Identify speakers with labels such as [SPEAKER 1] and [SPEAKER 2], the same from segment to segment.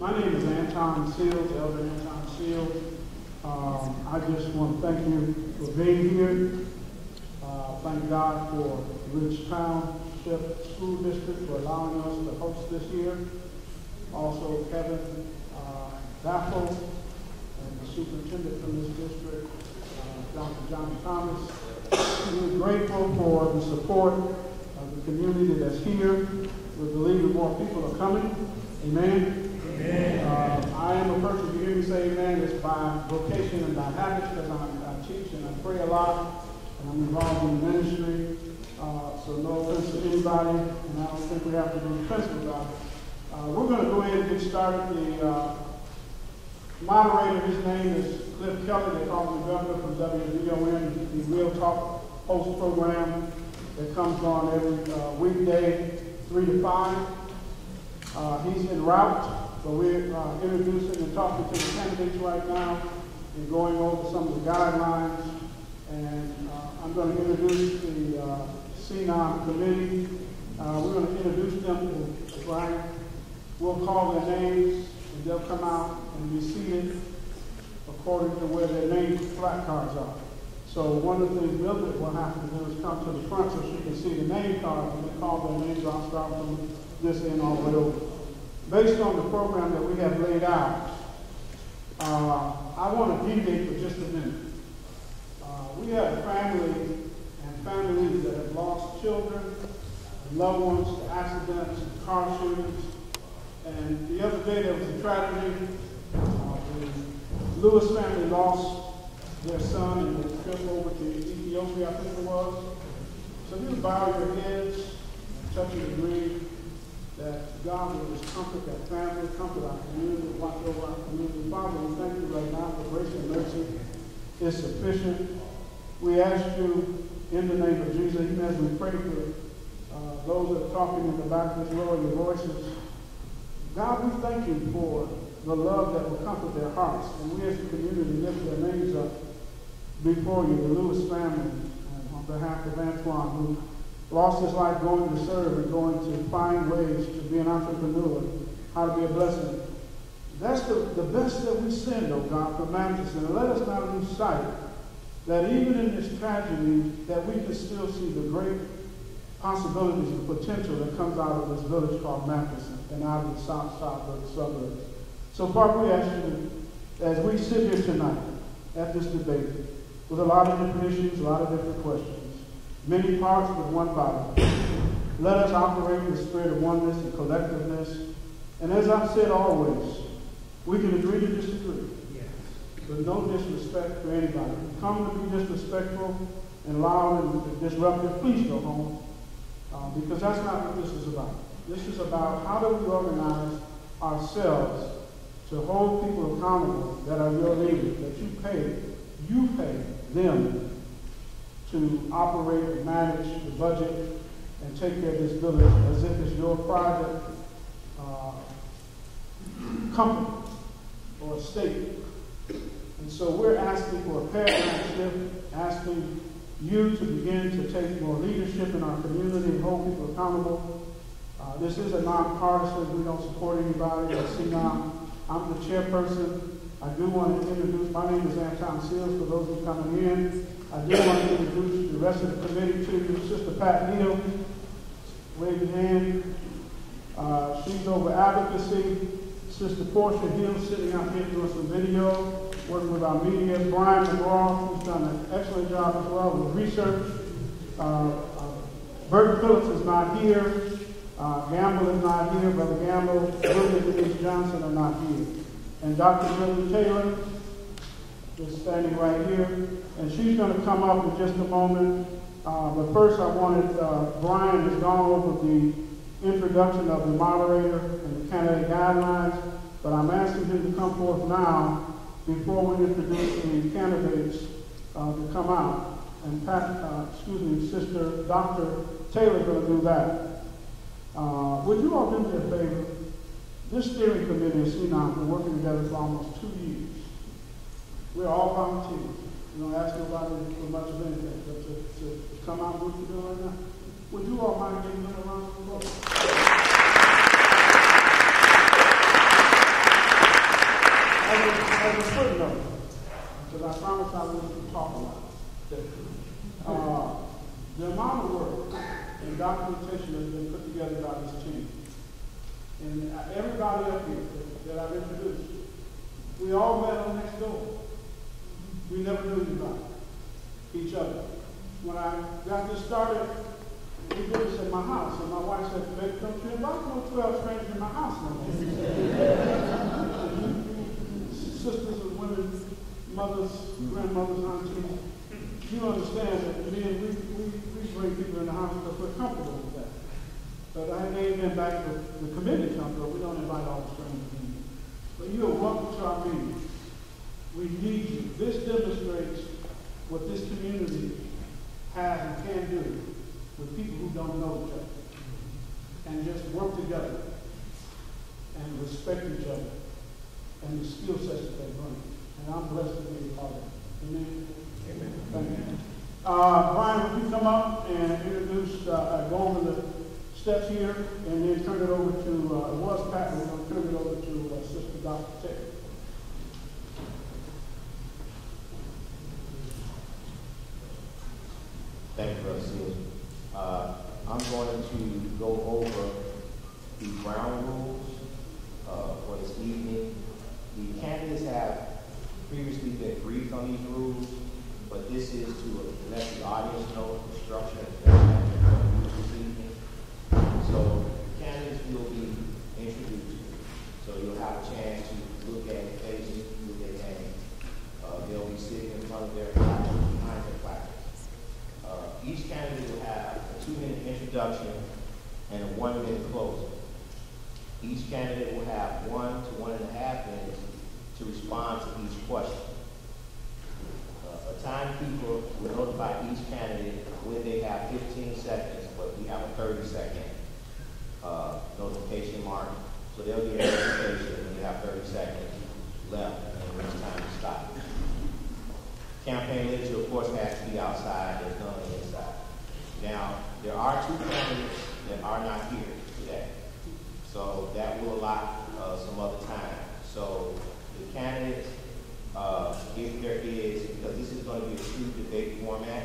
[SPEAKER 1] My name is Anton Seals, Elder Anton Seals. I just want to thank you for being here. Thank God for Ridge Township School District for allowing us to host this year. Also, Kevin Baffle and the superintendent from this district, Dr. John Thomas. We're grateful for the support of the community that's here. We believe that more people are coming. Amen. Amen. I am a person, you hear me say amen, it's by vocation and by habit, because I teach and I pray a lot, and I'm involved in the ministry. So no offense to anybody, and I don't think we have to be offensive about it. We're going to go ahead and get started. The moderator, his name is Cliff Kelly. They call him the governor from WVON, the Real Talk host program that comes on every weekday, 3 to 5. He's en route. So we're introducing and talking to the candidates right now and going over some of the guidelines. And I'm going to introduce the CNOM committee. We're going to introduce them to Brian. We'll call their names and they'll come out and be seated according to where their name flat cards are. So one of the things Mildred will have to do is come to the front so she can see the name cards and they call their names. I'll start from this end all the way over. Based on the program that we have laid out, I want to deviate for just a minute. We have family and families that have lost children, and loved ones to accidents, and car shootings. And the other day there was a tragedy. The Lewis family lost their son in the trip over to Ethiopia, I think it was. So just bow your heads and touch and agree that God will just comfort that family, comfort our community, watch over our community. Father, we thank you right now for grace and mercy is sufficient. We ask you in the name of Jesus, even as we pray for those that are talking in the back, let's lower your voices. God, we thank you for the love that will comfort their hearts. And we as a community lift their names up before you, the Lewis family, and on behalf of Antoine, who lost his life going to serve and going to find ways to be an entrepreneur, how to be a blessing. That's the best that we send, oh God, from Matteson. And let us not lose sight that even in this tragedy, that we can still see the great possibilities and potential that comes out of this village called Matteson and out of the south side of the suburbs. So, Father, we ask you, as we sit here tonight at this debate, with a lot of different issues, a lot of different questions, many parts with one body. Let us operate in the spirit of oneness and collectiveness. And as I've said always, we can agree to disagree, but no disrespect for anybody. If you come to be disrespectful and loud and disruptive, please go home, because that's not what this is about. This is about how do we organize ourselves to hold people accountable that are your leaders, that you pay them to operate and manage the budget and take care of this village as if it's your private company or estate. And so we're asking for a paradigm shift, asking you to begin to take more leadership in our community and hold people accountable. This is a nonpartisan. We don't support anybody. I'm the chairperson. I do want to introduce, my name is Anton Seals, for those who are coming in. I do want to introduce the rest of the committee to you. Sister Pat Neal, wave your hand. She's over advocacy. Sister Portia Hill sitting out here doing some video, working with our media. Brian McGraw, who's done an excellent job as well with research. Bert Phillips is not here. Gamble is not here. Brother Gamble, William and Denise Johnson are not here. And Dr. Millie Taylor is standing right here. And she's going to come up in just a moment. But first I wanted, Brian has gone over the introduction of the moderator and the candidate guidelines, but I'm asking him to come forth now before we introduce the candidates to come out. And Sister Dr. Taylor is going to do that. Would you all do me a favor? This steering committee at CNOM has been working together for almost 2 years. We're all volunteers. We don't ask nobody for much of anything, but to come out and do what you're doing right now. Would you all mind giving them a round of applause? as a footnote, because I promised I wouldn't talk a lot. The amount of work and documentation that has been put together by this team, and everybody up here that I've introduced, we all met on next door. We never knew anybody, each other. When I got this started, we did this at my house, and my wife said, "Baby, don't you invite no 12 strangers in my house no more." Sisters and women, mothers, grandmothers, aunties, you understand that me and we bring people in the house because we're comfortable with that. But I gave them back the committee comfortable. We don't invite all the strangers in. But you are welcome to our meeting. We need you. This demonstrates what this community has and can do with people who don't know each other. And just work together and respect each other and the skill sets that they bring. And I'm blessed to be a part of it. Amen? Amen. Thank you. Brian, would you come up and introduce, go over the steps here, and then turn it over to, it was Pat, we're going to turn it over to Sister Dr. Ted.
[SPEAKER 2] Thank you, Brother Seals. I'm going to go over the ground rules for this evening. The candidates have previously been briefed on these rules, but this is to let the audience know the structure that they're going to use this evening. So candidates will be introduced. So you'll have a chance to look at their faces, look at their names. They'll be sitting in front of their placards, behind their placards. Each candidate will have a 2-minute introduction and a 1-minute closing. Each candidate will have 1 to 1.5 minutes to respond to each question. A timekeeper will notify each candidate when they have 15 seconds, but we have a 30-second notification mark. So they'll get a notification when you have 30 seconds left and when it's time to stop. Campaign literature, of course, has to be outside. There's none on the inside. Now, there are 2 candidates that are not here today. So that will allot some other time. So the candidates, if there is, because this is going to be a true debate format,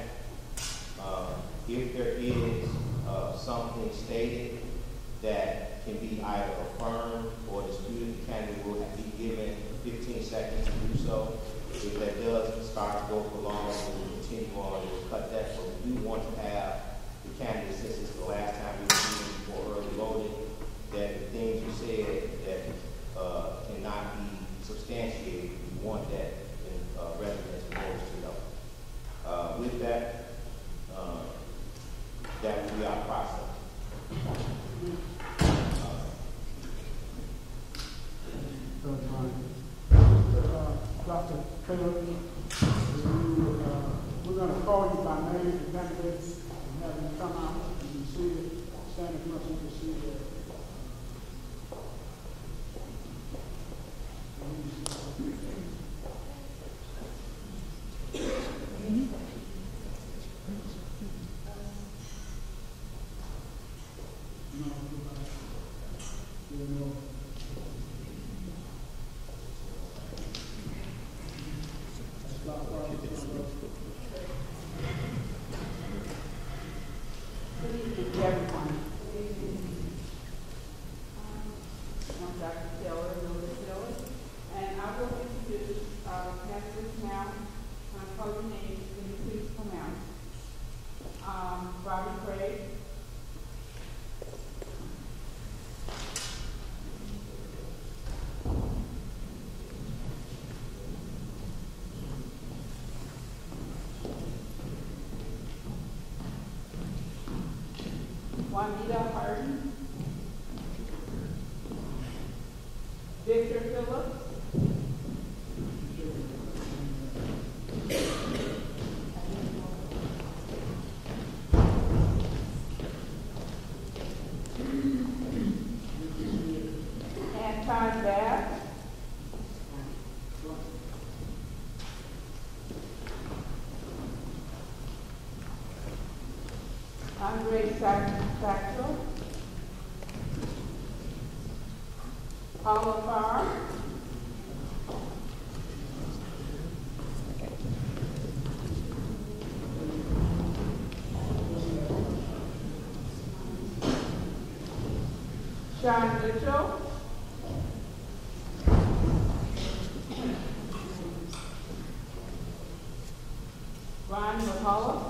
[SPEAKER 2] if there is something stated that can be either affirmed or disputed, the candidate will have to be given 15 seconds to do so. If that does start to go for long, we'll continue on and we'll cut that. But we do want to have the candidates, since it's the last time we've seen before early voting, that the things you said that cannot be substantiated, we want that in residents and voters to know. With that, that will be our process.
[SPEAKER 1] Dr. Taylor, we're going to call you by name, the candidates, and have them come out and see it, stand in front of you to see it.
[SPEAKER 3] Juanita Harden, Victor Phillips, Anton Bass, Andre Saxo, Paula Farr, Sean Mitchell. Ron McCullough.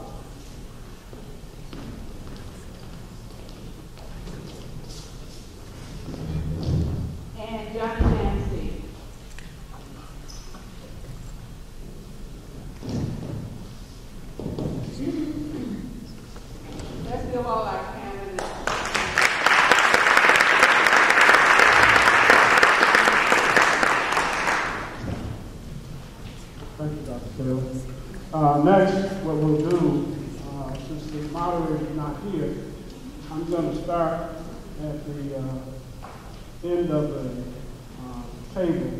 [SPEAKER 3] And Johnny Nancy. Let's give all our candidates.
[SPEAKER 1] Thank you, Dr. Taylor. Next, what we'll do, since the moderator is not here, I'm going to start at the end of the table.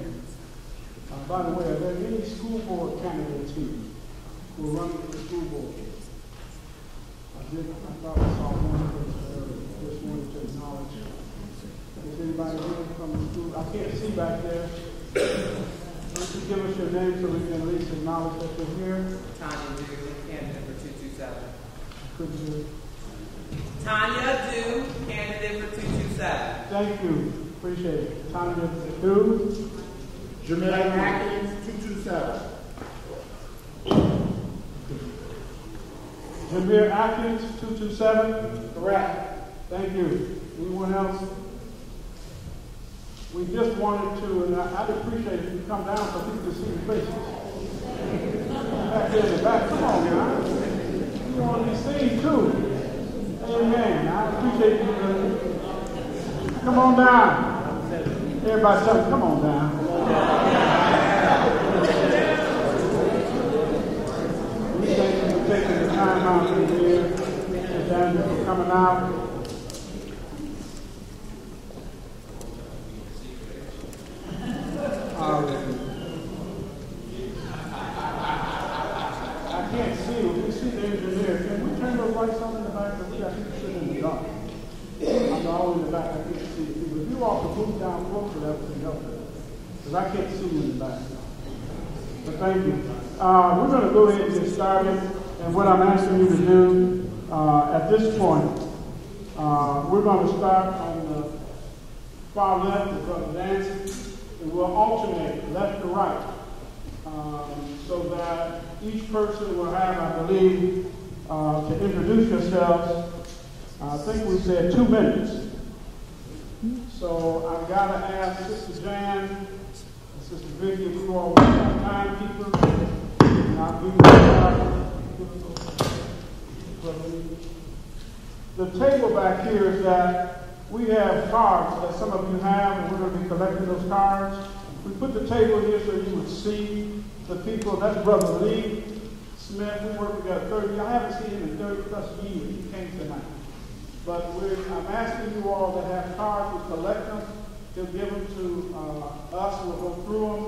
[SPEAKER 1] By the way, are there any school board candidates here who are running for the school board? I thought I saw one person just wanted to acknowledge it. Is anybody here from the school? I can't see back there. Why don't you give us your name so we can at least acknowledge that you're here?
[SPEAKER 4] Tanya Dew, candidate for 227.
[SPEAKER 1] Could you?
[SPEAKER 4] Tanya Dew, candidate for 227.
[SPEAKER 1] Thank you. Appreciate it. Tanya Dew.
[SPEAKER 5] Jameer Atkins, 227.
[SPEAKER 1] Jameer Atkins, 227.
[SPEAKER 5] Correct.
[SPEAKER 1] Thank you. Anyone else? We just wanted to, and I'd appreciate if you come down so people can see your faces. Back there in the back. Come on, guys. You want to be seen too. Amen. I appreciate you. Come on down. Everybody tell me, come on down. We thank you for taking the time out to be here. And Daniel for coming out. I can't see. We see the engineer. Can we turn those lights on in the back? Because I think it's sitting in the dark. I'm all in the back. I can't see you. If you all could move down closer, that would be helpful. Because I can't see you in the back. But thank you. We're going to go ahead and get started. And what I'm asking you to do at this point, we're going to start on the far left with Brother Dancy. And we'll alternate left to right so that each person will have, I believe, to introduce yourselves. I think we said 2 minutes. So I've got to ask Sister Jan and Sister Vicky, if you all want our timekeepers, and I'll give you the table back here is that we have cards that some of you have, and we're going to be collecting those cards. We put the table here so you would see the people. That's Brother Lee Smith. We worked together 30 years. I haven't seen him in 30 plus years. He came tonight. But I'm asking you all that have cards to collect them. He'll give them to us. We'll go through them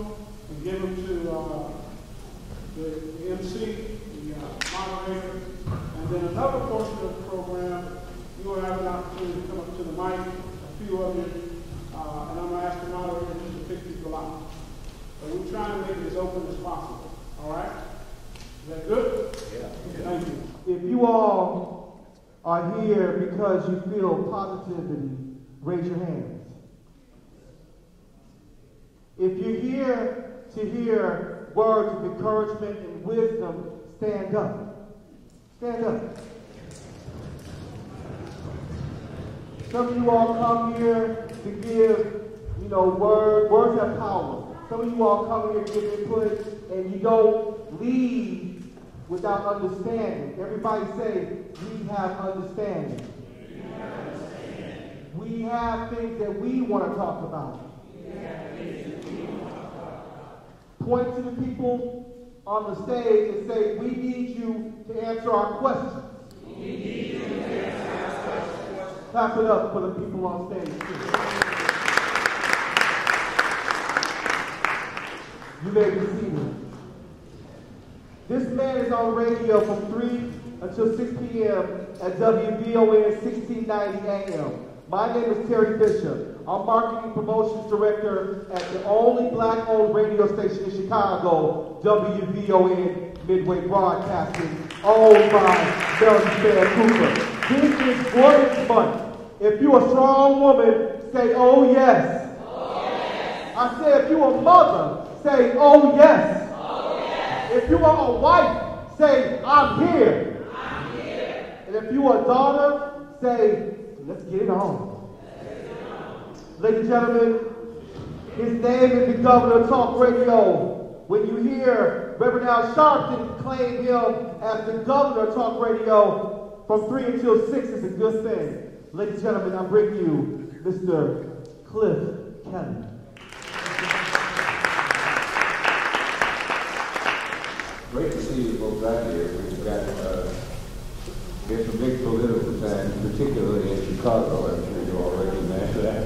[SPEAKER 1] and give them to the MC, the moderator. And then another portion of the program, you will have an opportunity to come up to the mic, a few of you, and I'm going to ask the moderator just to pick people out. So we're trying to make it as open as possible. All right? Is that good?
[SPEAKER 5] Yeah.
[SPEAKER 1] Thank you.
[SPEAKER 6] If you all are here because you feel positivity, raise your hands. If you're here to hear words of encouragement and wisdom, stand up. Stand up. Some of you all come here to give, words have power. Some of you all come here to give input, and you don't leave without understanding. Everybody say, we have understanding. We have things that we want to talk about. Point to the people on the stage and say, we need you to answer our questions. Clap it up for the people on stage. You may be seated. This man is on radio from 3 until 6 p.m. at WVON 1690 AM. My name is Terry Bishop. I'm Marketing Promotions Director at the only black-owned radio station in Chicago, WVON Midway Broadcasting, owned by Melvin Fair Cooper. This is Women's Month. If you a strong woman, say, oh yes.
[SPEAKER 4] Oh, yes.
[SPEAKER 6] I said, if you a mother, say, oh yes.
[SPEAKER 4] Oh, yes.
[SPEAKER 6] If you are a wife, say, I'm here.
[SPEAKER 4] I'm here.
[SPEAKER 6] And if you a daughter, say, let's get it on. Ladies and gentlemen, his name is the Governor of Talk Radio. When you hear Reverend Al Sharpton claim him as the Governor of Talk Radio from 3 until 6 is a good thing. Ladies and gentlemen, I bring you Mr. Cliff Kelly.
[SPEAKER 7] Great to see you folks out here. We've got there's some big political times, particularly in Chicago. I'm sure you all recognize that.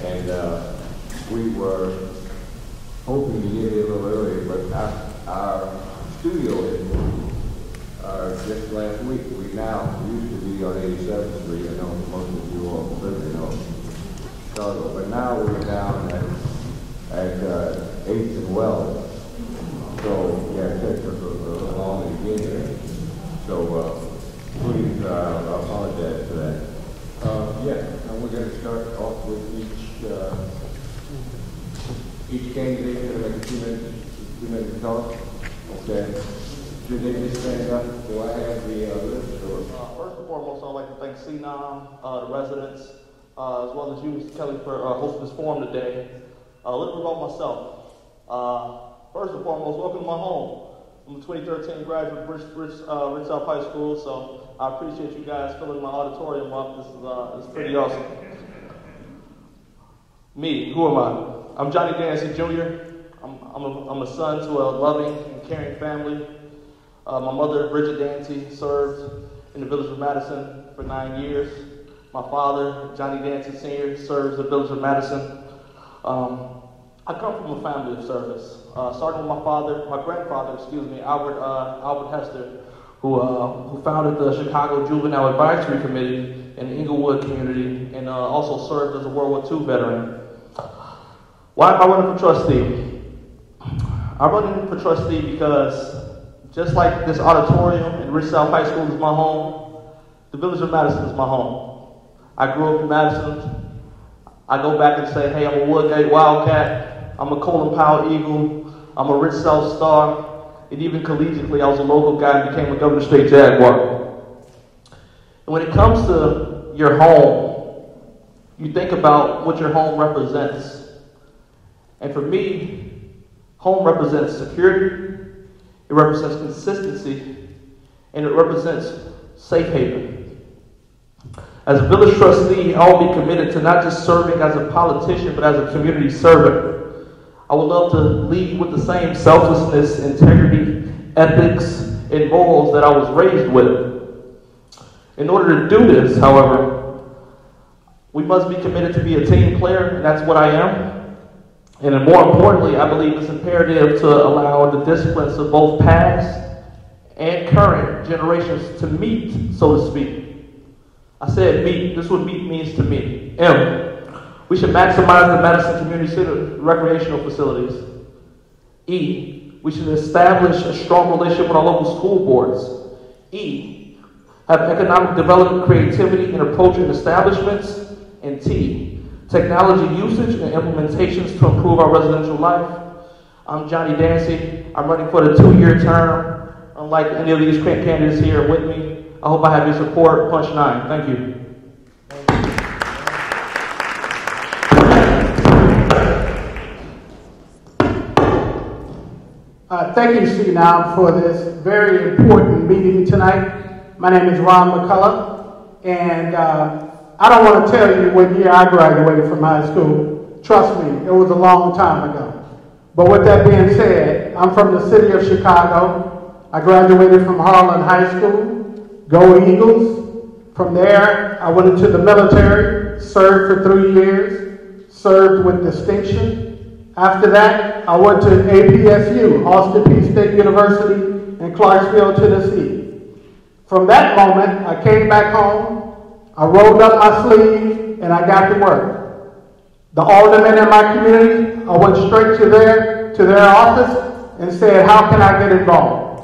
[SPEAKER 7] And we were hoping to get here a little earlier, but our studio has moved. Just last week, we now used to be on 87th Street. I know most of you all live know Chicago, but now we're down at 8th and Wells. So, yeah, it takes us a little longer to get here. So, please, I apologize for that. And we're going to start off with each candidate to make a few minutes to talk. Okay. Should they just stand up? Do I have the list? Or?
[SPEAKER 8] First and foremost, I'd like to thank CNOM, the residents, as well as you, Mr. Kelly, for hosting this forum today. A little bit about myself. First and foremost, welcome to my home. I'm a 2013 graduate of Ritz-South High School, so I appreciate you guys filling my auditorium up. This is pretty awesome. Me, who am I? I'm Johnny Dancy Jr. I'm a son to a loving and caring family. My mother, Bridget Dancy, served in the village of Matteson for 9 years. My father, Johnny Dancy Sr., serves the village of Matteson. I come from a family of service. Starting with my grandfather, Albert Hester, who founded the Chicago Juvenile Advisory Committee in the Inglewood community and also served as a World War II veteran. Why am I running for trustee? I'm running for trustee because just like this auditorium and Ritz-South High School is my home, the village of Matteson is my home. I grew up in Matteson. I go back and say, hey, I'm a Woodgate Wildcat. I'm a Colin Powell Eagle. I'm a Ritz-South Star. And even collegiately, I was a local guy and became a Governor State Jaguar. And when it comes to your home, you think about what your home represents. And for me, home represents security, it represents consistency, and it represents safe haven. As a village trustee, I'll be committed to not just serving as a politician, but as a community servant. I would love to lead with the same selflessness, integrity, ethics, and morals that I was raised with. In order to do this, however, we must be committed to be a team player, and that's what I am. And then more importantly, I believe it's imperative to allow the disciplines of both past and current generations to meet, so to speak. I said meet. This is what meet means to me. M. We should maximize the Matteson Community Center recreational facilities. E. We should establish a strong relationship with our local school boards. E. Have economic development, creativity, and approach in establishments. And T. Technology usage and implementations to improve our residential life. I'm Johnny Dancy. I'm running for the 2-year term. Unlike any of these candidates here with me, I hope I have your support. Punch 9. Thank you.
[SPEAKER 1] Thank you, CNOM, for this very important meeting tonight. My name is Ron McCullough, and I don't want to tell you what year I graduated from high school. Trust me, it was a long time ago. But with that being said, I'm from the city of Chicago. I graduated from Harlan High School. Go Eagles. From there, I went into the military, served for 3 years, served with distinction. After that, I went to APSU, Austin Peay State University in Clarksville, Tennessee. From that moment, I came back home. I rolled up my sleeves and I got to work. The aldermen in my community, I went straight to their office and said, how can I get involved?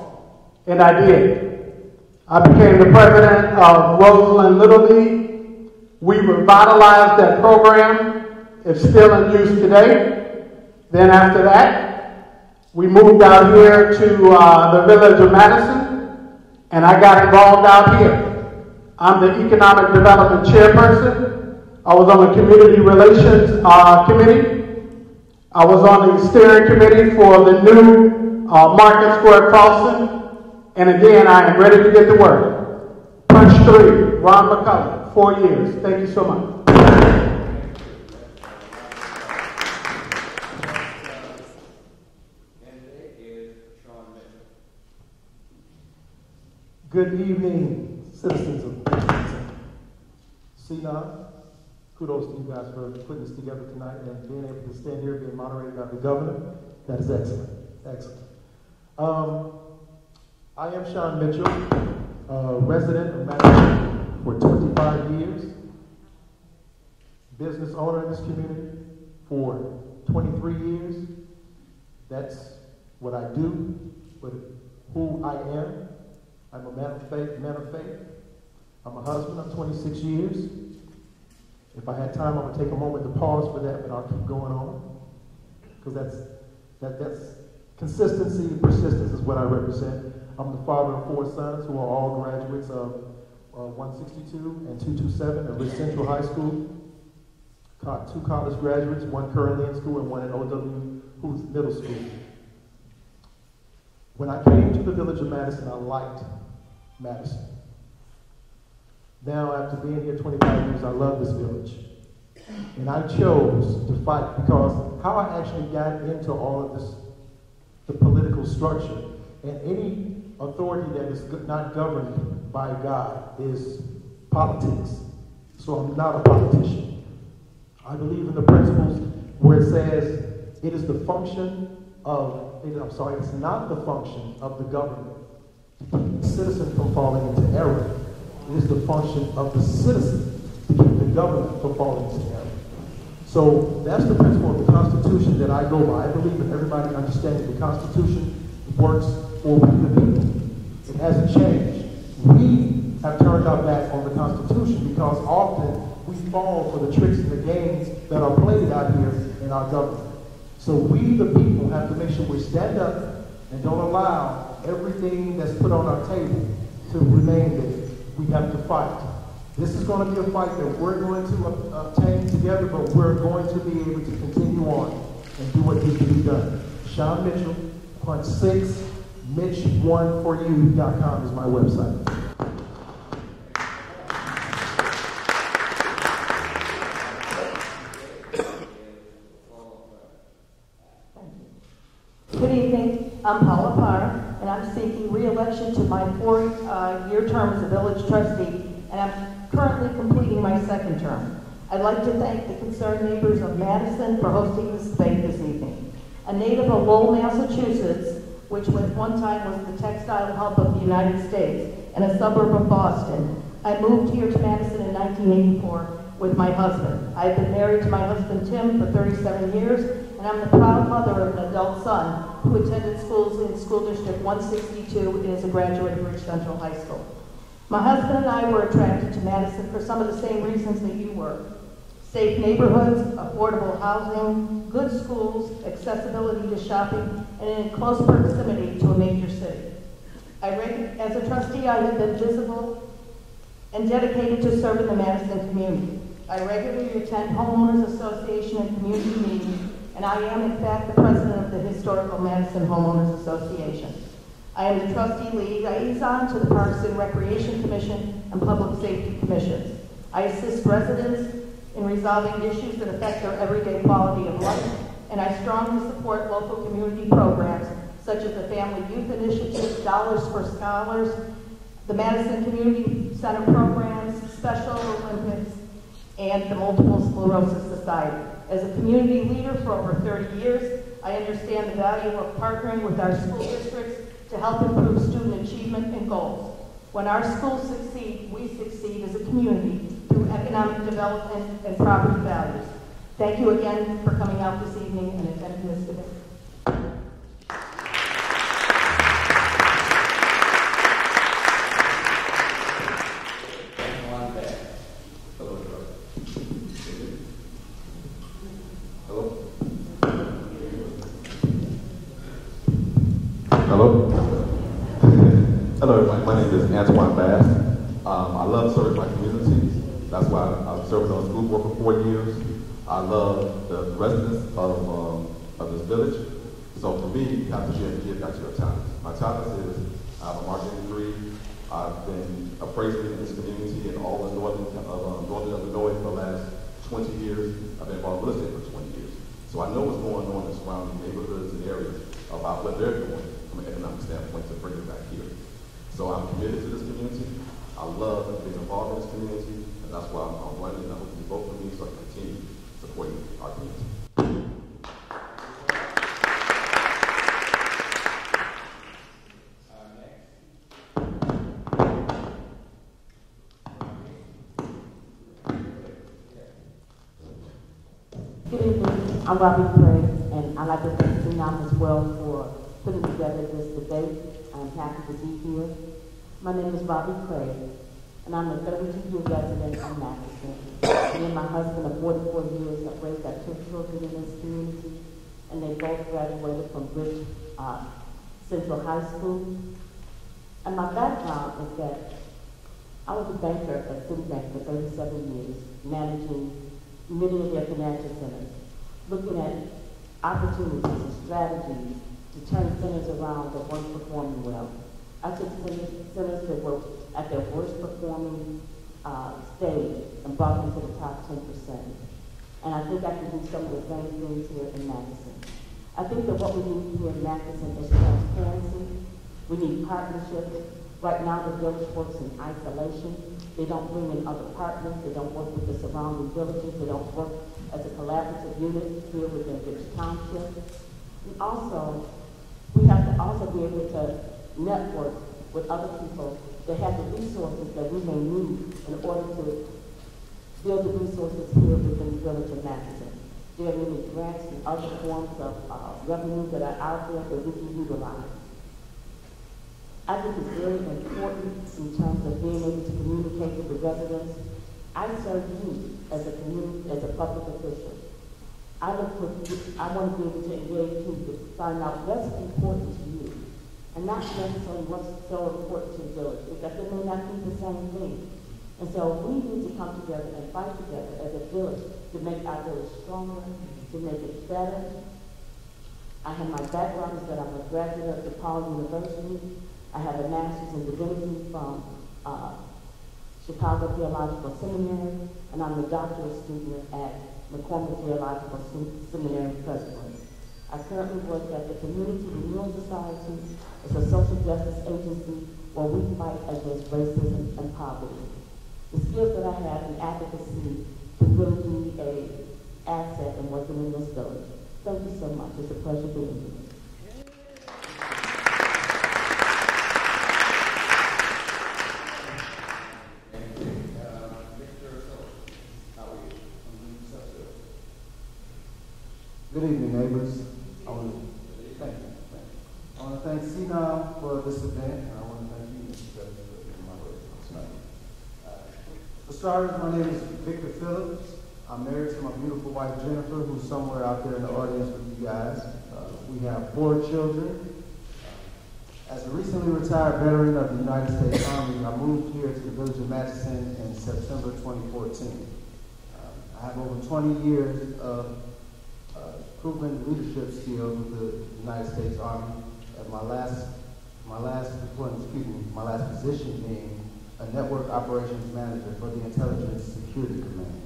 [SPEAKER 1] And I did. I became the president of Roseland Little League. We revitalized that program. It's still in use today. Then after that, we moved out here to the village of Matteson, and I got involved out here. I'm the Economic Development Chairperson. I was on the Community Relations Committee. I was on the steering committee for the new Market Square Crossing. And again, I am ready to get to work. Punch 3, Ron McCullough, 4 years. Thank you so much. Good evening, citizens of CNOM. Kudos to you guys for putting this together tonight and being able to stand here being moderated by the governor. That is excellent. Excellent. I am Sean Mitchell, resident of Matteson for 25 years, business owner in this community for 23 years. That's what I do, but who I am. I'm a man of faith. I'm a husband. I'm 26 years. If I had time, I would take a moment to pause for that, but I'll keep going on because that's consistency and persistence is what I represent. I'm the father of 4 sons who are all graduates of 162 and 227 at Rich Central High School. 2 college graduates, 1 currently in school and 1 at OW who's middle school. When I came to the village of Matteson, I liked Matteson. Now, after being here 25 years, I love this village. And I chose to fight because how I actually got into all of this, the political structure, and any authority that is not governed by God is politics. So I'm not a politician. I believe in the principles where it says it is the function of, it's not the function of the government to keep the citizen from falling into error. It is the function of the citizen to keep the government from falling into error. So that's the principle of the Constitution that I go by. I believe in everybody understanding the Constitution works for we the people. It hasn't changed. We have turned our back on the Constitution because often we fall for the tricks and the games that are played out here in our government. So we, the people, have to make sure we stand up and don't allow everything that's put on our table to remain there. We have to fight. This is going to be a fight that we're going to obtain together, but we're going to be able to continue on and do what needs to be done. Sean Mitchell, punch 6, Mitch1foryou.com is my website.
[SPEAKER 9] Good evening. I'm Paula Parr, and I'm seeking re-election to my 4-year term as a village trustee, and I'm currently completing my 2nd term. I'd like to thank the concerned neighbors of Matteson for hosting this debate this evening. A native of Lowell, Massachusetts, which at one time was the textile hub of the United States and a suburb of Boston, I moved here to Matteson in 1984 with my husband. I've been married to my husband Tim for 37 years, and I'm the proud mother of an adult son who attended schools in School District 162 and is a graduate of Rich Central High School. My husband and I were attracted to Matteson for some of the same reasons that you were. Safe neighborhoods, affordable housing, good schools, accessibility to shopping, and in close proximity to a major city. As a trustee, I have been visible and dedicated to serving the Matteson community. I regularly attend homeowners association and community meetings, and I am in fact the president of the Historical Matteson Homeowners Association. I am the trustee liaison to the Parks and Recreation Commission and Public Safety Commissions. I assist residents in resolving issues that affect their everyday quality of life, and I strongly support local community programs such as the Family Youth Initiative, Dollars for Scholars, the Matteson Community Center programs, Special Olympics, and the Multiple Sclerosis Society. As a community leader for over 30 years, I understand the value of partnering with our school districts to help improve student achievement and goals. When our schools succeed, we succeed as a community through economic development and property values. Thank you again for coming out this evening and attending this debate.
[SPEAKER 10] Hello? Hello, everybody. My name is Antoine Bass. I love serving my community. That's why I've served on the school board for 4 years. I love the residents of this village. So for me, you have to give back to your talent. My talent is I have a marketing degree. I've been appraising in this community and all the northern Illinois for the last 20 years. I've been involved in real estate for 20 years. So I know what's going on in surrounding neighborhoods and areas about what they're doing from an economic standpoint to bring it back here. So I'm committed to this community. I love being involved in this community, and that's why I'm running, and I hope you vote for me so I can continue supporting our community.
[SPEAKER 9] Good evening. I'm Robbie Craig, and I'd like to thank CNOM as well for putting together this debate. I'm happy to be here. My name is Robbie Craig, and I'm a 32-year resident of Matteson. Me and my husband of 44 years have raised our 2 children in this community, and they both graduated from Bridge Central High School. And my background is that I was a banker at Citibank for 37 years, managing many of their financial centers, looking at opportunities and strategies to turn centers around that weren't performing well. I took centers that were at their worst performing stage and brought them to the top 10%. And I think I can do some of the same things here in Matteson. I think that what we need here in Matteson is transparency. We need partnership. Right now, the village works in isolation. They don't bring in other partners. They don't work with the surrounding villages. They don't work as a collaborative unit here within Bridge Township. And also, we have to also be able to network with other people that have the resources that we may need in order to build the resources here within the village of Matteson. There are many grants and other forms of revenue that are out there that we can utilize. I think it's very important in terms of being able to communicate with the residents. I serve you as a community, as a public official. I want to be able to engage you to find out what's important to you, and not necessarily what's so important to the village, because it may not be the same thing. And so we need to come together and fight together as a village to make our village stronger, to make it better. I have my background is that I'm a graduate of DePaul University. I have a master's in divinity from Chicago Theological Seminary, and I'm a doctoral student at McCormick Theological Seminary, Presently. I currently work at the Community Renewal Society. It's a social justice agency where we fight against racism and poverty. The skills that I have in advocacy can really be an asset in working in this village. Thank you so much. It's a pleasure being here.
[SPEAKER 6] Good evening, neighbors. I want to thank CNOM for this event, and I want to thank you, Mr. President, for being my witness tonight. For starters, my name is Victor Phillips. I'm married to my beautiful wife, Jennifer, who's somewhere out there in the audience with you guys. We have 4 children. As a recently retired veteran of the United States Army, I moved here to the village of Matteson in September 2014. I have over 20 years of proven leadership skills with the United States Army. My last position being a network operations manager for the Intelligence Security Command.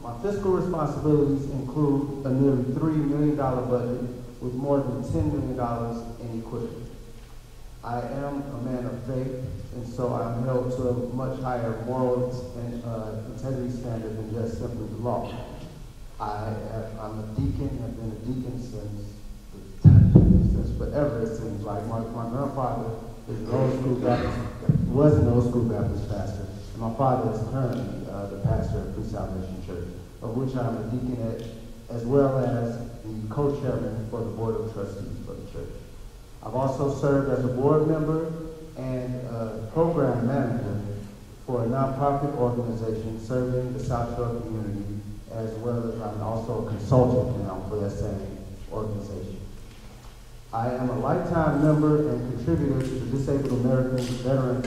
[SPEAKER 6] My fiscal responsibilities include a nearly $3 million budget with more than $10 million in equipment. I am a man of faith, and so I'm held to a much higher moral and integrity standard than just simply the law. I'm a deacon, have been a deacon since forever, it seems like. My grandfather is an old school Baptist, was an old school Baptist pastor, and my father is currently the pastor of Free Salvation Church, of which I'm a deacon at, as well as the co-chairman for the Board of Trustees for the church. I've also served as a board member and program manager for a nonprofit organization serving the South Shore community, as well as I'm also a consultant now for that same organization. I am a lifetime member and contributor to the Disabled American Veterans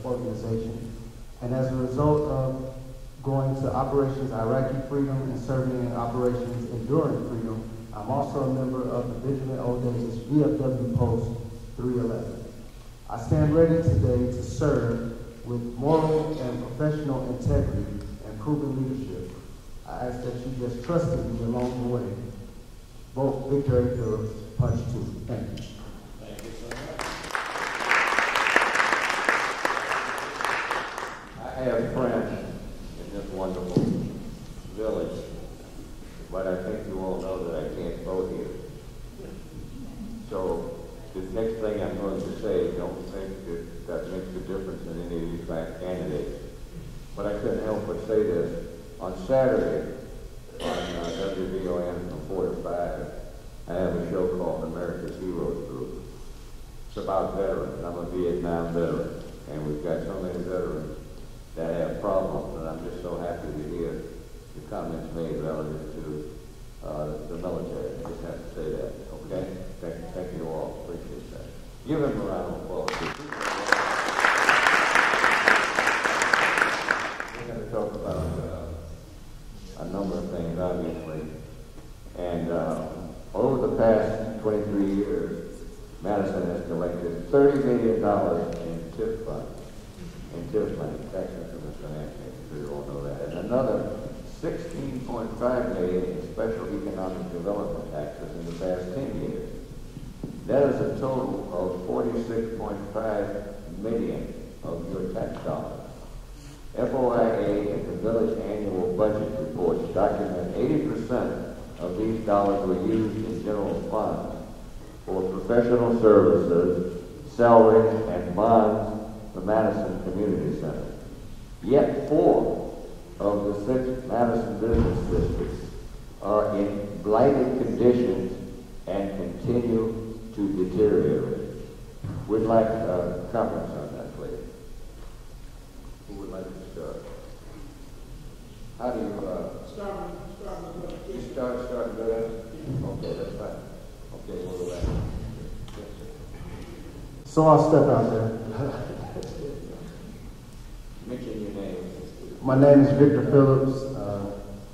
[SPEAKER 6] Organization, and as a result of going to Operations Iraqi Freedom and serving in Operations Enduring Freedom, I'm also a member of the Benjamin O. Davis VFW Post 311. I stand ready today to serve with moral and professional integrity and proven leadership. I ask that you just trust in me along the way. Vote Victor A. Phillips, punch 2. Thank you.
[SPEAKER 2] Thank you so much.
[SPEAKER 7] I have friends in this wonderful village, but I think you all know that I can't vote here. So the next thing I'm going to say, don't think that makes a difference in any of these candidates. But I couldn't help but say this. On Saturday, on WVON from 4 to 5, I have a show called America's Heroes Group. It's about veterans. I'm a Vietnam veteran, and we've got so many veterans that have problems, and I'm just so happy to hear the comments made relative to the military. I just have to say that, okay? Thank you all. Appreciate that. Give them a round of applause. We're going to talk about a number of things, obviously. And over the past 23 years, Matteson has collected $30 million in TIF funds, money, tax increments financing, so you all know that, and another $16.5 million in special economic development taxes in the past 10 years. That is a total of $46.5 million of your tax dollars. FOIA and the village annual budget reports document 80% of these dollars were used in general funds for professional services, salaries, and bonds for Matteson Community Center. Yet 4 of the 6 Matteson business districts are in blighted conditions and continue to deteriorate. We'd like comments on that, please. Who would like to start? How do you start good? Okay, that's fine. Okay, we'll go back.
[SPEAKER 6] So I'll step out there.
[SPEAKER 7] Mention your name.
[SPEAKER 6] My name is Victor Phillips,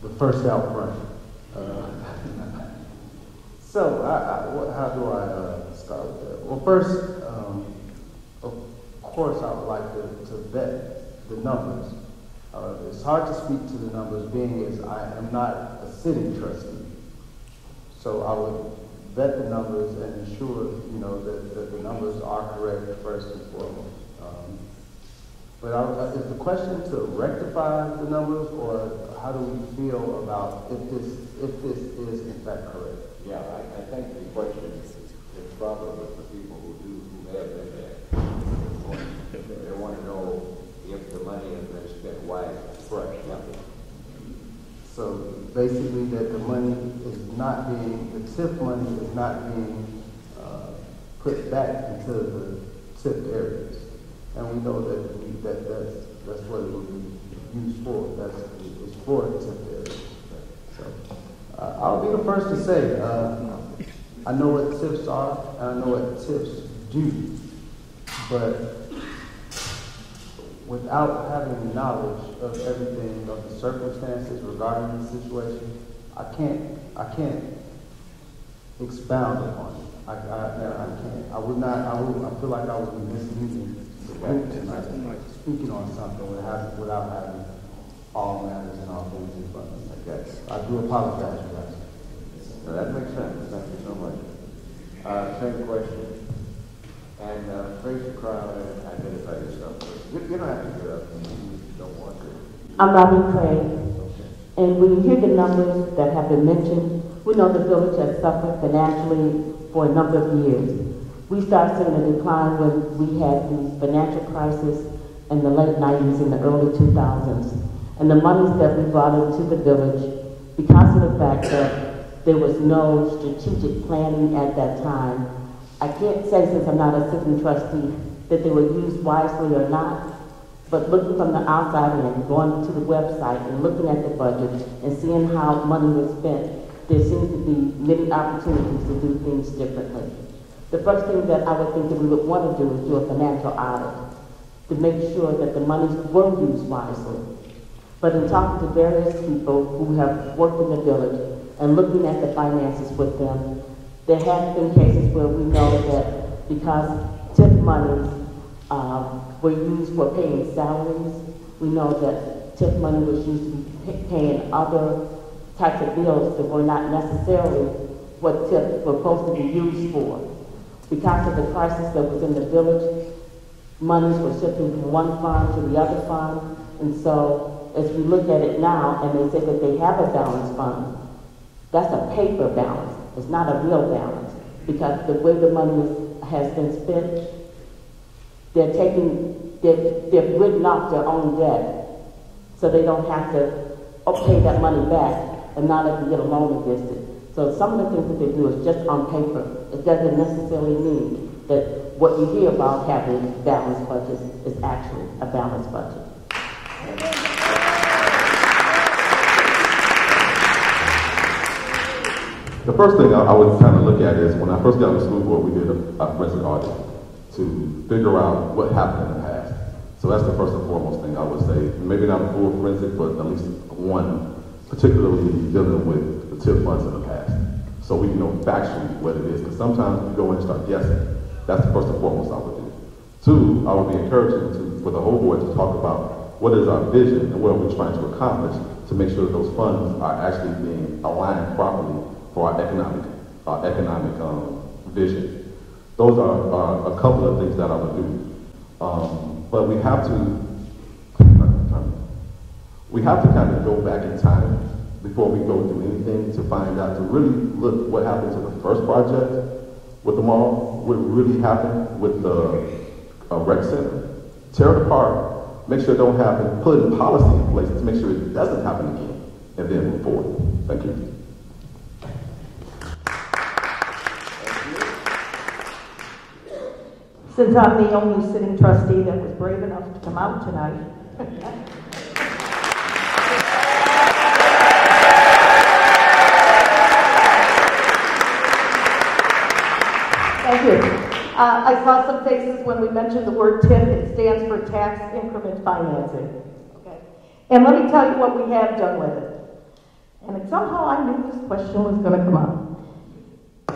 [SPEAKER 6] the first out front. So how do I start with that? Well, first, of course, I would like to vet the numbers. It's hard to speak to the numbers, being as I am not a sitting trustee. So I would vet the numbers and ensure, that the numbers are correct first and foremost. But is the question to rectify the numbers, or how do we feel about if this is in fact correct?
[SPEAKER 7] Yeah, I think the question is probably with the people who have been there. They want to know if the money has been spent wisely. Correct. Yeah.
[SPEAKER 6] So basically, that the money is not being, the TIF money is not being put back into the TIF areas, and we know that's what it will be used for. It's for the TIF areas. So I'll be the first to say I know what TIFs are and I know what TIFs do, but without having knowledge of everything, of the circumstances regarding the situation, I can't expound upon it. I can't. I feel like I would be misleading the group tonight, speaking on something without having all matters and all things in front of me. I do apologize for that.
[SPEAKER 7] No, that makes sense. Thank you so much. Same question. And face the crowd and identify yourself. You don't have to get up if you don't want to.
[SPEAKER 9] I'm Robin Craig. Okay. And when you hear the numbers that have been mentioned, we know the village has suffered financially for a number of years. We started seeing a decline when we had the financial crisis in the late 90s and the early 2000s. And the monies that we brought into the village, because of the fact that there was no strategic planning at that time, I can't say, since I'm not a sitting trustee, that they were used wisely or not, but looking from the outside in, going to the website and looking at the budget and seeing how money was spent, there seems to be many opportunities to do things differently. the first thing that I would think that we would want to do is do a financial audit to make sure that the monies were used wisely. But in talking to various people who have worked in the village and looking at the finances with them, there have been cases where we know that because tip monies were used for paying salaries, we know that tip money was used to be paying other types of bills that were not necessarily what tips were supposed to be used for. Because of the crisis that was in the village, monies were shifting from one fund to the other fund, and so as we look at it now, and they say that they have a balance fund, that's a paper balance. It's not a real balance, because the way the money has been spent, they've written off their own debt, so they don't have to pay that money back and not let them get a loan against it. So some of the things that they do is just on paper. It doesn't necessarily mean that what you hear about having balanced budgets is actually a balanced budget.
[SPEAKER 10] The first thing I would kind of look at is when I first got on the school board, we did a forensic audit to figure out what happened in the past. So that's the first and foremost thing I would say. Maybe not a full forensic, but at least one, particularly dealing with the tip funds in the past. So we know factually what it is, because sometimes we go in and start guessing. That's the first and foremost I would do. Two, I would be encouraging for the whole board to talk about what is our vision and what are we trying to accomplish to make sure that those funds are actually being aligned properly for our economic vision. Those are a couple of things that I would do. But we have to kind of go back in time before we go do anything to find out, to really look what happened to the first project with the mall, what really happened with the rec center. Tear it apart, make sure it don't happen, put in policy in place to make sure it doesn't happen again, and then move forward. Thank you.
[SPEAKER 9] Since I'm the only sitting trustee that was brave enough to come out tonight, thank you. I saw some faces when we mentioned the word TIF. It stands for Tax Increment Financing. Okay. And let me tell you what we have done with it. And somehow I knew this question was going to come up.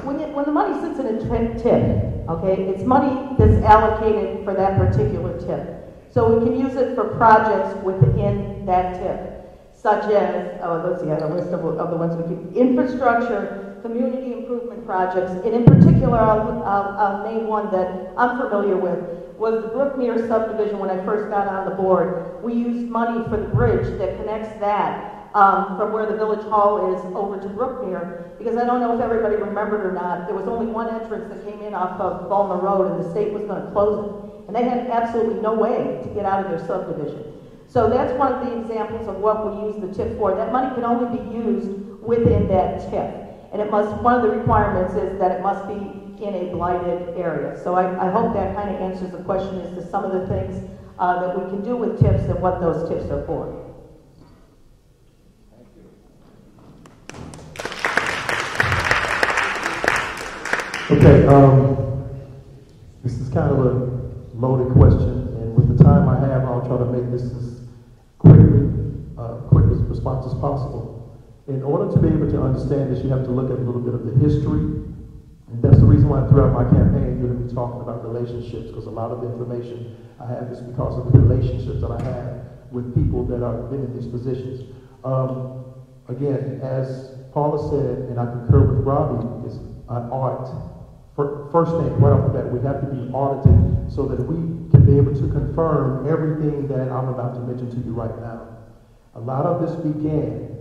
[SPEAKER 9] When the money sits in a TIF, okay, it's money that's allocated for that particular TIF. So we can use it for projects within that TIF, such as, let's see, I have a list of the ones we can, infrastructure, community improvement projects, and in particular, I'll name one that I'm familiar with, was the Brookmere subdivision. When I first got on the board, we used money for the bridge that connects that from where the village hall is over to Brookmere, because I don't know if everybody remembered or not, there was only one entrance that came in off of Bulmer Road, and the state was going to close it, and they had absolutely no way to get out of their subdivision. So that's one of the examples of what we use the TIF for. That money can only be used within that TIF, and it must, one of the requirements is that it must be in a blighted area. So I hope that kind of answers the question as to some of the things that we can do with TIFs and what those TIFs are for.
[SPEAKER 11] Okay, this is kind of a loaded question, and with the time I have, I'll try to make this as quick as response as possible. In order to be able to understand this, you have to look at a little bit of the history, and that's the reason why throughout my campaign you're going to be talking about relationships, because a lot of the information I have is because of the relationships that I have with people that have been in these positions. Again, as Paula said, and I concur with Robbie, is an art. First thing, right off the bat, we have to be audited so that we can be able to confirm everything that I'm about to mention to you right now. A lot of this began,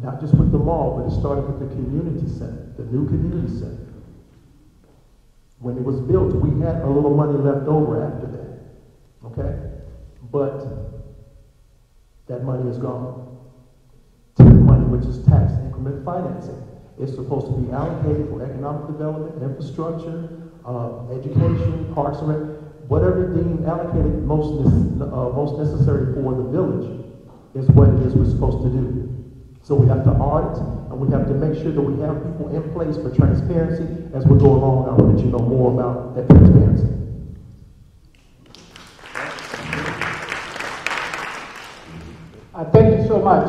[SPEAKER 11] not just with the mall, but it started with the community center, the new community center. When it was built, we had a little money left over after that, okay? But that money is gone. TIF money, which is tax increment financing, is supposed to be allocated for economic development, infrastructure, education, parks and rec, whatever deemed allocated most necessary for the village is what it is we're supposed to do. So we have to audit, and we have to make sure that we have people in place for transparency. As we go along, I will let you know more about that transparency.
[SPEAKER 1] Thank you so much.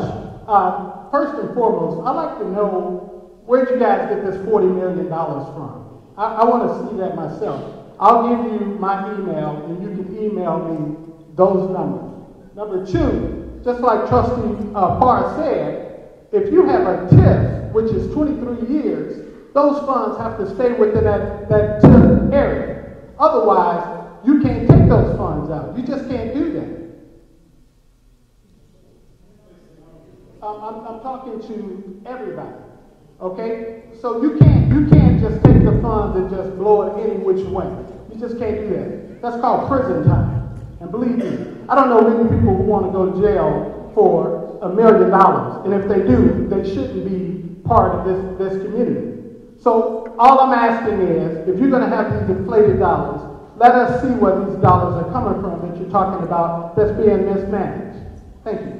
[SPEAKER 1] First and foremost, I'd like to know where'd you guys get this $40 million from? I want to see that myself. I'll give you my email, and you can email me those numbers. Number two, just like Trustee Parr said, if you have a TIF, which is 23 years, those funds have to stay within that TIF area. Otherwise, you can't take those funds out. You just can't do that. I'm talking to everybody, okay? So you can't just take the funds and just blow it any which way. You just can't do that. That's called prison time. And believe me, I don't know many people who want to go to jail for $1 million. And if they do, they shouldn't be part of this community. So all I'm asking is, if you're going to have these inflated dollars, let us see where these dollars are coming from that you're talking about that's being mismanaged. Thank you.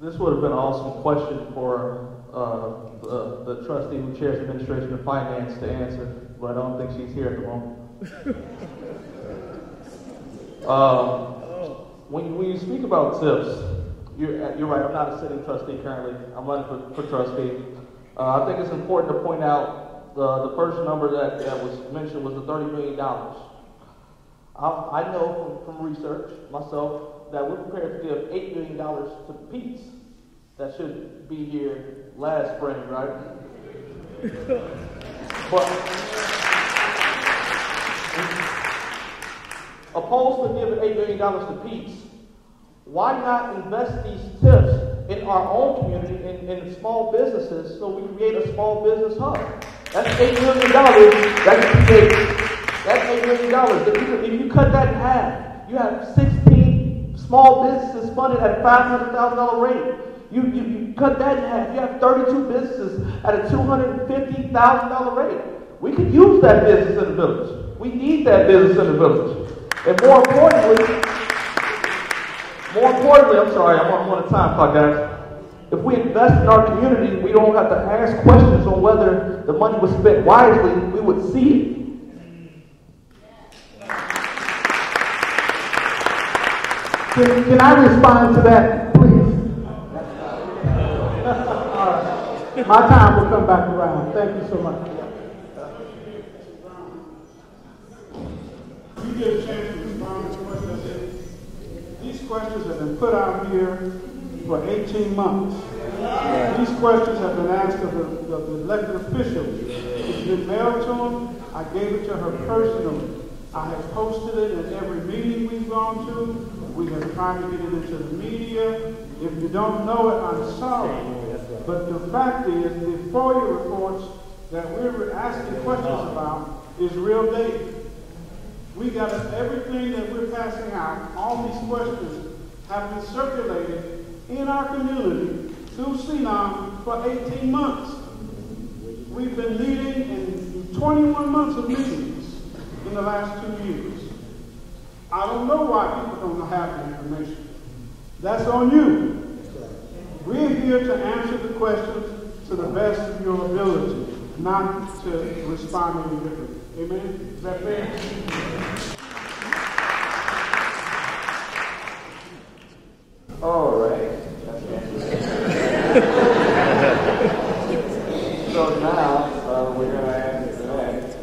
[SPEAKER 8] This would have been an awesome question for the trustee who chairs Administration and Finance to answer, but I don't think she's here at the moment. When you speak about tips, you're right, I'm not a sitting trustee currently. I'm running for trustee. I think it's important to point out the first number that was mentioned was the $30 million. I know from research myself that we're prepared to give $8 million to Pete's that should be here last spring, right? But opposed to giving $8 million to Pete's, why not invest these tips in our own community, in small businesses, so we create a small business hub? That's $8 million. That's $8 million. If you cut that in half, you have 16 small businesses funded at a $500,000 rate. You cut that in half. You have 32 businesses at a $250,000 rate. We could use that business in the village. We need that business in the village. And more importantly, I'm sorry, I'm on a time clock, guys. If we invest in our community, we don't have to ask questions on whether the money was spent wisely. We would see it.
[SPEAKER 1] Can I respond to that, please? All right. My time will come back around. Thank you so much. You get a chance to respond to questions. These questions have been put out here for 18 months. These questions have been asked of the elected officials. It's been mailed to them. I gave it to her personally. I have posted it in every meeting we've gone to. We have tried to get it into the media. If you don't know it, I'm sorry. But the fact is, the FOIA reports that we're asking questions about is real data. We got everything that we're passing out, all these questions have been circulated in our community through CNOM for 18 months. We've been leading in 21 months of meetings in the last 2 years. I don't know why people don't have the information. That's on you. We're here to answer the questions to the best of your ability, not to respond any differently. Amen? Is that fair?
[SPEAKER 7] All right. So now we're going to ask next.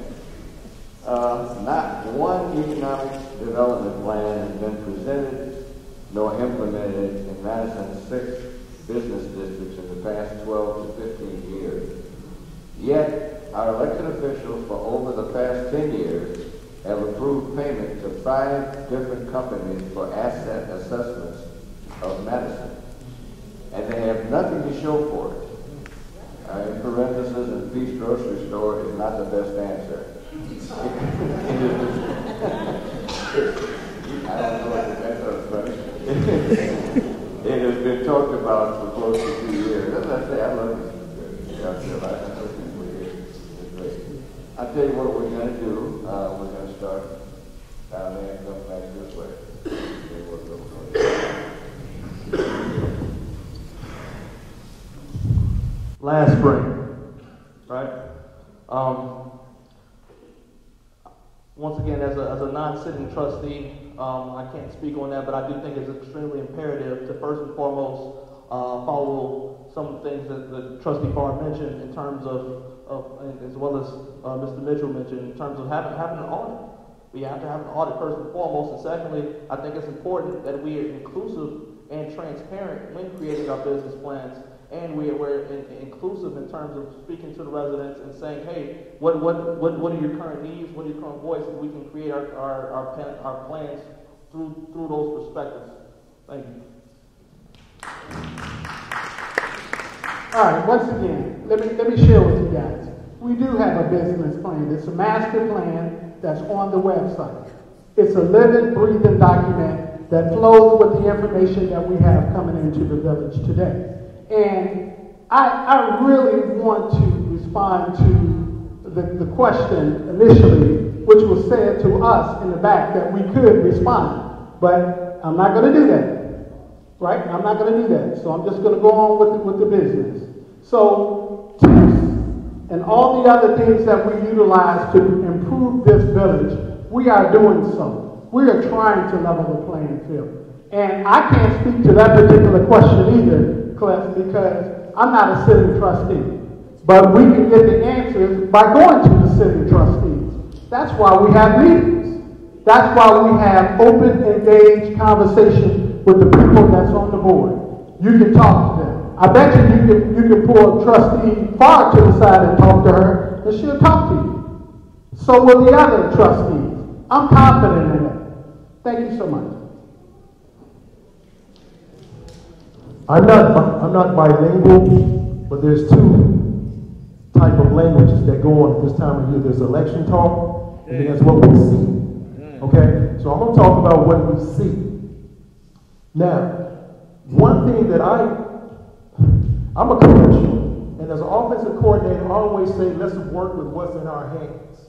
[SPEAKER 7] Not one economic development plan has been presented nor implemented in Mattison's 6 business districts in the past 12 to 15 years. Yet, our elected officials for over the past 10 years have approved payment to 5 different companies for asset assessments of Matteson, and they have nothing to show for it. In parentheses, and Pete's grocery store is not the best answer. I don't know if that's funny. It has been talked about for close to 2 years. As I say, I love this. I'll tell you what we're going to do. We're going to start down there and come back this way. Then we'll go from there.
[SPEAKER 8] Last spring, right? Once again, as a non-sitting trustee, I can't speak on that, but I do think it's extremely imperative to first and foremost follow some of the things that the trustee Farr mentioned in terms of as well as Mr. Mitchell mentioned, in terms of having an audit. We have to have an audit first and foremost, and secondly, I think it's important that we are inclusive and transparent when creating our business plans, and we're inclusive in terms of speaking to the residents and saying, hey, what are your current needs, what are your current voices, and we can create our plans through those perspectives. Thank you.
[SPEAKER 1] All right, once again, let me share with you guys. We do have a business plan. It's a master plan that's on the website. It's a living, breathing document that flows with the information that we have coming into the village today. And I really want to respond to the question initially, which was said to us in the back that we could respond. But I'm not going to do that, right? I'm not going to do that. So I'm just going to go on with the business. So tips and all the other things that we utilize to improve this village, we are doing so. We are trying to level the playing field. And I can't speak to that particular question either, Cliff, because I'm not a sitting trustee. But we can get the answers by going to the sitting trustees. That's why we have meetings. That's why we have open, engaged conversation with the people that's on the board. You can talk to them. I bet you can pull Trustee Farr to the side and talk to her, and she'll talk to you. So will the other trustees. I'm confident in that. Thank you so much.
[SPEAKER 11] I'm not bilingual, but there's two type of languages that go on at this time of year. There's election talk, and then there's what we see. Okay? So I'm going to talk about what we see. Now, one thing that I'm a coach, and as an offensive coordinator, I always say, let's work with what's in our hands.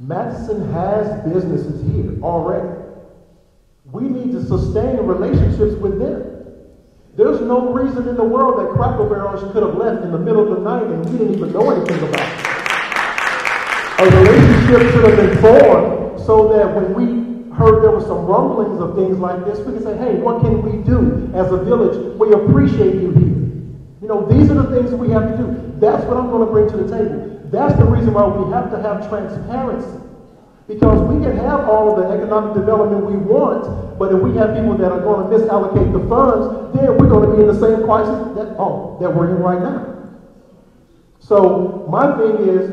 [SPEAKER 11] Matteson has businesses here already. We need to sustain relationships with them. There's no reason in the world that Cracker Barrels could have left in the middle of the night and we didn't even know anything about it. A relationship should have been formed so that when we heard there were some rumblings of things like this, we can say, hey, what can we do as a village? We appreciate you here. You know, these are the things that we have to do. That's what I'm going to bring to the table. That's the reason why we have to have transparency. Because we can have all of the economic development we want, but if we have people that are going to misallocate the funds, then we're going to be in the same crisis that we're in right now. So my thing is,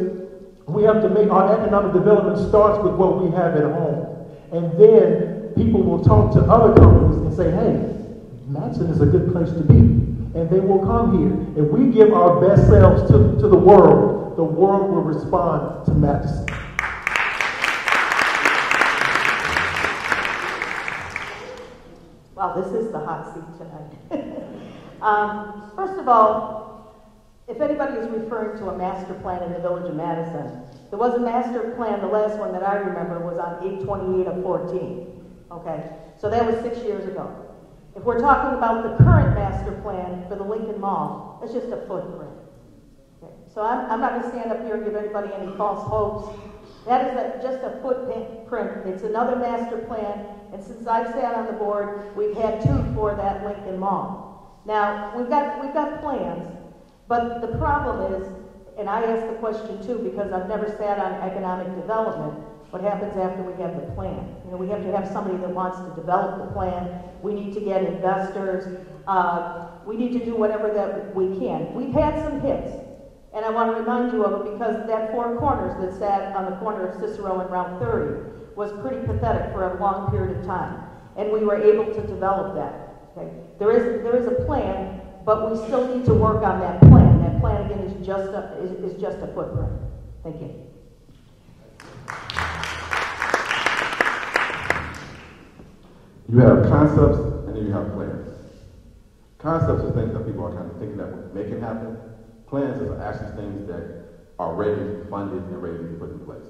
[SPEAKER 11] we have to make our economic development starts with what we have at home. And then people will talk to other companies and say, hey, Matteson is a good place to be. And they will come here. If we give our best selves to the world will respond to Matteson.
[SPEAKER 9] Wow, this is the hot seat tonight. First of all, if anybody is referring to a master plan in the village of Matteson, there was a master plan, the last one that I remember was on 8/28 of 14. Okay, so that was 6 years ago. If we're talking about the current master plan for the Lincoln Mall, it's just a footprint. Okay. So I'm not going to stand up here and give anybody any false hopes. That is just a footprint. It's another master plan, and since I've sat on the board, we've had two for that Lincoln Mall. Now, we've got plans, but the problem is, and I asked the question too because I've never sat on economic development, what happens after we have the plan? You know, we have to have somebody that wants to develop the plan. We need to get investors. We need to do whatever that we can. We've had some hits, and I want to remind you of it because that Four Corners that sat on the corner of Cicero and Route 30 was pretty pathetic for a long period of time, and we were able to develop that. Okay? There is a plan, but we still need to work on that plan. That plan again is just a footprint. Thank you.
[SPEAKER 10] You have concepts and then you have plans. Concepts are things that people are kind of thinking that will make it happen. Plans are actually things that are ready, funded, and ready to be put in place.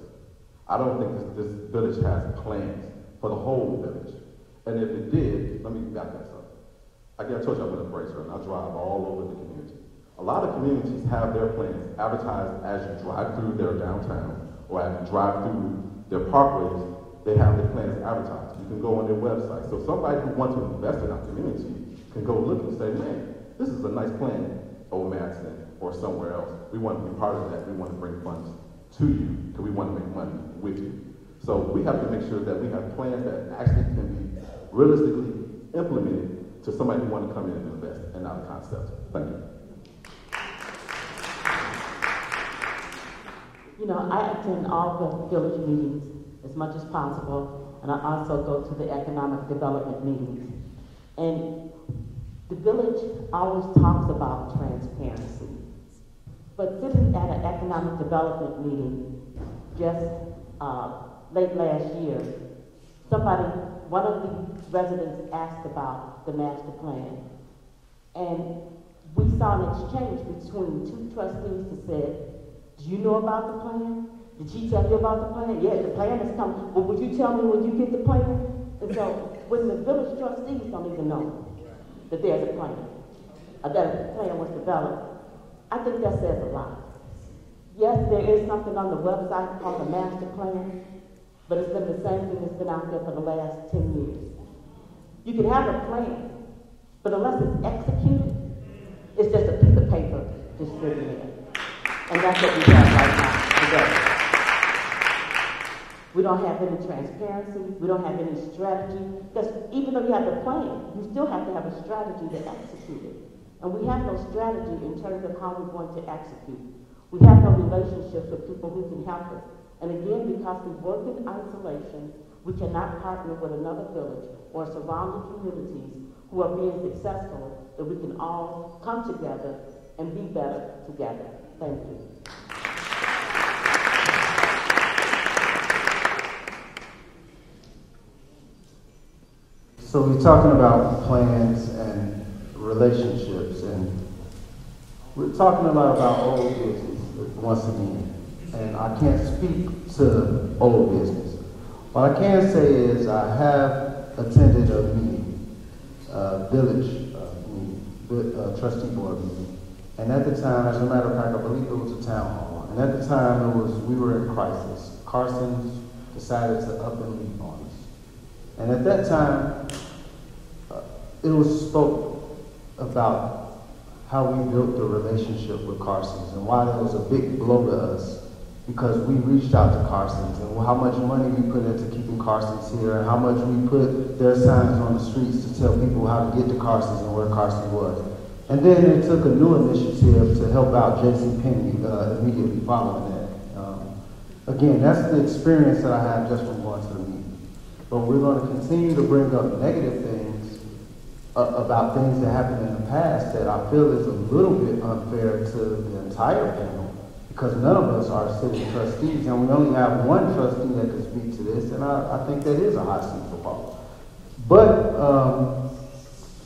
[SPEAKER 10] I don't think this village has plans for the whole village. And if it did, let me back that up. I told you I'm an embracer, and I drive all over the community. A lot of communities have their plans advertised as you drive through their downtown, or as you drive through their parkways, they have their plans advertised. You can go on their website. So somebody who wants to invest in our community can go look and say, man, this is a nice plan, Old Matteson, or somewhere else. We want to be part of that. We want to bring funds to you, because we want to make money with you. So we have to make sure that we have plans that actually can be realistically implemented to somebody who wants to come in and invest, and not a concept. Thank you.
[SPEAKER 12] You know, I attend all the village meetings as much as possible, and I also go to the economic development meetings. And the village always talks about transparency. But sitting at an economic development meeting just late last year, one of the residents asked about the master plan. And we saw an exchange between two trustees that said, do you know about the plan? Did she tell you about the plan? Yeah, the plan is coming. Well, would you tell me when you get the plan? And so when the village trustees don't even know that there's a plan, or that a plan was developed, I think that says a lot. Yes, there is something on the website called the master plan, but it's been the same thing that's been out there for the last 10 years. You can have a plan, but unless it's executed, it's just a piece of paper just sitting there. And that's what we have right now today. We don't have any transparency. We don't have any strategy. Because even though you have the plan, you still have to have a strategy to execute it. And we have no strategy in terms of how we're going to execute. We have no relationships with people who can help us. And again, because we work in isolation, we cannot partner with another village or surrounding communities who are being successful, that we can all come together and be better together. Thank you.
[SPEAKER 13] So we're talking about plans and relationships, and we're talking a lot about old business once again. And I can't speak to old business. What I can say is I have attended a meeting, village meeting, trustee board meeting. And at the time, as a matter of fact, I believe it was a town hall. And at the time, we were in crisis. Carson decided to up and leave on us. And at that time, it was spoke about how we built the relationship with Carson's and why that was a big blow to us, because we reached out to Carson's and how much money we put into keeping Carson's here and how much we put their signs on the streets to tell people how to get to Carson's and where Carson was. And then it took a new initiative to help out JCPenney immediately following that. Again, that's the experience that I have just from going to the meeting. But we're going to continue to bring up negative things about things that happened in the past that I feel is a little bit unfair to the entire panel, because none of us are sitting trustees, and we only have one trustee that can speak to this, and I think that is a hot seat for Paul. But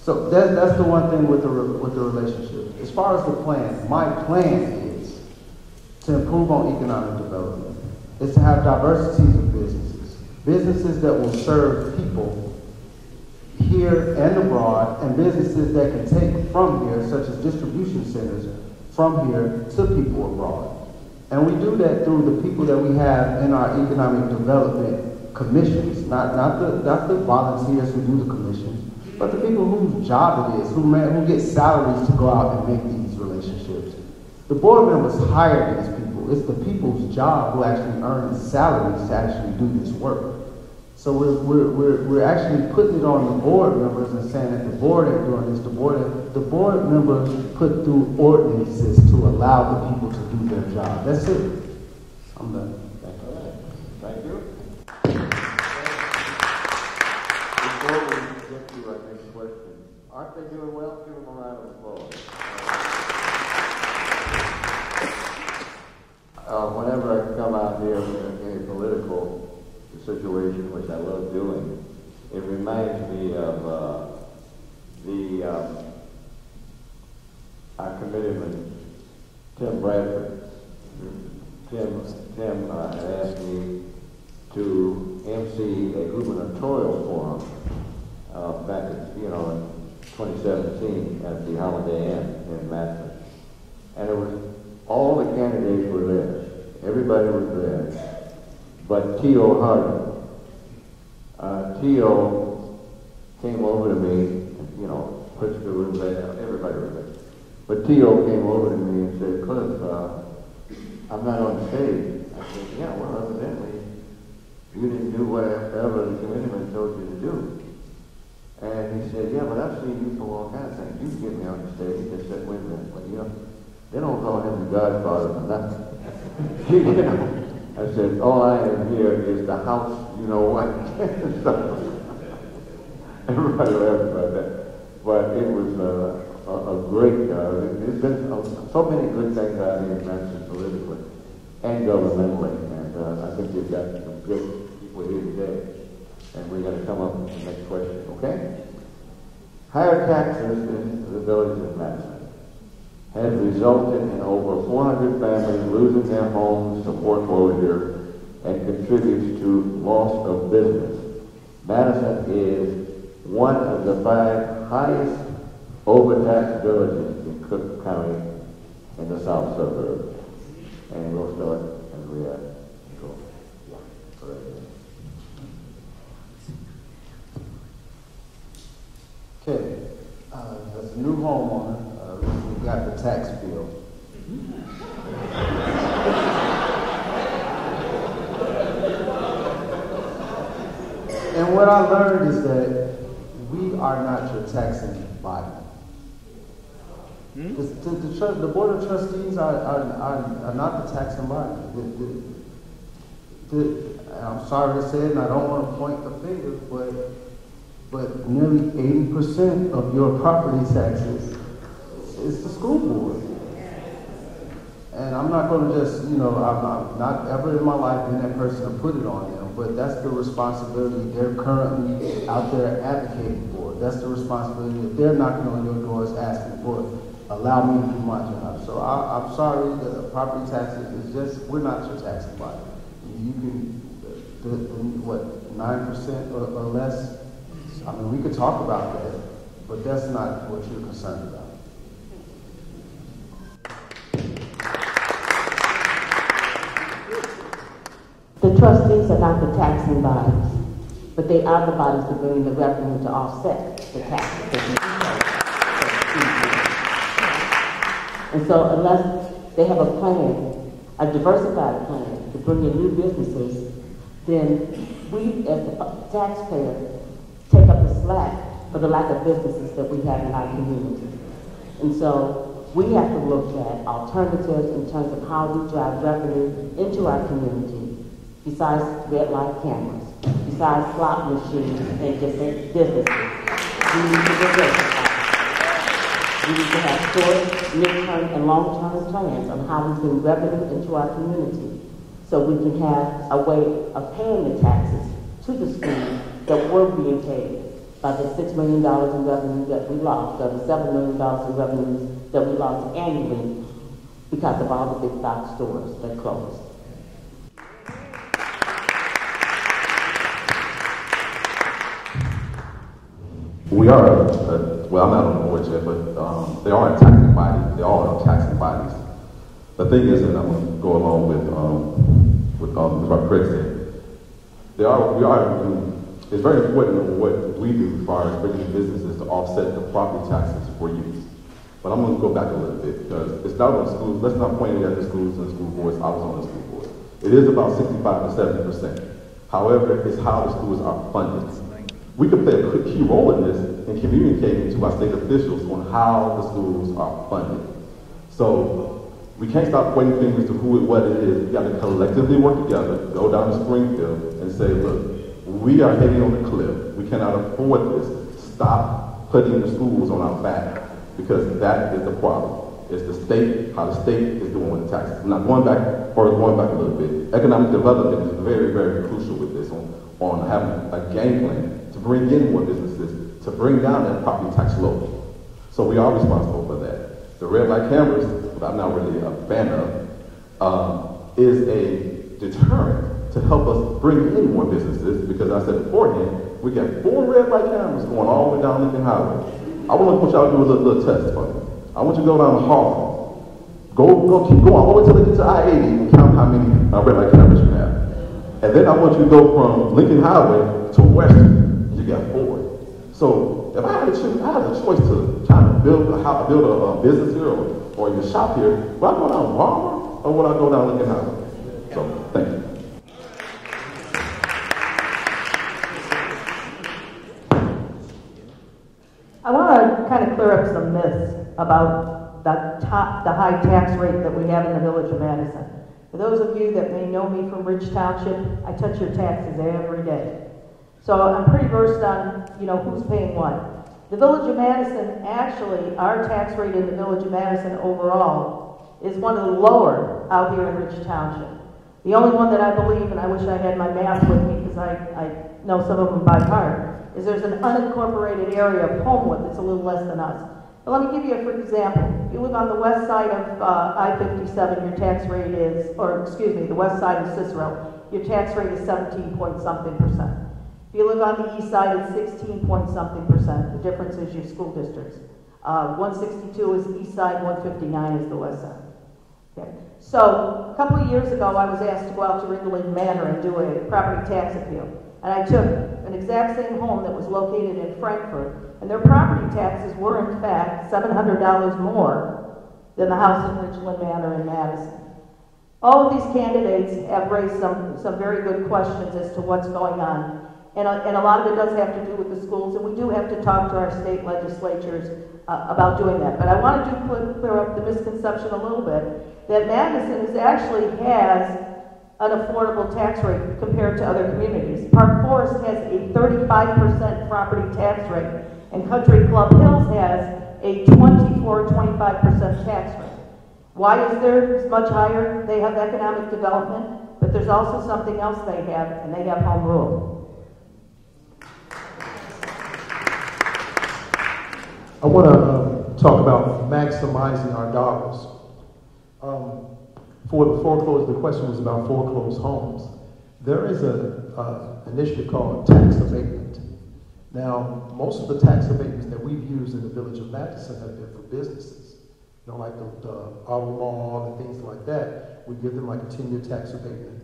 [SPEAKER 13] so that's the one thing with the relationship. As far as the plan, my plan is to improve on economic development. It's to have diversities of businesses that will serve people here and abroad, and businesses that can take from here, such as distribution centers, from here to people abroad. And we do that through the people that we have in our economic development commissions, not the volunteers who do the commissions, but the people whose job it is, who get salaries to go out and make these relationships. The board members hire these people. It's the people's job who actually earn salaries to actually do this work. So we're actually putting it on the board members and saying that the board ain't doing this. The board members put through ordinances to allow the people to do their job. That's it. I'm done. Thank you.
[SPEAKER 7] Thank you. Before we get to our next question, aren't they doing well? Give them a round of applause. Whenever I come out here in a political situation, which I love doing, it reminds me of our committeeman, Tim Bradford, Tim asked me to MC a gubernatorial forum back in 2017 at the Holiday Inn in Matteson. And it was, all the candidates were there. Everybody was there. But T.O. Harding. T.O. came over to me, Pritzker was there, everybody was there. But T.O. came over to me and said, Cliff, I'm not on stage. I said, yeah, well, evidently, you didn't do whatever the committeeman told you to do. And he said, yeah, but I've seen you for all kinds of things. You can get me on the stage. I said, wait a minute, well, they don't call him the Godfather for nothing. I said, all I am here is the house, what. Everybody laughed about that. But it was a great, there's been so many good things out here in Matteson politically and governmentally. And I think you've got some good people here today. And we're going to come up with the next question, okay? Higher taxes in the village of Matteson has resulted in over 400 families losing their homes to foreclosure and contributes to loss of business. Matteson is one of the 5 highest overtaxed villages in Cook County in the south suburbs. And we'll start as we are.
[SPEAKER 13] Okay, as a new homeowner, we've got the tax bill. And what I learned is that we are not your taxing body. The Board of Trustees are not the taxing body. I'm sorry to say it, and I don't want to point the finger, but nearly 80% of your property taxes is the school board. And I'm not going to just, I'm not ever in my life been that person to put it on them, but that's the responsibility they're currently out there advocating for. That's the responsibility that they're knocking on your doors asking for. Allow me to do my job. So I'm sorry, the property taxes is just, we're not your taxing body. You can, 9% or less, I mean, we could talk about that, but that's not what you're concerned about.
[SPEAKER 12] The trustees are not the taxing bodies, but they are the bodies that bring the revenue to offset the taxes that we pay. And so unless they have a plan, a diversified plan to bring in new businesses, then we as the taxpayer take up the slack for the lack of businesses that we have in our community. And so we have to look at alternatives in terms of how we drive revenue into our community, besides red light cameras, besides slot machines and different businesses. We need to diversify. We need to have short, mid-term, and long-term plans on how we bring revenue into our community so we can have a way of paying the taxes to the schools that were being paid by the $6 million in revenue that we lost, or the $7 million in revenues that we lost annually because of all the big box stores that closed.
[SPEAKER 10] We are, well, I'm not on the board yet, but they are a taxing body. They all are taxing bodies. The thing is, and I'm going to go along with what Craig said, it's very important what we do as far as bringing businesses to offset the property taxes for use. But I'm going to go back a little bit because it's not on schools. Let's not point it at the schools and the school boards. I was on the school board. It is about 65 to 70%. However, it's how the schools are funded. We could play a key role in this in communicating to our state officials on how the schools are funded. So we can't stop pointing fingers to who and what it is. We got to collectively work together, go down to Springfield and say, look, we are heading on the cliff. We cannot afford this. Stop putting the schools on our back because that is the problem. It's the state, how the state is doing with the taxes. I'm not going back a little bit. Economic development is very, very crucial with this on having a game plan to bring in more businesses, to bring down that property tax load. So we are responsible for that. The red light cameras, that I'm not really a fan of, is a deterrent to help us bring in more businesses, because I said beforehand, we got 4 red light cameras going all the way down Lincoln Highway. I want y'all to do a little test for me. I want you to go down the hall. Keep going all the way till they get to I-80 and count how many red light cameras you have. And then I want you to go from Lincoln Highway to Western. You got 4. So if I had to choose, I had a choice to try to build a business here or even shop here. Would I go down Walmart or would I go down Lincoln Highway? So thank you.
[SPEAKER 9] I want to kind of clear up some myths about the high tax rate that we have in the village of Matteson. For those of you that may know me from Ridge Township, I touch your taxes every day. So I'm pretty versed on, who's paying what. The village of Matteson, actually, our tax rate in the village of Matteson overall is one of the lower out here in Ridge Township. The only one that I believe, and I wish I had my math with me because I know some of them by heart, is there's an unincorporated area of Homewood that's a little less than us. But let me give you a for example. If you live on the west side of I-57, your tax rate is, the west side of Cicero, your tax rate is 17-point-something%. If you live on the east side, it's 16-point-something%. The difference is your school districts. 162 is the east side, 159 is the west side. Okay. So a couple of years ago, I was asked to go out to Ringling Manor and do a property tax appeal. And I took an exact same home that was located in Frankfurt, and their property taxes were, in fact, $700 more than the house in Ringling Manor in Matteson. All of these candidates have raised some very good questions as to what's going on. And a lot of it does have to do with the schools, and we do have to talk to our state legislatures about doing that. But I want to clear up the misconception a little bit that Matteson actually has an affordable tax rate compared to other communities. Park Forest has a 35% property tax rate, and Country Club Hills has a 24-25% tax rate. Why is theirs much higher? They have economic development, but there's also something else they have, and they have home rule.
[SPEAKER 11] I want to talk about maximizing our dollars. For the foreclosed, the question was about foreclosed homes. There is an initiative called tax abatement. Now, most of the tax abatements that we've used in the village of Matteson have been for businesses. Like the auto mall and things like that. We give them like a 10-year tax abatement.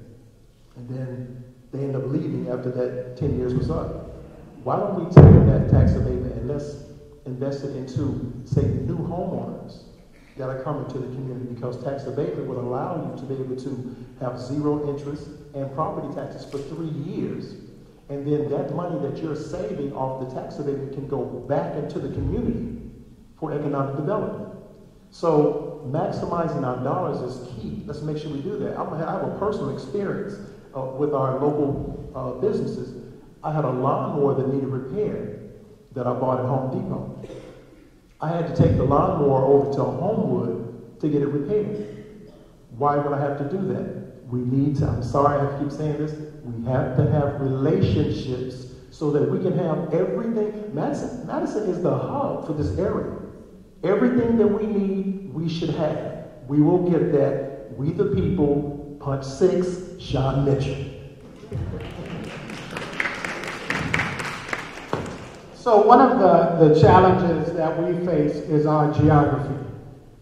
[SPEAKER 11] And then they end up leaving after that 10 years was up. Why don't we take that tax abatement and let's invest it into, say, new homeowners that are coming to the community, because tax abatement would allow you to be able to have 0 interest and property taxes for 3 years. And then that money that you're saving off the tax abatement can go back into the community for economic development. So maximizing our dollars is key. Let's make sure we do that. I have a personal experience with our local businesses. I had a lawnmower that needed repair that I bought at Home Depot. I had to take the lawnmower over to Homewood to get it repaired. Why would I have to do that? We need to, I'm sorry I keep saying this, we have to have relationships so that we can have everything. Matteson is the hub for this area. Everything that we need, we should have. We will get that. We the people, punch 6, Sean Mitchell.
[SPEAKER 1] So one of the challenges that we face is our geography.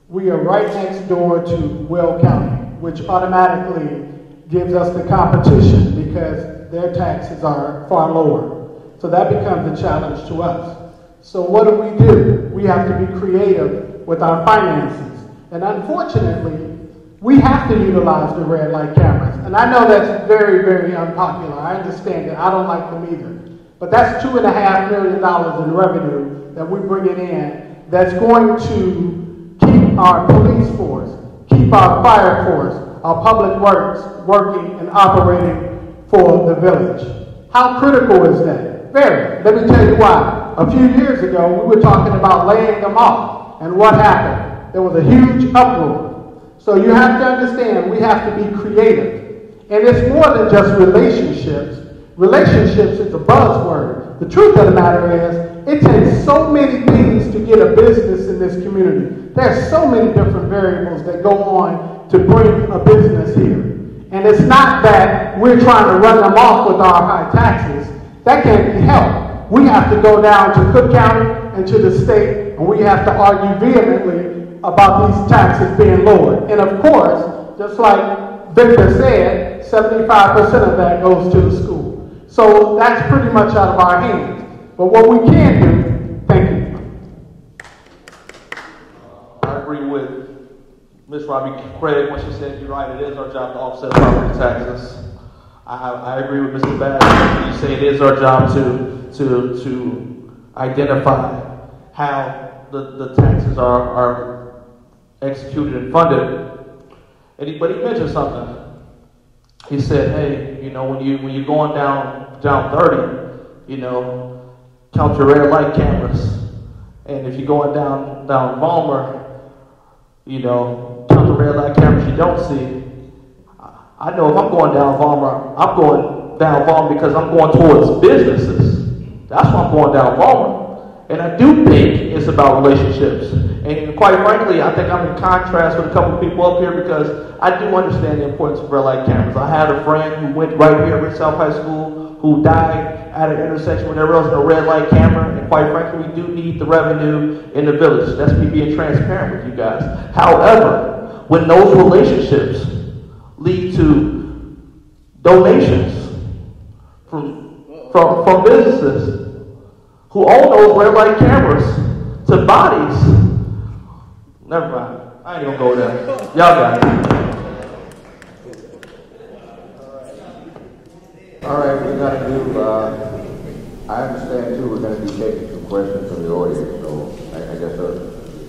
[SPEAKER 1] We are right next door to Will County, which automatically gives us the competition because their taxes are far lower. So that becomes a challenge to us. So what do? We have to be creative with our finances. And unfortunately, we have to utilize the red light cameras. And I know that's very, very unpopular. I understand that. I don't like them either. But that's $2.5 million in revenue that we're bringing in that's going to keep our police force, keep our fire force, our public works working and operating for the village. How critical is that? Very. Let me tell you why. A few years ago, we were talking about laying them off. And what happened? There was a huge uproar. So you have to understand, we have to be creative. And it's more than just relationships. Relationships is a buzzword. The truth of the matter is, it takes so many things to get a business in this community. There's so many different variables that go on to bring a business here. And it's not that we're trying to run them off with our high taxes. That can't be helped. We have to go down to Cook County and to the state, and we have to argue vehemently about these taxes being lowered. And of course, just like Victor said, 75% of that goes to the school. So that's pretty much out of our hands. But what we can do, thank you.
[SPEAKER 8] I agree with Ms. Robbie Craig when she said, you're right, it is our job to offset property taxes. I agree with Mr. Bass when you say it is our job to identify how the taxes are executed and funded. But he mentioned something. He said, hey, you know, when you're going down 30, you know, count your red light cameras. And if you're going down Balmer, you know, count the red light cameras you don't see. I know if I'm going down Balmer, I'm going down Balmer because I'm going towards businesses. That's why I'm going down Balmer. And I do think it's about relationships. And quite frankly, I think I'm in contrast with a couple of people up here because I do understand the importance of red light cameras. I had a friend who went right here at Rich South High School who died at an intersection where there wasn't a red light camera. And quite frankly, we do need the revenue in the village. That's me being transparent with you guys. However, when those relationships lead to donations from businesses who own those red light cameras to bodies, never mind. I ain't gonna go there. Y'all got it.
[SPEAKER 7] All right, we're gonna do, I understand too, we're gonna be taking some questions from the audience, so I guess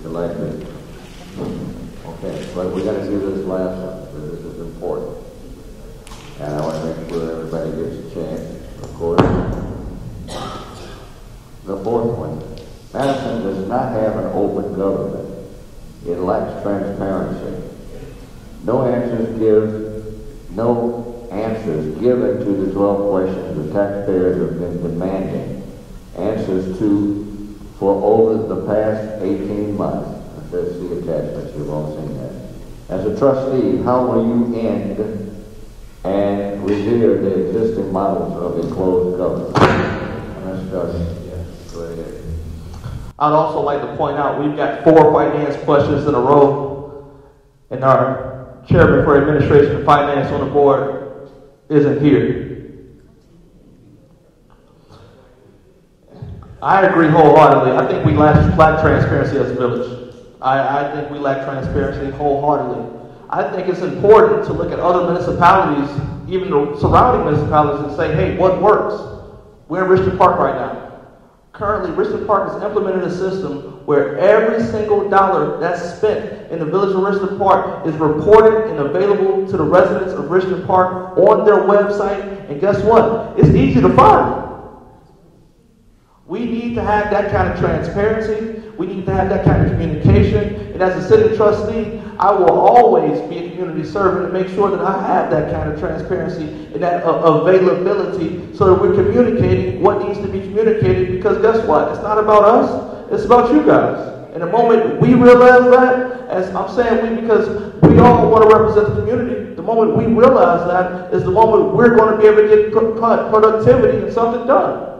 [SPEAKER 7] the last bit. Okay, but we're gonna do this last one, because this is important. And I want to make sure everybody gets a chance, of course. The fourth one, Matteson does not have an open government. It lacks transparency. No answers given to the 12 questions the taxpayers have been demanding answers to for over the past 18 months. Let's see attachments, you've all seen that. As a trustee, how will you end and revere the existing models of a closed government? Let's start. Go ahead.
[SPEAKER 8] I'd also like to point out we've got 4 finance questions in a row, and our chairman for administration and finance on the board isn't here. I agree wholeheartedly. I think we lack transparency as a village. I think we lack transparency wholeheartedly. I think it's important to look at other municipalities, even the surrounding municipalities, and say, hey, what works? We're in Richmond Park right now. Currently, Richmond Park has implemented a system where every single dollar that's spent in the village of Richmond Park is reported and available to the residents of Richmond Park on their website. And guess what? It's easy to find. We need to have that kind of transparency. We need to have that kind of communication. And as a city trustee, I will always be a community servant and make sure that I have that kind of transparency and that availability so that we're communicating what needs to be communicated, because guess what? It's not about us. It's about you guys. And the moment we realize that, as I'm saying we because we all want to represent the community, the moment we realize that is the moment we're going to be able to get productivity and something done.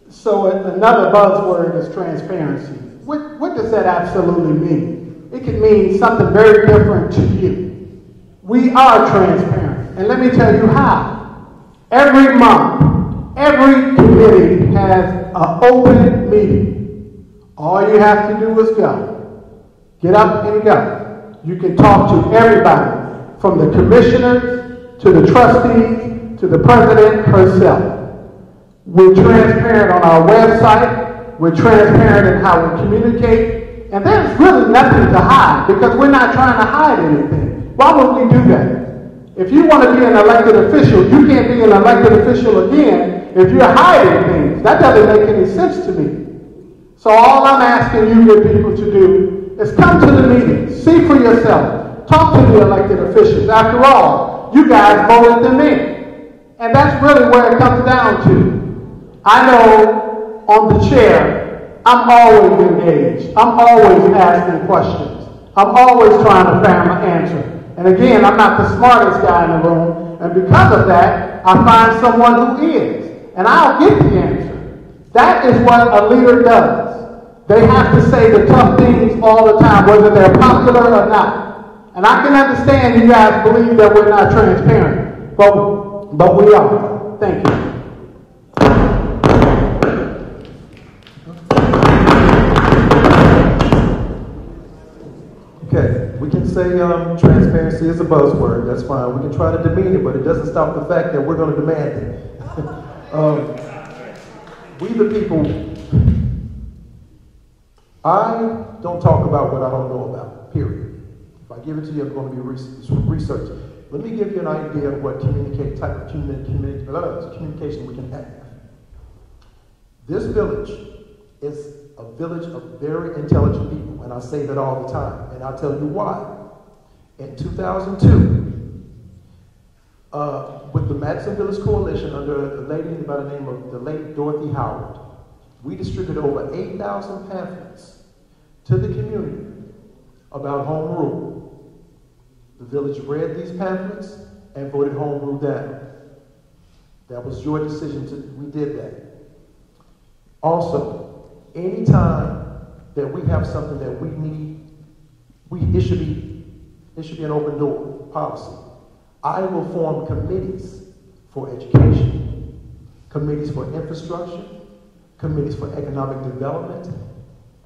[SPEAKER 1] So another buzzword is transparency. What does that absolutely mean? It can mean something very different to you. We are transparent. And let me tell you how. Every month, every committee has an open meeting. All you have to do is go. Get up and go. You can talk to everybody, from the commissioners to the trustees to the president herself. We're transparent on our website. We're transparent in how we communicate. And there's really nothing to hide, because we're not trying to hide anything. Why would we do that? If you want to be an elected official, you can't be an elected official again if you're hiding things. That doesn't make any sense to me. So all I'm asking you good people to do is come to the meeting, see for yourself, talk to the elected officials. After all, you guys voted them in. And that's really where it comes down to. I know on the chair, I'm always engaged. I'm always asking questions. I'm always trying to find an answer. And again, I'm not the smartest guy in the room, and because of that, I find someone who is, and I'll get the answer. That is what a leader does. They have to say the tough things all the time, whether they're popular or not. And I can understand you guys believe that we're not transparent, but we are. Thank you.
[SPEAKER 11] Okay, we can say transparency is a buzzword. That's fine. We can try to demean it, but it doesn't stop the fact that we're going to demand it. We the people, I don't talk about what I don't know about, period. If I give it to you, I'm going to be researching. Let me give you an idea of what type of communication we can have. This village is a village of very intelligent people, and I say that all the time, and I'll tell you why. In 2002, with the Matteson Village Coalition under a lady by the name of the late Dorothy Howard, we distributed over 8,000 pamphlets to the community about home rule. The village read these pamphlets and voted home rule down. That was your decision. We did that. Also, anytime that we have something that we need, it should be an open door policy. I will form committees for education, committees for infrastructure, committees for economic development.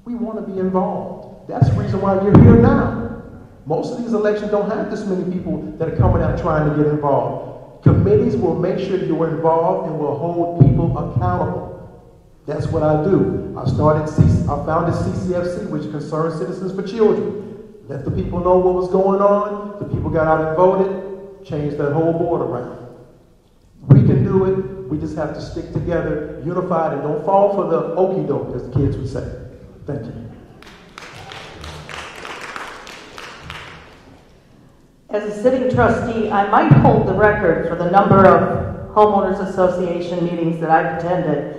[SPEAKER 11] We want to be involved. That's the reason why you're here now. Most of these elections don't have this many people that are coming out trying to get involved. Committees will make sure you're involved and will hold people accountable. That's what I do. I founded CCFC, which concerns Citizens for Children. Let the people know what was going on. The people got out and voted, changed that whole board around. We can do it. We just have to stick together, unified, and don't fall for the okie doke, as the kids would say. Thank you.
[SPEAKER 9] As a sitting trustee, I might hold the record for the number of homeowners association meetings that I've attended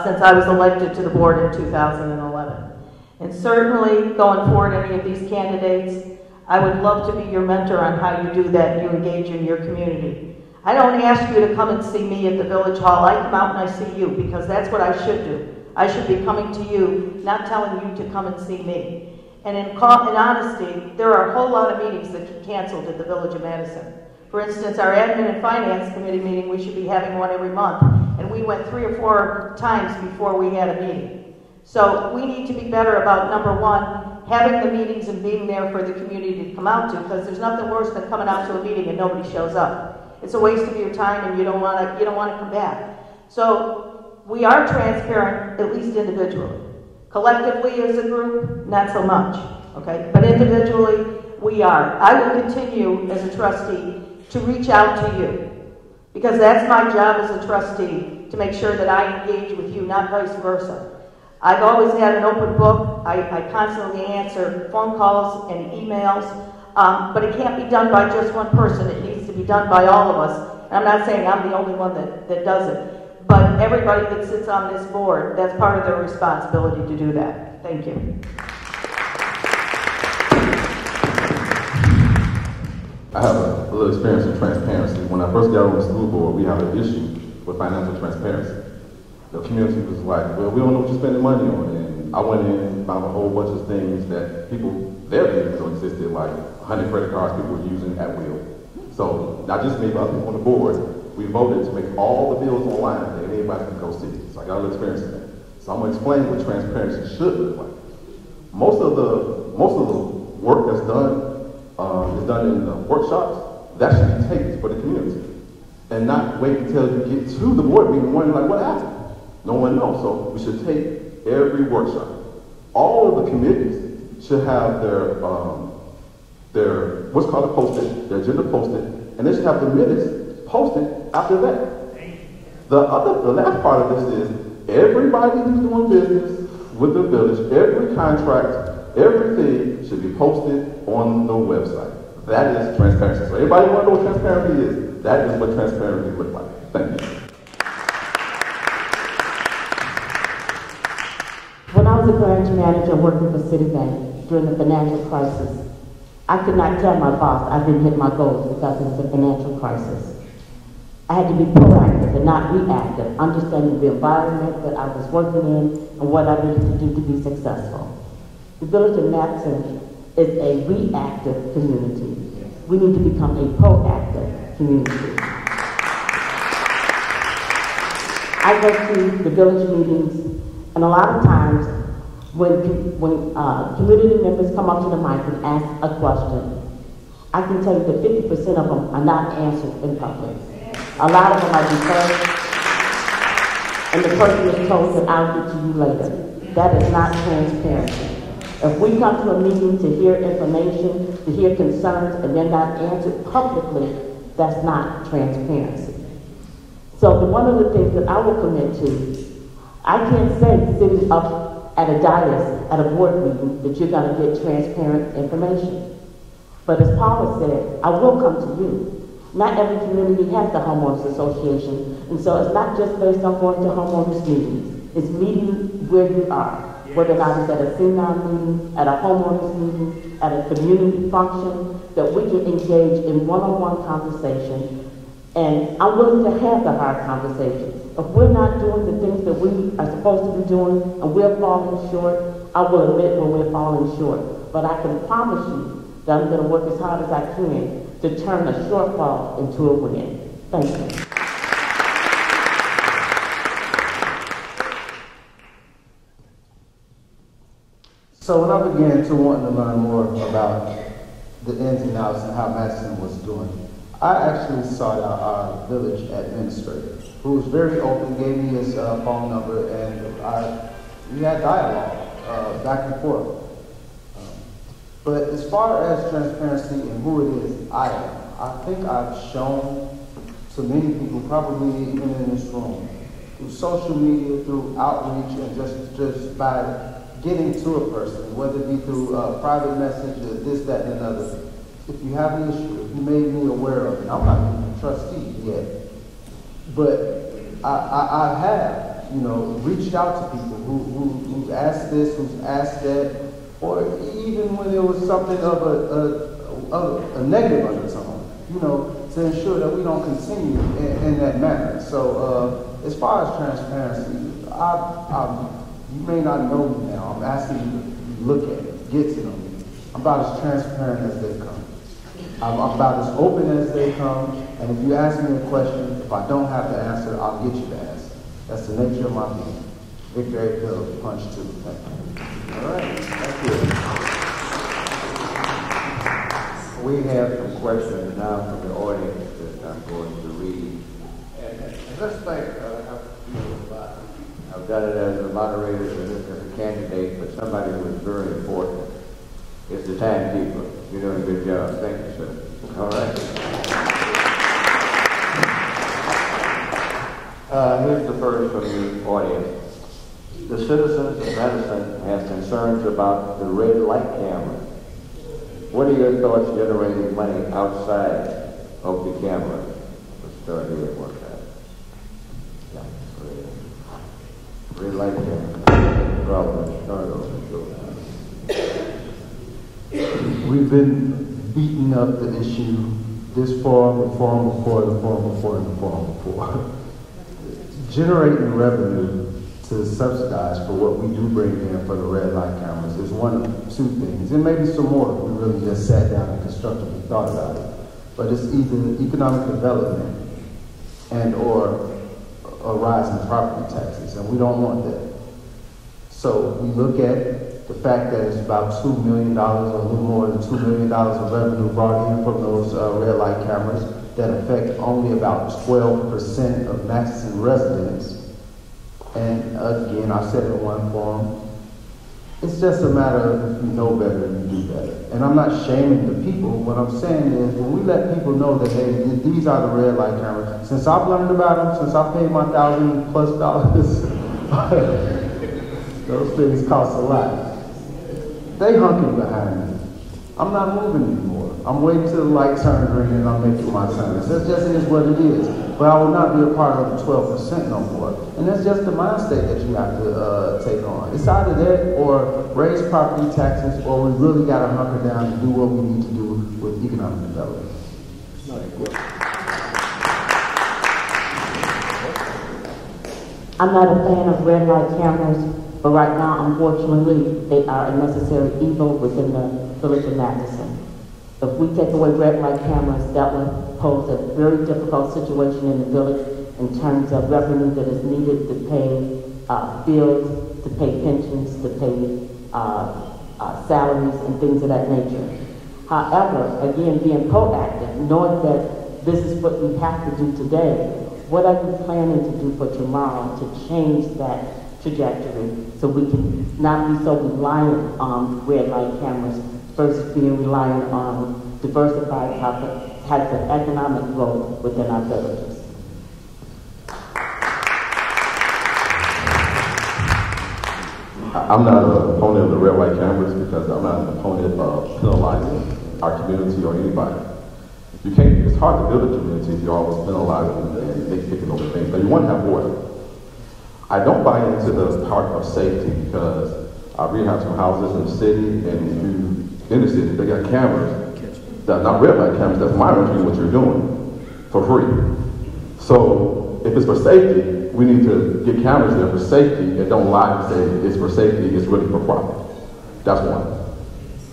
[SPEAKER 9] since I was elected to the board in 2011. And certainly, going forward, any of these candidates, I would love to be your mentor on how you do that, you engage in your community. I don't ask you to come and see me at the village hall. I come out and I see you, because that's what I should do. I should be coming to you, not telling you to come and see me. And in honesty, there are a whole lot of meetings that get canceled at the Village of Matteson. For instance, our Admin and Finance Committee meeting, we should be having one every month. And we went 3 or 4 times before we had a meeting. So we need to be better about, number one, having the meetings and being there for the community to come out to, because there's nothing worse than coming out to a meeting and nobody shows up. It's a waste of your time, and you don't want to come back. So we are transparent, at least individually. Collectively as a group, not so much, okay? But individually, we are. I will continue as a trustee to reach out to you, because that's my job as a trustee, to make sure that I engage with you, not vice versa. I've always had an open book. I constantly answer phone calls and emails, but it can't be done by just one person. It needs to be done by all of us. And I'm not saying I'm the only one that does it. But everybody that sits on this board, that's part of their responsibility to do that. Thank you.
[SPEAKER 10] I have a little experience in transparency. When I first got on the school board, we had an issue with financial transparency. The community was like, well, we don't know what you're spending money on. And I went in and found a whole bunch of things that people, their business existed, like 100 credit cards people were using at will. So not just me, but other people on the board, we voted to make all the bills online and anybody can go see it. So I got a little experience in that. So I'm gonna explain what transparency should look like. Most of the work that's done is done in the workshops. That should be taped for the community, and not wait until you get to the board meeting wondering like what happened. No one knows. So we should tape every workshop. All of the committees should have their what's called a post-it, their agenda posted, and they should have the minutes posted after that. The last part of this is everybody who's doing business with the village, every contract, everything should be posted on the website. That is transparency. So everybody want to know what transparency is? That is what transparency looks like. Thank you.
[SPEAKER 12] branch manager working for Citibank during the financial crisis. I could not tell my boss I didn't hit my goals because of the financial crisis. I had to be proactive and not reactive, understanding the environment that I was working in and what I needed to do to be successful. The village of Matteson is a reactive community. We need to become a proactive community. I go to the village meetings, and a lot of times when community members come up to the mic and ask a question, I can tell you that 50% of them are not answered in public. A lot of them are deferred, and the person is told that I'll get to you later. That is not transparency. If we come to a meeting to hear information, to hear concerns, and they're not answered publicly, that's not transparency. So one of the things that I will commit to, I can't say sitting up at a dais at a board meeting that you're going to get transparent information. But as Paula said, I will come to you. Not every community has the homeowners association, and so it's not just based on going to homeowners meetings. It's meeting where you are, whether or not it's at a CNOM meeting, at a homeowners meeting, at a community function, that we can engage in one-on-one conversation. And I'm willing to have the hard conversations. If we're not doing the things that we are supposed to be doing and we're falling short, I will admit when we're falling short. But I can promise you that I'm going to work as hard as I can to turn a shortfall into a win. Thank you.
[SPEAKER 13] So when I began to want to learn more about the ins and outs and how Matteson was doing, I actually sought out our village administrator, who was very open, gave me his phone number, and we had dialogue back and forth. But as far as transparency and who it is, I think I've shown to many people, probably even in this room, through social media, through outreach, and just by getting to a person, whether it be through a private message or this, that, and another. If you have an issue, if you made me aware of it, I'm not even a trustee yet, but I have, reached out to people who's asked this, who's asked that, or even when there was something of a negative undertone, to ensure that we don't continue in that manner. So as far as transparency, you may not know me now. I'm asking you to look at it, get to know me. I'm about as transparent as they come. I'm about as open as they come, and if you ask me a question, if I don't have the answer, I'll get you the answer. That's the nature of my being. Victor A. Phillips, punch 2. Thank you.
[SPEAKER 7] All right, thank you. We have some questions now from the audience that I'm going to read. And let's think how you feel about it. I've done it as a moderator and as a candidate, but somebody who is very important. It's the timekeeper. You're doing a good job. Thank you, sir. All right. Here's the first from the audience. The citizens of Matteson have concerns about the red light camera. What are your thoughts generating money outside of the camera? Let's start here at one time. Yeah, red light camera. Problem. Start over.
[SPEAKER 13] We've been beating up the issue this forum, the forum before, the forum before, and the forum before. Generating revenue to subsidize for what we do bring in for the red light cameras is one of two things. There may be some more if we really just sat down and constructively thought about it. But it's either economic development and or a rise in property taxes, and we don't want that. So we look at the fact that it's about $2 million or a little more than $2 million of revenue brought in from those red light cameras that affect only about 12% of Matteson residents. And again, I said it in one forum, it's just a matter of if you know better, you do better. And I'm not shaming the people. What I'm saying is when we let people know that, hey, these are the red light cameras, since I've learned about them, since I paid my $1,000+ those things cost a lot. They hunking behind me. I'm not moving anymore. I'm waiting till the light turns green and I'm making my turn. It just is what it is. but I will not be a part of the 12% no more. And that's just the mind state that you have to take on. It's either that or raise property taxes, or we really got to hunker down and do what we need to do with economic development.
[SPEAKER 12] I'm not a fan of red light cameras, but right now, unfortunately, they are a necessary evil within the village of Matteson. If we take away red light cameras, that will pose a very difficult situation in the village in terms of revenue that is needed to pay bills, to pay pensions, to pay salaries and things of that nature. However, again, being proactive, knowing that this is what we have to do today, what are you planning to do for tomorrow to change that trajectory so we can not be so reliant on red light cameras versus being reliant on diversified types of economic growth within our villages?
[SPEAKER 10] I'm not an opponent of the red light cameras because I'm not an opponent of penalizing our community or anybody. You can't, it's hard to build a community if you're always penalizing and picking over things. Now you want to have order. I don't buy into the part of safety because we have some houses in the city, and if you in the city, they got cameras. That's not red light cameras, that's monitoring what you're doing for free. So if it's for safety, we need to get cameras there for safety and don't lie and say it's for safety, it's really for profit. That's one.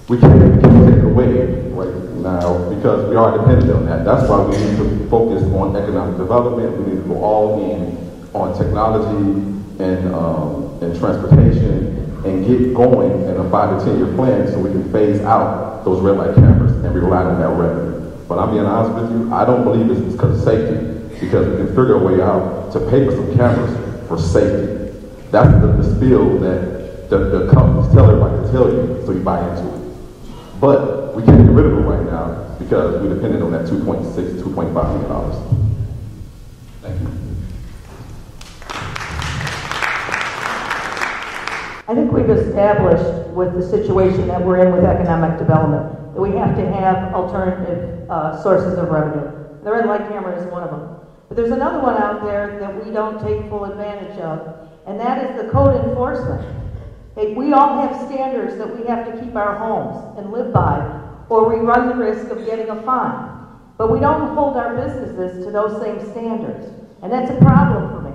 [SPEAKER 10] We can't take it away right now because we are dependent on that. That's why we need to focus on economic development. We need to go all in on technology and transportation and get going in a 5 to 10 year plan so we can phase out those red light cameras and rely on that revenue. But I'm being honest with you, I don't believe it's because of safety, because we can figure a way out to pay for some cameras for safety. That's the spiel that the companies tell everybody to tell you, so you buy into it. But we can't get rid of it right now because we're dependent on that $2.6, $2.5 million. Thank you.
[SPEAKER 9] I think we've established with the situation that we're in with economic development that we have to have alternative sources of revenue. The red light camera is one of them. But there's another one out there that we don't take full advantage of, and that is the code enforcement. Hey, we all have standards that we have to keep our homes and live by, or we run the risk of getting a fine. But we don't hold our businesses to those same standards, and that's a problem for me.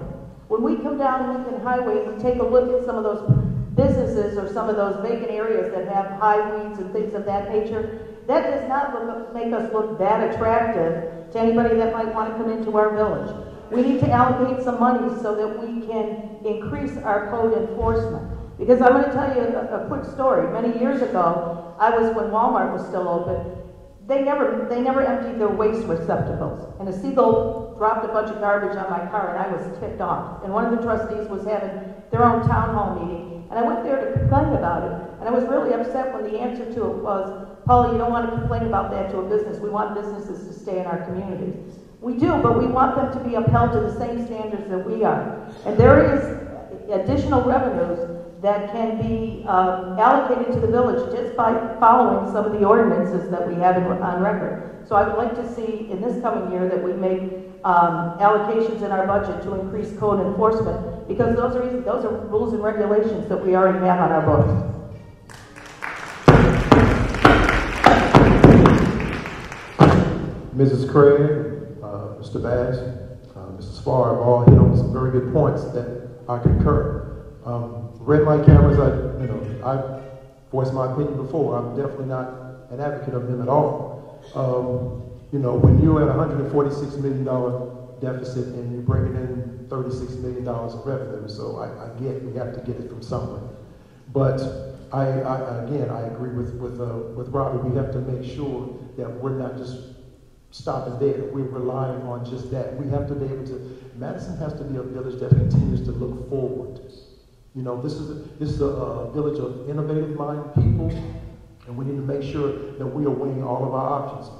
[SPEAKER 9] When we come down Lincoln Highway and we take a look at some of those businesses or some of those vacant areas that have high weeds and things of that nature, that does not make us look that attractive to anybody that might want to come into our village. We need to allocate some money so that we can increase our code enforcement. Because I'm going to tell you a quick story. Many years ago, when Walmart was still open, they never emptied their waste receptacles. And a seagull dropped a bunch of garbage on my car, and I was ticked off. And one of the trustees was having their own town hall meeting, and I went there to complain about it. And I was really upset when the answer to it was, Paula, you don't want to complain about that to a business. We want businesses to stay in our communities. We do, but we want them to be upheld to the same standards that we are. And there is additional revenues that can be allocated to the village just by following some of the ordinances that we have on record. So I would like to see in this coming year that we make allocations in our budget to increase code enforcement, because those are rules and regulations that we already have on our books.
[SPEAKER 11] Mrs. Craig, Mr. Bass, Mrs. Farr have all hit on some very good points that I concur. Red light cameras, I've voiced my opinion before. I'm definitely not an advocate of them at all. When you're at a $146 million deficit and you're bringing in $36 million of revenue, so I get we have to get it from somewhere. But I agree with Robbie. We have to make sure that we're not just stopping there. We're relying on just that. We have to be able to. Matteson has to be a village that continues to look forward. This is a village of innovative-minded people, and we need to make sure that we are weighing all of our options.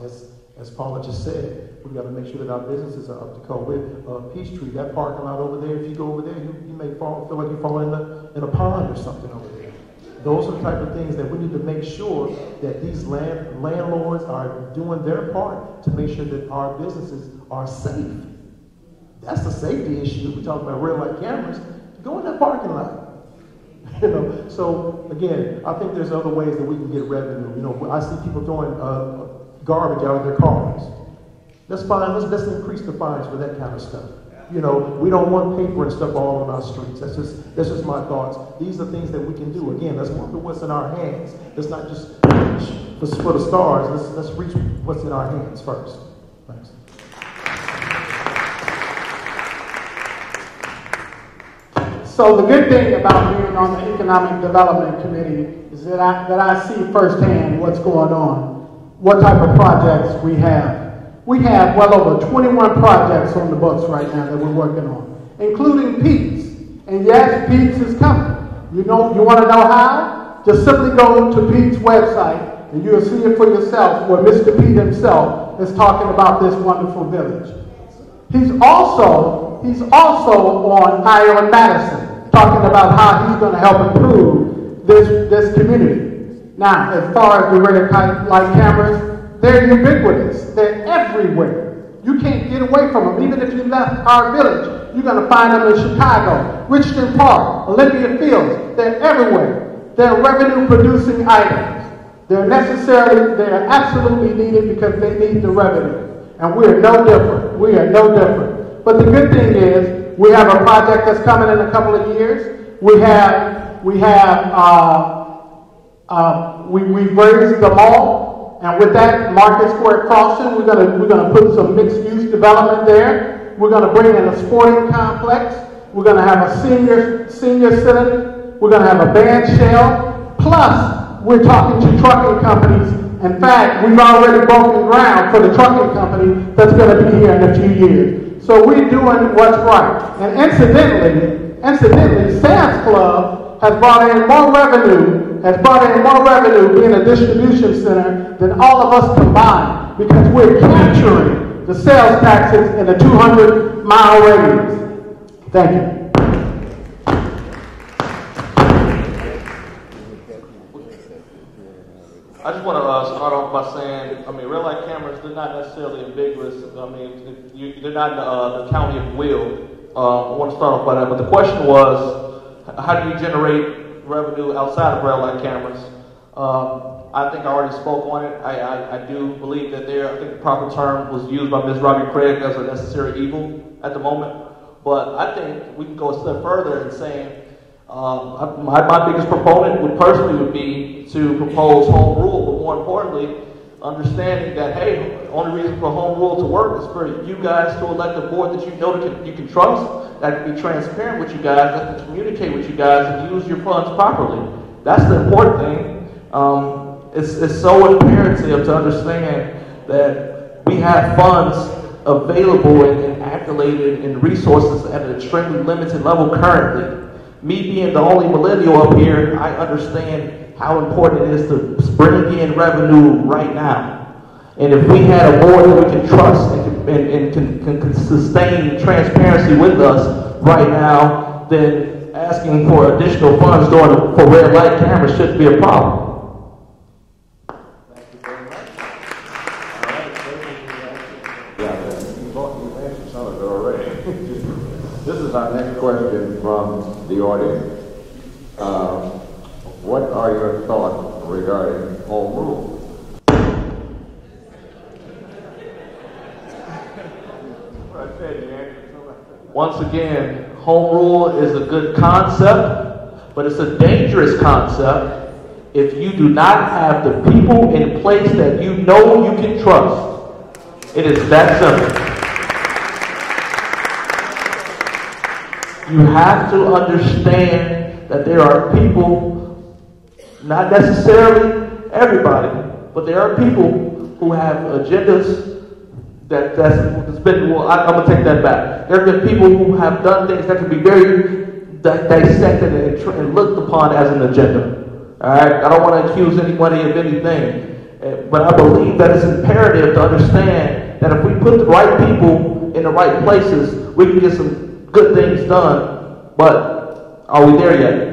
[SPEAKER 11] As Paula just said, we've got to make sure that our businesses are up to code. With Peachtree, that parking lot over there, if you go over there, you may feel like you're falling in a pond or something over there. Those are the type of things that we need to make sure that these landlords are doing their part to make sure that our businesses are safe. That's a safety issue. We talk about real light cameras. Go in that parking lot. You know, so again, I think there's other ways that we can get revenue. You know, I see people throwing garbage out of their cars. That's fine. Let's increase the fines for that kind of stuff. You know, we don't want paper and stuff all on our streets. That's just my thoughts. These are things that we can do. Again, let's work with what's in our hands. Let's not just reach for the stars. Let's reach what's in our hands first. Thanks.
[SPEAKER 1] So the good thing about being on the Economic Development Committee is that I see firsthand what's going on, what type of projects we have. We have well over 21 projects on the books right now that we're working on, including Pete's. And yes, Pete's is coming. You want to know how? Just simply go to Pete's website and you'll see it for yourself where Mr. Pete himself is talking about this wonderful village. He's also on Iowa Matteson, talking about how he's going to help improve this community. Now, as far as the red light cameras, they're ubiquitous. They're everywhere. You can't get away from them. Even if you left our village, you're going to find them in Chicago, Richmond Park, Olympia Fields. They're everywhere. They're revenue-producing items. They're absolutely needed because they need the revenue. And we're no different. We are no different. But the good thing is, we have a project that's coming in a couple of years. We've raised the mall. And with that, Market Square Crossing, we're gonna put some mixed-use development there. We're gonna bring in a sporting complex. We're gonna have a senior center. We're gonna have a band shell. Plus, we're talking to trucking companies. In fact, we've already broken ground for the trucking company that's gonna be here in a few years. So we're doing what's right. And incidentally, Sam's Club has brought in more revenue being a distribution center than all of us combined because we're capturing the sales taxes in a 200-mile radius. Thank you.
[SPEAKER 8] I just want to start off by saying, red light cameras, they're not necessarily ambiguous. They're not the county of will. I want to start off by that. But the question was, how do you generate revenue outside of red light cameras? I think I already spoke on it. I do believe that I think the proper term was used by Ms. Robbie Craig as a necessary evil at the moment. But I think we can go a step further in saying my biggest proponent would be to propose home rule, but more importantly, understanding that, hey, the only reason for home rule to work is for you guys to elect a board that you know that you can trust, that can be transparent with you guys, that can communicate with you guys and use your funds properly. That's the important thing. It's so imperative to understand that we have funds available and activated and resources at an extremely limited level currently. Me being the only millennial up here, I understand how important it is to bring in revenue right now. And if we had a board that we can trust and can sustain transparency with us right now, then asking for additional funds for red light cameras shouldn't be a problem.
[SPEAKER 7] Thank you very much. All right, you've answered some of it already. This is our next question from the audience. What are your thoughts regarding home rule?
[SPEAKER 8] Once again, home rule is a good concept, but it's a dangerous concept if you do not have the people in place that you know you can trust. It is that simple. You have to understand that there are people, not necessarily everybody, but there are people who have agendas that's been, well, I'm going to take that back. There have been people who have done things that can be very dissected and looked upon as an agenda. All right? I don't want to accuse anybody of anything, but I believe that it's imperative to understand that if we put the right people in the right places, we can get some good things done. But are we there yet?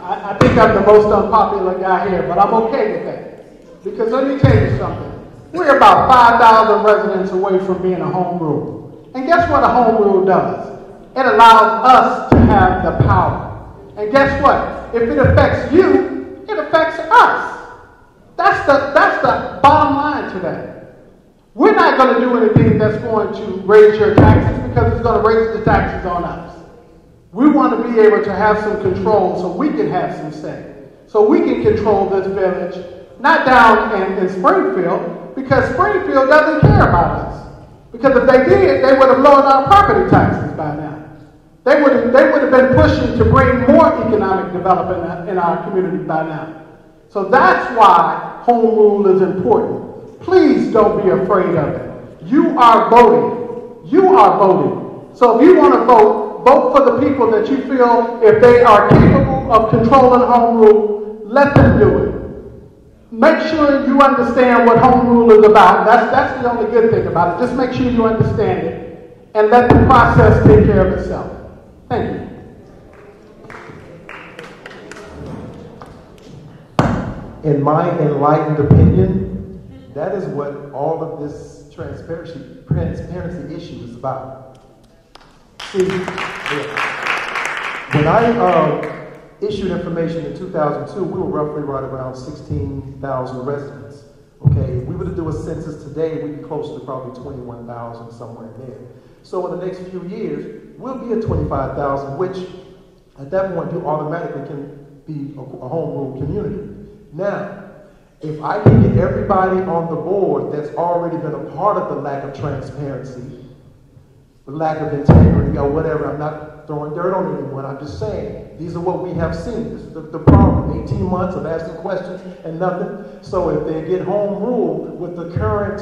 [SPEAKER 1] I think I'm the most unpopular guy here, but I'm okay with that. Because let me tell you something. We're about 5,000 residents away from being a home rule. And guess what a home rule does? It allows us to have the power. And guess what? If it affects you, it affects us. That's the bottom line to that. We're not going to do anything that's going to raise your taxes because it's going to raise the taxes on us. We want to be able to have some control so we can have some say. So we can control this village, not down in Springfield, because Springfield doesn't care about us. Because if they did, they would have lowered our property taxes by now. They would have been pushing to bring more economic development in our community by now. So that's why home rule is important. Please don't be afraid of it. You are voting. You are voting. So if you want to vote for the people that you feel, if they are capable of controlling home rule, let them do it. Make sure you understand what home rule is about. That's the only good thing about it. Just make sure you understand it and let the process take care of itself. Thank you.
[SPEAKER 11] In my enlightened opinion, that is what all of this transparency issue is about. See, when I issued information in 2002, we were roughly right around 16,000 residents. Okay, if we were to do a census today, we'd be close to probably 21,000, somewhere in there. So in the next few years, we'll be at 25,000, which at that point you automatically can be a home rule community. Now, if I can get everybody on the board that's already been a part of the lack of transparency, the lack of integrity or whatever, I'm not throwing dirt on anyone, I'm just saying, these are what we have seen. This is the problem, 18 months of asking questions and nothing. So if they get home rule with the current,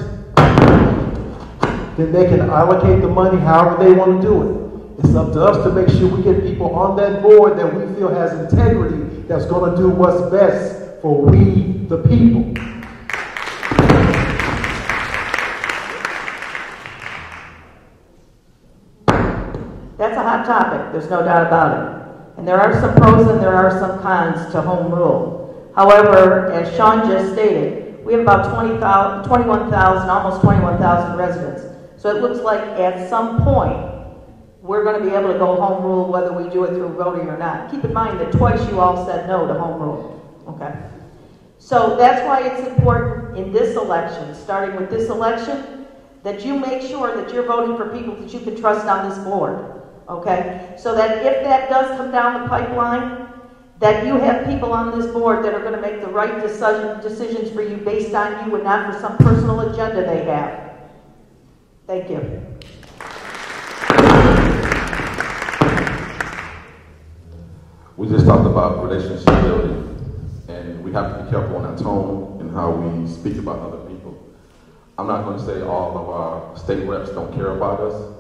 [SPEAKER 11] then they can allocate the money however they want to do it. It's up to us to make sure we get people on that board that we feel has integrity, that's going to do what's best for we, the people.
[SPEAKER 9] That's a hot topic, there's no doubt about it. And there are some pros and there are some cons to home rule. However, as Sean just stated, we have about 21,000, almost 21,000 residents. So it looks like at some point, we're going to be able to go home rule whether we do it through voting or not. Keep in mind that twice you all said no to home rule. Okay? So that's why it's important in this election, starting with this election, that you make sure that you're voting for people that you can trust on this board. Okay? So that if that does come down the pipeline, that you have people on this board that are going to make the right decisions for you based on you and not for some personal agenda they have. Thank you.
[SPEAKER 10] We just talked about relationship building, and we have to be careful on our tone and how we speak about other people. I'm not going to say all of our state reps don't care about us.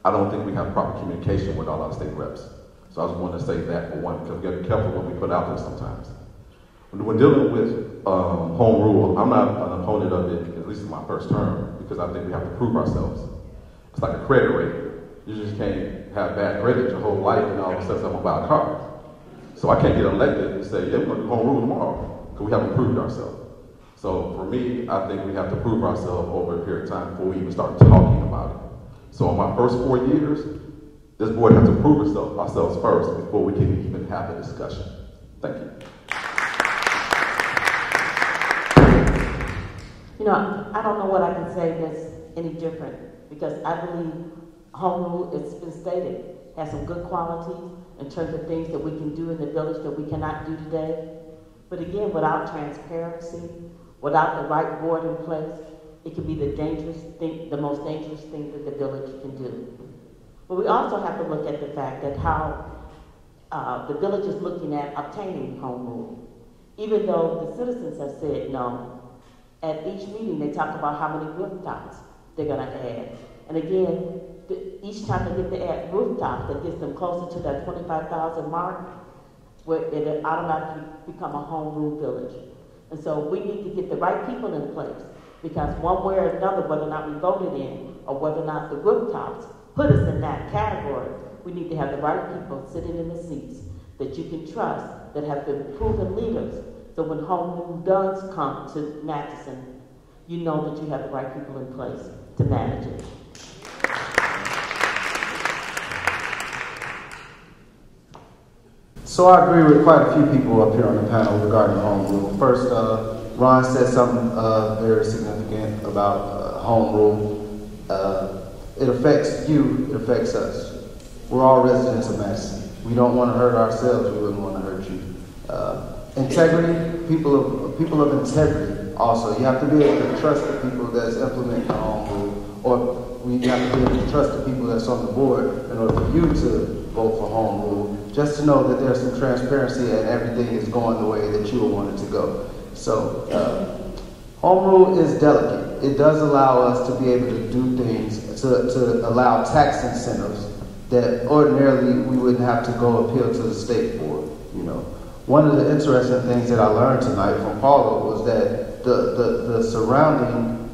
[SPEAKER 10] I don't think we have proper communication with all our state reps. So I just want to say that for one, because we got to be careful what we put out there sometimes. When dealing with home rule, I'm not an opponent of it, at least in my first term, because I think we have to prove ourselves. It's like a credit rating. You just can't have bad credit your whole life and all of a sudden someone buy a car. So I can't get elected and say, yeah, we're going to do home rule tomorrow, because we haven't proved ourselves. So for me, I think we have to prove ourselves over a period of time before we even start talking about it. So in my first 4 years, this board has to prove ourselves first before we can even have a discussion. Thank you.
[SPEAKER 12] You know, I don't know what I can say that's any different, because I believe home rule, it's been stated, has some good qualities in terms of things that we can do in the village that we cannot do today. But again, without transparency, without the right board in place, it can be the most dangerous thing that the village can do. But we also have to look at the fact that how the village is looking at obtaining home rule. Even though the citizens have said no, at each meeting they talk about how many rooftops they're going to add. And again, each time they get to add rooftops, that gets them closer to that 25,000 mark, where it automatically become a home rule village. And so we need to get the right people in place, because one way or another, whether or not we voted in, or whether or not the rooftops put us in that category, we need to have the right people sitting in the seats that you can trust, that have been proven leaders, So when home does come to Matteson, you know that you have the right people in place to manage it.
[SPEAKER 13] So I agree with quite a few people up here on the panel regarding home rule. First, Ron said something very significant about home rule. It affects you, it affects us. We're all residents of Matteson. We don't want to hurt ourselves, we wouldn't want to hurt you. Integrity, people of integrity also. You have to be able to trust the people that's implementing the home rule, or we have to be able to trust the people that's on the board in order for you to vote for home rule, just to know that there's some transparency and everything is going the way that you want it to go. So, home rule is delicate. It does allow us to be able to do things, to allow tax incentives that ordinarily we wouldn't have to go appeal to the state board, you know. One of the interesting things that I learned tonight from Paula was that the surrounding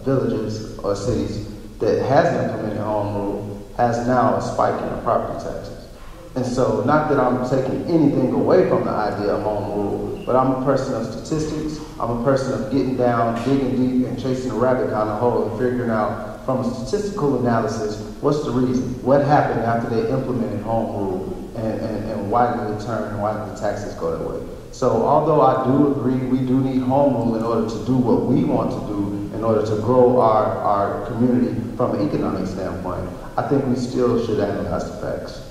[SPEAKER 13] villages or cities that has implemented home rule has now a spike in the property taxes. And so, not that I'm taking anything away from the idea of home rule, but I'm a person of statistics. I'm a person of getting down, digging deep, and chasing a rabbit down the hole and figuring out from a statistical analysis, what's the reason? What happened after they implemented home rule? And why did it turn and why did the taxes go that way? So although I do agree we do need home rule in order to do what we want to do, in order to grow our community from an economic standpoint, I think we still should analyze the facts.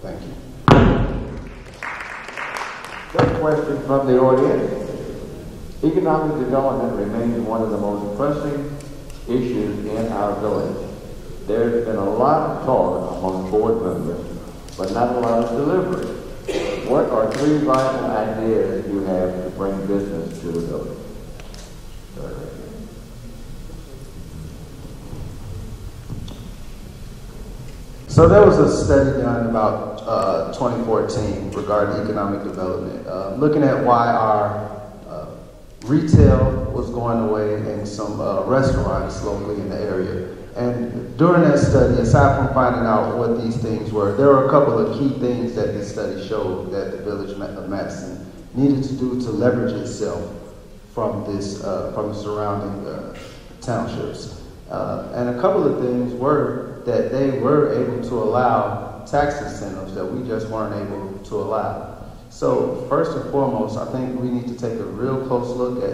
[SPEAKER 13] Thank you.
[SPEAKER 7] Next question from the audience. Economic development remains one of the most pressing issues in our village. There's been a lot of talk among board members, but not a lot of delivery. What are 3 vital ideas you have to bring business to the village?
[SPEAKER 13] So there was a study done about 2014 regarding economic development, looking at why our retail was going away and some restaurants locally in the area. And during that study, aside from finding out what these things were, there were a couple of key things that this study showed that the village of Matteson needed to do to leverage itself from the surrounding townships. And a couple of things were that they were able to allow tax incentives that we just weren't able to allow. So first and foremost, I think we need to take a real close look at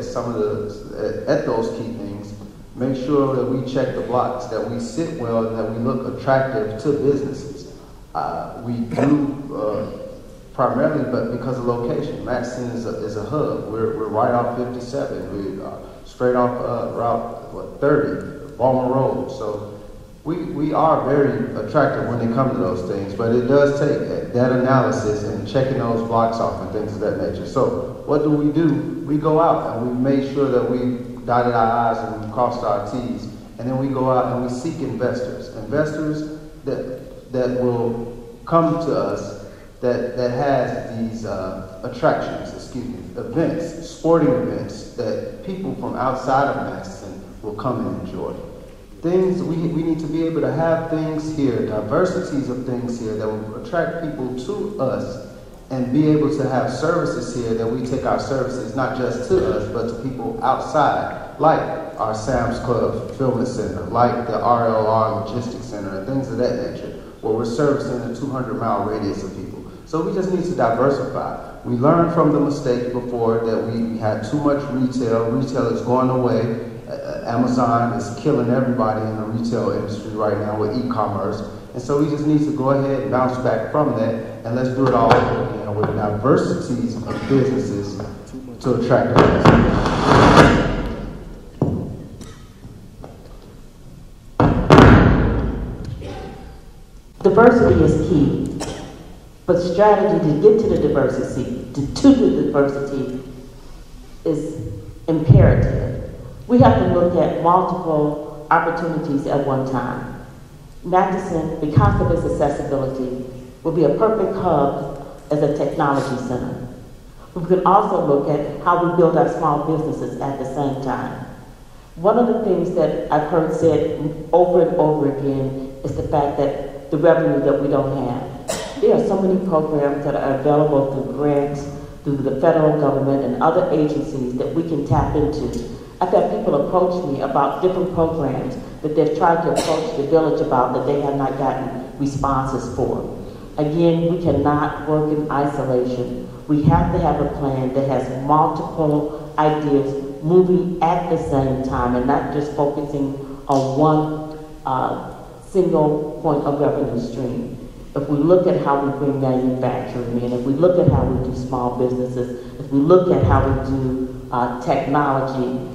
[SPEAKER 13] at those key things. Make sure that we check the blocks, that we sit well, and that we look attractive to businesses. We do primarily, but because of location. Matteson is a hub. We're right off 57. We're straight off Route 30, Balmer Road. So we are very attractive when it comes to those things, but it does take that analysis and checking those blocks off and things of that nature. So what do? We go out and we make sure that we dotted our I's and we crossed our T's, and then we go out and we seek investors that will come to us that has these events, sporting events that people from outside of Matteson will come and enjoy. Things we need to be able to have things here, diversities of things here that will attract people to us, and be able to have services here that we take our services not just to us but to people outside, like our Sam's Club Fulfillment Center, like the RLR Logistics Center, and things of that nature, where we're servicing a 200-mile radius of people. So we just need to diversify. We learned from the mistakes before that we had too much retail. Retail is going away. Amazon is killing everybody in the retail industry right now with e-commerce. And so we just need to go ahead and bounce back from that, and let's do it all over again with diversities of businesses to attract us.
[SPEAKER 12] Diversity is key, but strategy to get to the diversity is imperative. We have to look at multiple opportunities at one time. Matteson, because of its accessibility, will be a perfect hub as a technology center. We can also look at how we build our small businesses at the same time. One of the things that I've heard said over and over again is the fact that the revenue that we don't have. There are so many programs that are available through grants, through the federal government and other agencies that we can tap into. I've had people approach me about different programs that they've tried to approach the village about that they have not gotten responses for. Again, we cannot work in isolation. We have to have a plan that has multiple ideas moving at the same time and not just focusing on one single point of revenue stream. If we look at how we bring manufacturing in, if we look at how we do small businesses, if we look at how we do technology,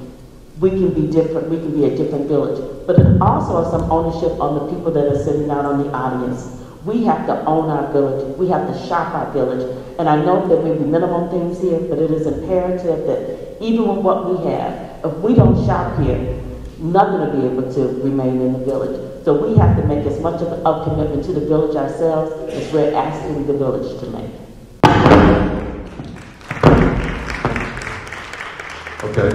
[SPEAKER 12] we can be different, we can be a different village. But it also has some ownership on the people that are sitting out on the audience. We have to own our village, we have to shop our village. And I know there may be minimum things here, but it is imperative that even with what we have, if we don't shop here, nothing will be able to remain in the village. So we have to make as much of a commitment to the village ourselves as we're asking the village to make.
[SPEAKER 10] Okay.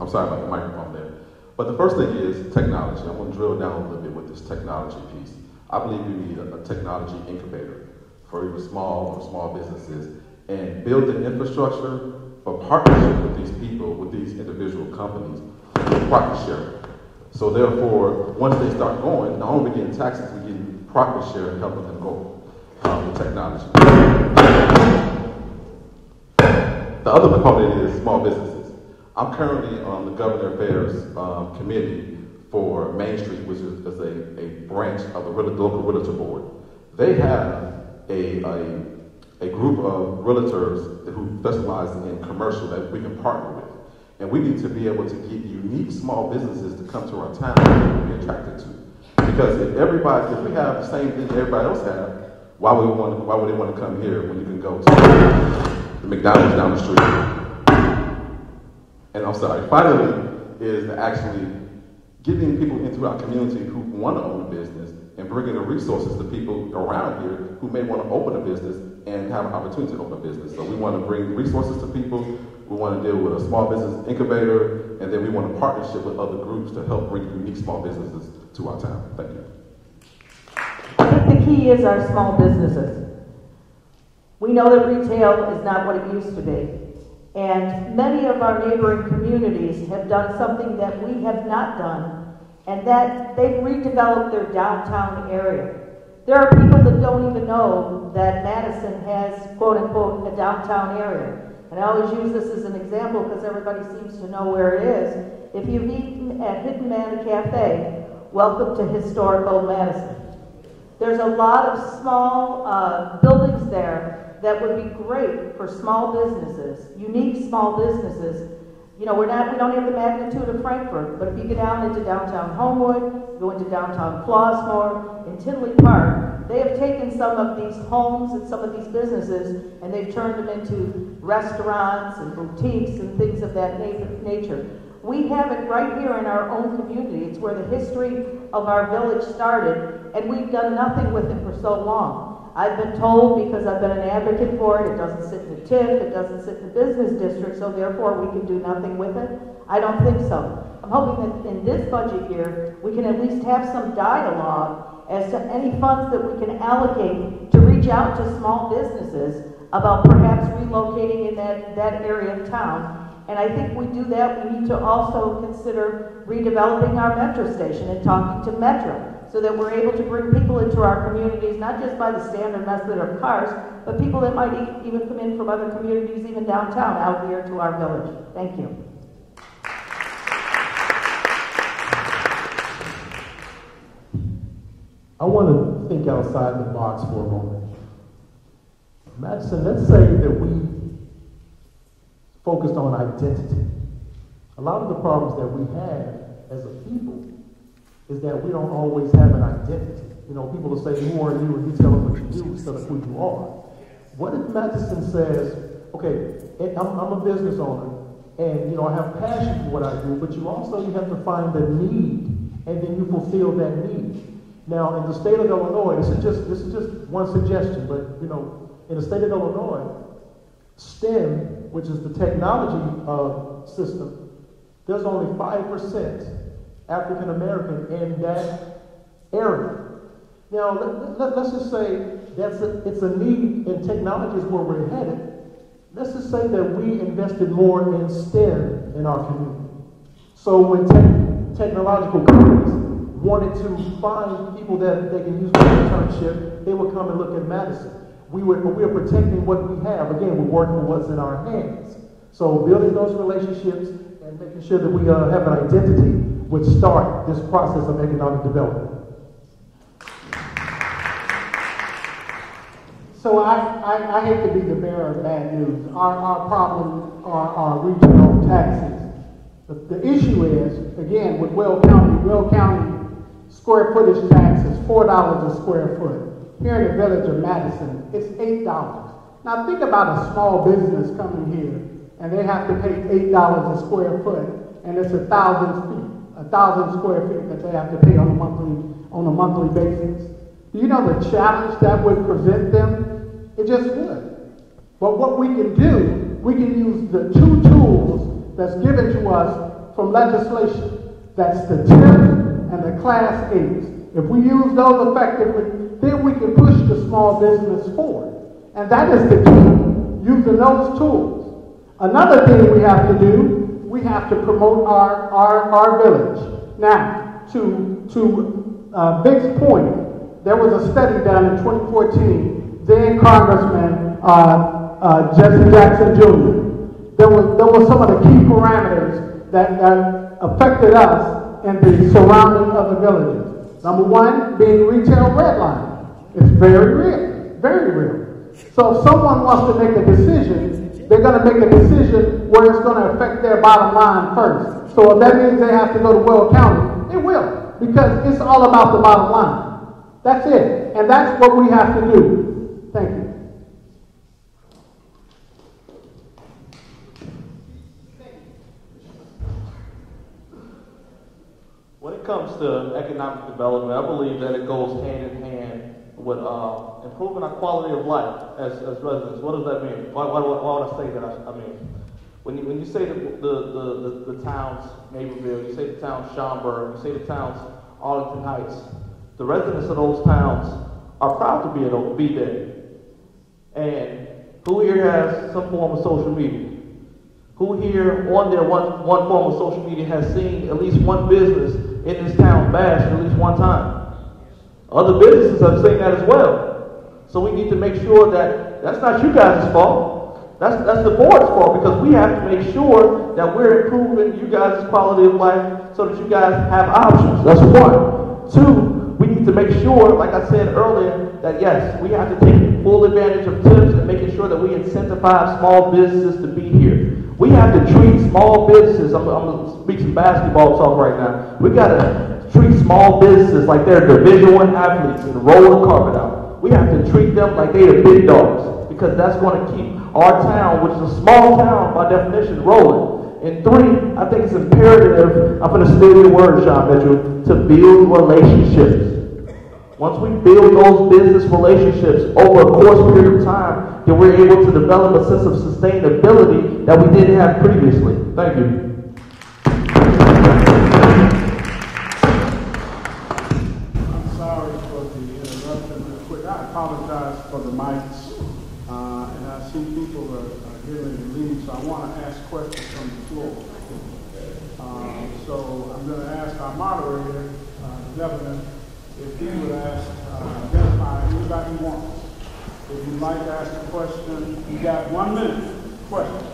[SPEAKER 10] I'm sorry about the microphone there. But the first thing is technology. I'm going to drill down a little bit with this technology piece. I believe we need a technology incubator for even small businesses and build the infrastructure for partnership with these people, with these individual companies, profit share. So therefore, once they start going, not only are we getting taxes, we're getting profit share and helping them go with technology. The other component is small businesses. I'm currently on the Government Affairs Committee for Main Street, which is a branch of the local realtor board. They have a group of realtors who specialize in commercial that we can partner with. And we need to be able to get unique small businesses to come to our town and be attracted to. Because if we have the same thing everybody else have, why would they want to come here when you can go to the McDonald's down the street? And I'm sorry, finally is actually getting people into our community who want to own a business and bringing the resources to people around here who may want to open a business and have an opportunity to open a business. So we want to bring resources to people, we want to deal with a small business incubator, and then we want a partnership with other groups to help bring unique small businesses to our town. Thank you.
[SPEAKER 9] I think the key is our small businesses. We know that retail is not what it used to be. And many of our neighboring communities have done something that we have not done, and that they've redeveloped their downtown area. There are people that don't even know that Matteson has, quote unquote, a downtown area. And I always use this as an example because everybody seems to know where it is. If you've eaten at Hidden Manna Cafe, welcome to historic old Matteson. There's a lot of small buildings there that would be great for small businesses, unique small businesses. You know, we don't have the magnitude of Frankfurt, but if you get down into downtown Homewood, go into downtown Flossmoor, in Tinley Park, they have taken some of these homes and some of these businesses and they've turned them into restaurants and boutiques and things of that nature. We have it right here in our own community. It's where the history of our village started, and we've done nothing with it for so long. I've been told, because I've been an advocate for it, it doesn't sit in the TIF, it doesn't sit in the business district, so therefore we can do nothing with it. I don't think so. I'm hoping that in this budget year, we can at least have some dialogue as to any funds that we can allocate to reach out to small businesses about perhaps relocating in that area of town. And I think we do that, we need to also consider redeveloping our metro station and talking to Metro, so that we're able to bring people into our communities, not just by the standard method of cars, but people that might even come in from other communities, even downtown, out here to our village. Thank you.
[SPEAKER 11] I want to think outside the box for a moment. Matteson, let's say that we focused on identity. A lot of the problems that we have as a people is that we don't always have an identity. You know, people will say, who are you? And you tell them what you do instead of who you are. What if Matteson says, okay, I'm a business owner, and I have passion for what I do, but you have to find a need, and then you fulfill that need. Now, in the state of Illinois, this is just one suggestion, but in the state of Illinois, STEM, which is the technology system, there's only 5% African American in that area. Now, let's just say it's a need, and technology is where we're headed. Let's just say that we invested more in STEM in our community. So when technological companies wanted to find people that they can use for internship, they would come and look at Matteson. We're protecting what we have. Again, we're working with what's in our hands. So building those relationships and making sure that we have an identity would start this process of economic development.
[SPEAKER 1] So I hate to be the bearer of bad news. Our problem are regional taxes. The issue is, again, with Will County square footage tax is $4 a square foot. Here in the village of Matteson, it's $8. Now think about a small business coming here, and they have to pay $8 a square foot, and it's 1,000 square feet that they have to pay on a monthly basis. Do you know the challenge that would present them? It just would. But what we can do, we can use the two tools that's given to us from legislation. That's the TIF and the Class 8s. If we use those effectively, then we can push the small business forward. And that is the key, using those tools. Another thing we have to do, we have to promote our village. Now, to Big's point, there was a study done in 2014, then Congressman Jesse Jackson Jr. There was some of the key parameters that affected us in the surrounding of the villages. Number one, being retail redlining. It's very real, very real. So if someone wants to make a decision, they're going to make a decision where it's going to affect their bottom line first. So if that means they have to go to Will County, it will, because it's all about the bottom line. That's it. And that's what we have to do. Thank you.
[SPEAKER 8] When it comes to economic development, I believe that it goes hand in hand with improving our quality of life as residents. What does that mean? Why would I say that? I mean, when you say the towns, Naperville, you say the town Schaumburg, you say the towns Arlington Heights, the residents of those towns are proud to be there. And who here has some form of social media? Who here on their one form of social media has seen at least one business in this town bashed at least one time? Other businesses have seen that as well. So we need to make sure that that's not you guys' fault. That's the board's fault, because we have to make sure that we're improving you guys' quality of life so that you guys have options. That's one. Two, we need to make sure, like I said earlier, that yes, we have to take full advantage of tips and making sure that we incentivize small businesses to be here. We have to treat small businesses, I'm going to speak some basketball talk right now. We got to treat small businesses like they're Division I athletes and roll the carpet out. We have to treat them like they're the big dogs, because that's going to keep our town, which is a small town by definition, rolling. And three, I think it's imperative, I'm going to steal your word, Sean Mitchell, to build relationships. Once we build those business relationships over a course period of time, then we're able to develop a sense of sustainability that we didn't have previously. Thank you.
[SPEAKER 1] I'm sorry for the interruption real quick. I apologize for the mics. And I see people are getting ready to leave, so I want to ask questions from the floor. So I'm going to ask our moderator, Governor, if he would identify anybody who wants. If you'd like to ask a question, you got 1 minute question.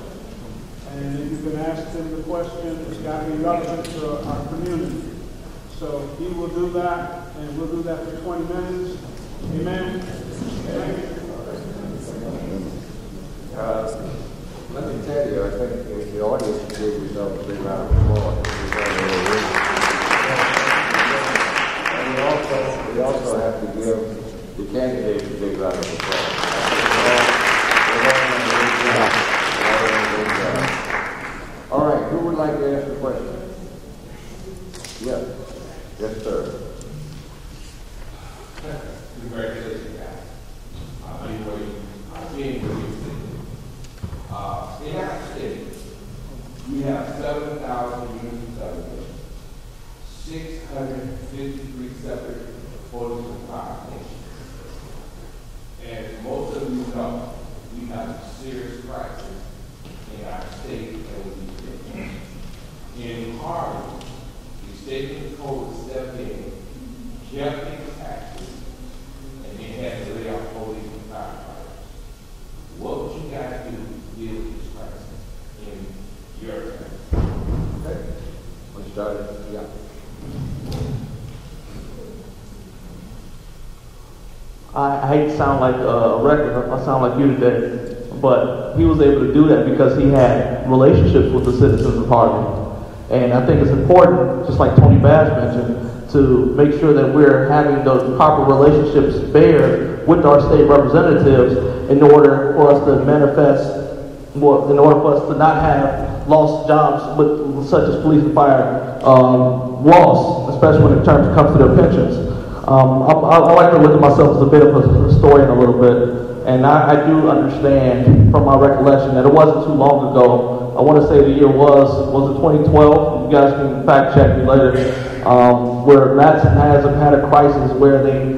[SPEAKER 1] And if you can ask them the question, it's got to be relevant to our community. So he will do that, and we'll do that for 20 minutes. Amen.
[SPEAKER 7] Let me tell you, I think if the audience can give yourself a big round of applause. And we also have to give the candidates a big round of applause. All right, who would like to ask a question? Yes. Yes, sir.
[SPEAKER 14] Congratulations, guys. I've been waiting. In our state, we have 7,000 units of subdivision, 653 separate police and fire station. As most of you know, we have a serious crisis in our state and within the state. In Harlem, the state control stepped in, kept things taxes, and they had to lay off police and firefighters. What would you guys do to deal with this crisis in your time?
[SPEAKER 7] Okay. Let's start it. Yeah.
[SPEAKER 8] I hate to sound like a record, I sound like you today, but he was able to do that because he had relationships with the citizens of Harlem. And I think it's important, just like Tony Bass mentioned, to make sure that we're having those proper relationships there with our state representatives in order for us to manifest, well, in order for us to not have lost jobs with such as police and fire lost, especially when it comes to their pensions. I like to look at myself as a bit of a historian a little bit, and I do understand from my recollection that it wasn't too long ago. I want to say the year was it 2012? You guys can fact check me later. Where Matteson had a crisis where they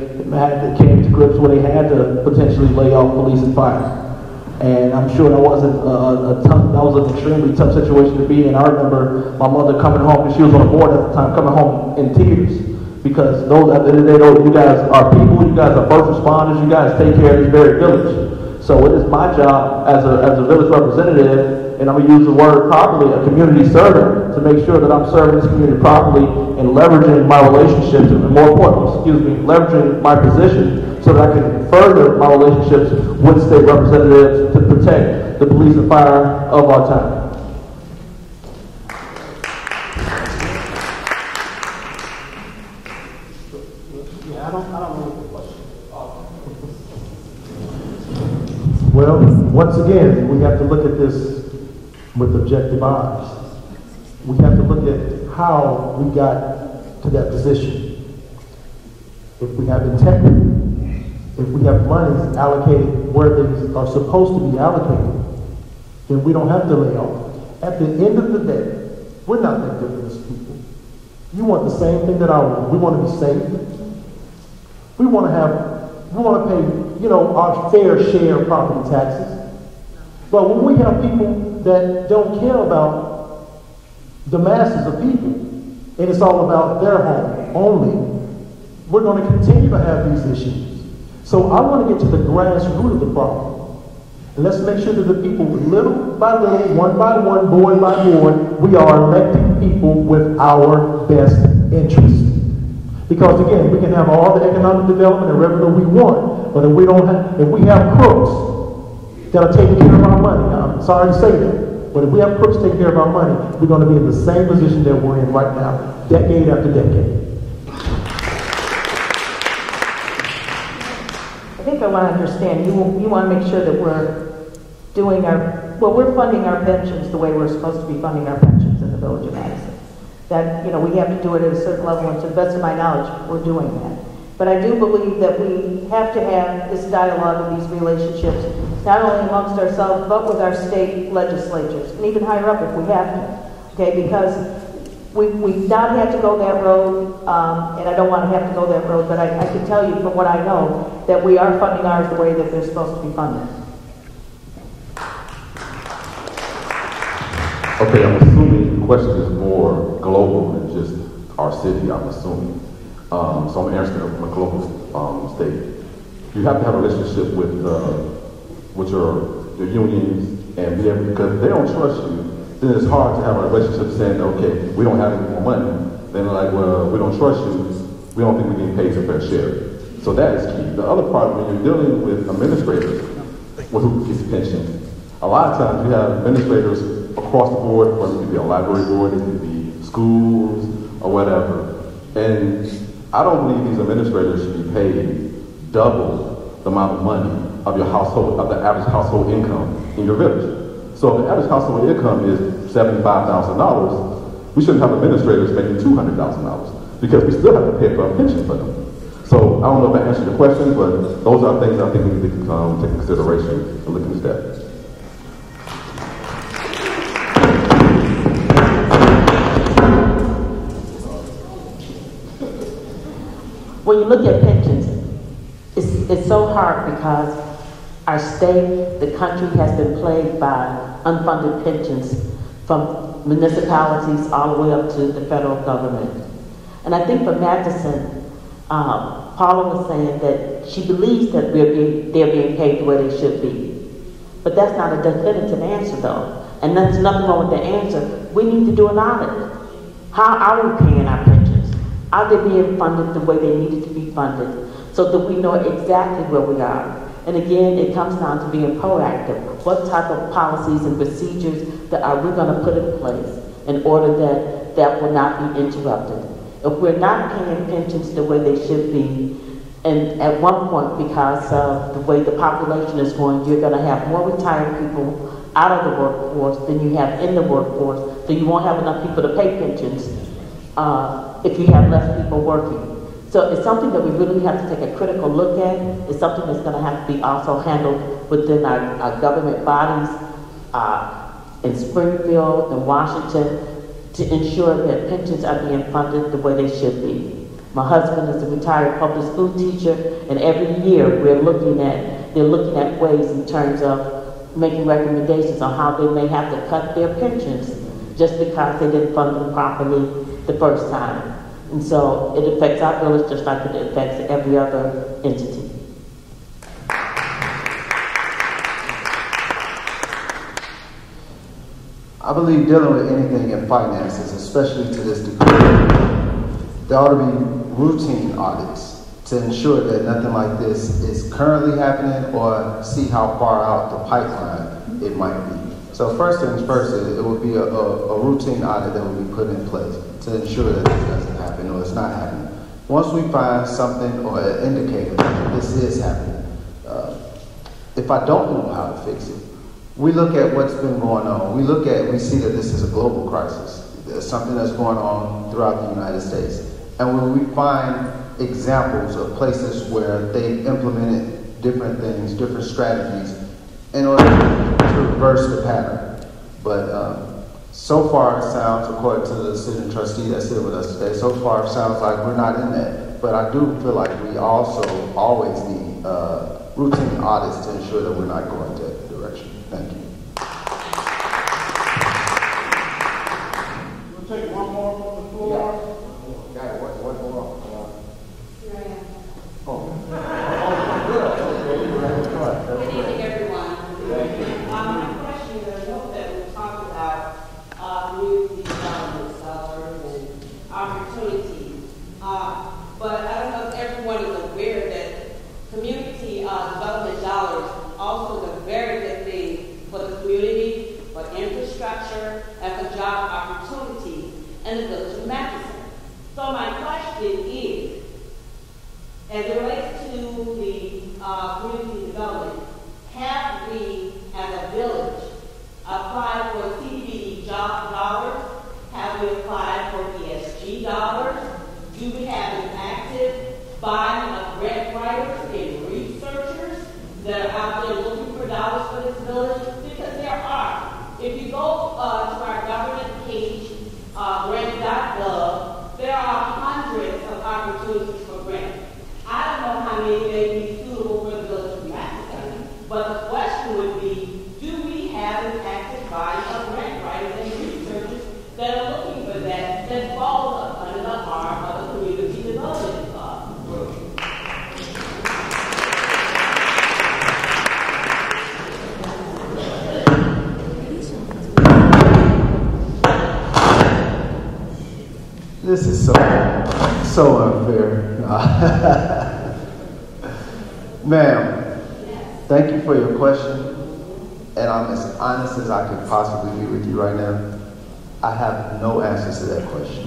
[SPEAKER 8] came to grips where they had to potentially lay off police and fire. And I'm sure that wasn't that was an extremely tough situation to be in. I remember my mother coming home, and she was on the board at the time, coming home in tears. Because those, at the end of the day, you guys are people, you guys are first responders, you guys take care of this very village. So it is my job as a village representative, and I'm going to use the word properly, a community servant, to make sure that I'm serving this community properly and leveraging my relationships, and more importantly, leveraging my position so that I can further my relationships with state representatives to protect the police and fire of our town.
[SPEAKER 11] Well, once again, we have to look at this with objective eyes. We have to look at how we got to that position. If we have integrity, if we have monies allocated where they are supposed to be allocated, then we don't have to lay off. At the end of the day, we're not that different as people. You want the same thing that I want. We want to be safe. We want to pay, our fair share of property taxes. But when we have people that don't care about the masses of people, and it's all about their home only, we're going to continue to have these issues. So I want to get to the grassroots of the problem. And let's make sure that the people, little by little, one by one, board by board, we are electing people with our best interest. Because again, we can have all the economic development and revenue we want, but if we have crooks that are taking care of our money, I'm sorry to say that, but if we have crooks taking care of our money, we're going to be in the same position that we're in right now, decade after decade.
[SPEAKER 9] I think I want to understand, you want to make sure that we're doing we're funding our pensions the way we're supposed to be funding our pensions in the Village of Matteson. That, we have to do it at a certain level, and to the best of my knowledge, we're doing that. But I do believe that we have to have this dialogue and these relationships, not only amongst ourselves, but with our state legislatures, and even higher up if we have to, okay? Because we've not had to go that road, and I don't want to have to go that road, but I can tell you from what I know that we are funding ours the way that they're supposed to be funded.
[SPEAKER 10] Okay, I'm assuming the question is more global than just our city, I'm assuming. So I'm answering it from a global state. You have to have a relationship with your unions and be able, because if they don't trust you, then it's hard to have a relationship saying, okay, we don't have any more money. Then they're like, well, we don't trust you, we don't think we can pay a fair share. So that is key. The other part, when you're dealing with administrators, who gets pensions, a lot of times you have administrators across the board, whether it could be a library board, it could be schools, or whatever. And I don't believe these administrators should be paid double the amount of money of your household, of the average household income in your village. So if the average household income is $75,000, we shouldn't have administrators making $200,000 because we still have to pay for a pension for them. So I don't know if I answered your question, but those are things I think we need to take consideration and look into that.
[SPEAKER 12] when you look at pensions, it's so hard because our state, the country has been plagued by unfunded pensions from municipalities all the way up to the federal government. And I think for Matteson, Paula was saying that she believes that they're being paid the way they should be. But that's not a definitive answer though. And there's nothing wrong with the answer. We need to do an audit. How are we paying our pensions? Are they being funded the way they needed to be funded so that we know exactly where we are? And again, it comes down to being proactive. What type of policies and procedures that are we going to put in place in order that that will not be interrupted? If we're not paying pensions the way they should be, and at one point, because of the way the population is going, you're going to have more retired people out of the workforce than you have in the workforce, so you won't have enough people to pay pensions if you have less people working. So it's something that we really have to take a critical look at. It's something that's going to have to be also handled within our government bodies in Springfield and Washington to ensure that pensions are being funded the way they should be. My husband is a retired public school teacher, and every year they're looking at ways in terms of making recommendations on how they may have to cut their pensions just because they didn't fund them properly the first time. And so it affects our village just like it affects every other entity.
[SPEAKER 13] I believe dealing with anything in finances, especially to this degree, there ought to be routine audits to ensure that nothing like this is currently happening or see how far out the pipeline it might be. So first things first, it would be a routine audit that would be put in place to ensure that this doesn't happen or it's not happening. Once we find something or an indicator that this is happening, if I don't know how to fix it, we look at what's been going on. We see that this is a global crisis. There's something that's going on throughout the United States. And when we find examples of places where they implemented different things, different strategies, in order to reverse the pattern. But so far it sounds, according to the sitting trustee that's here with us today, so far it sounds like we're not in that. But I do feel like we also always need routine audits to ensure that we're not going that direction. Thank you.
[SPEAKER 1] We'll take one more from the floor.
[SPEAKER 7] Got it. One more.
[SPEAKER 3] Here I am.
[SPEAKER 7] Good
[SPEAKER 3] evening, everyone. My question is, I know that we talked about community development dollars and opportunities, but I don't know if everyone is aware that community development dollars also is a very good thing for the community, for infrastructure, and for job opportunities in the village of Matteson. So my question is, as it relates to the community development, have we, as a village, applied for CDBG job dollars? Have we applied for ESG dollars? Do we have an active body of grant writers and researchers that are out there looking for dollars for this village? Because there are. If you go to our government page, grant.gov, there are hundreds of opportunities for grants. I don't know how many may be suitable for the village of Matteson, but the question would be, do we have an active body of grant writers and researchers that are looking for that falls up under the arm of the Community Development Club?
[SPEAKER 13] This is so unfair. Ma'am, thank you for your question. And I'm as honest as I could possibly be with you right now. I have no answers to that question.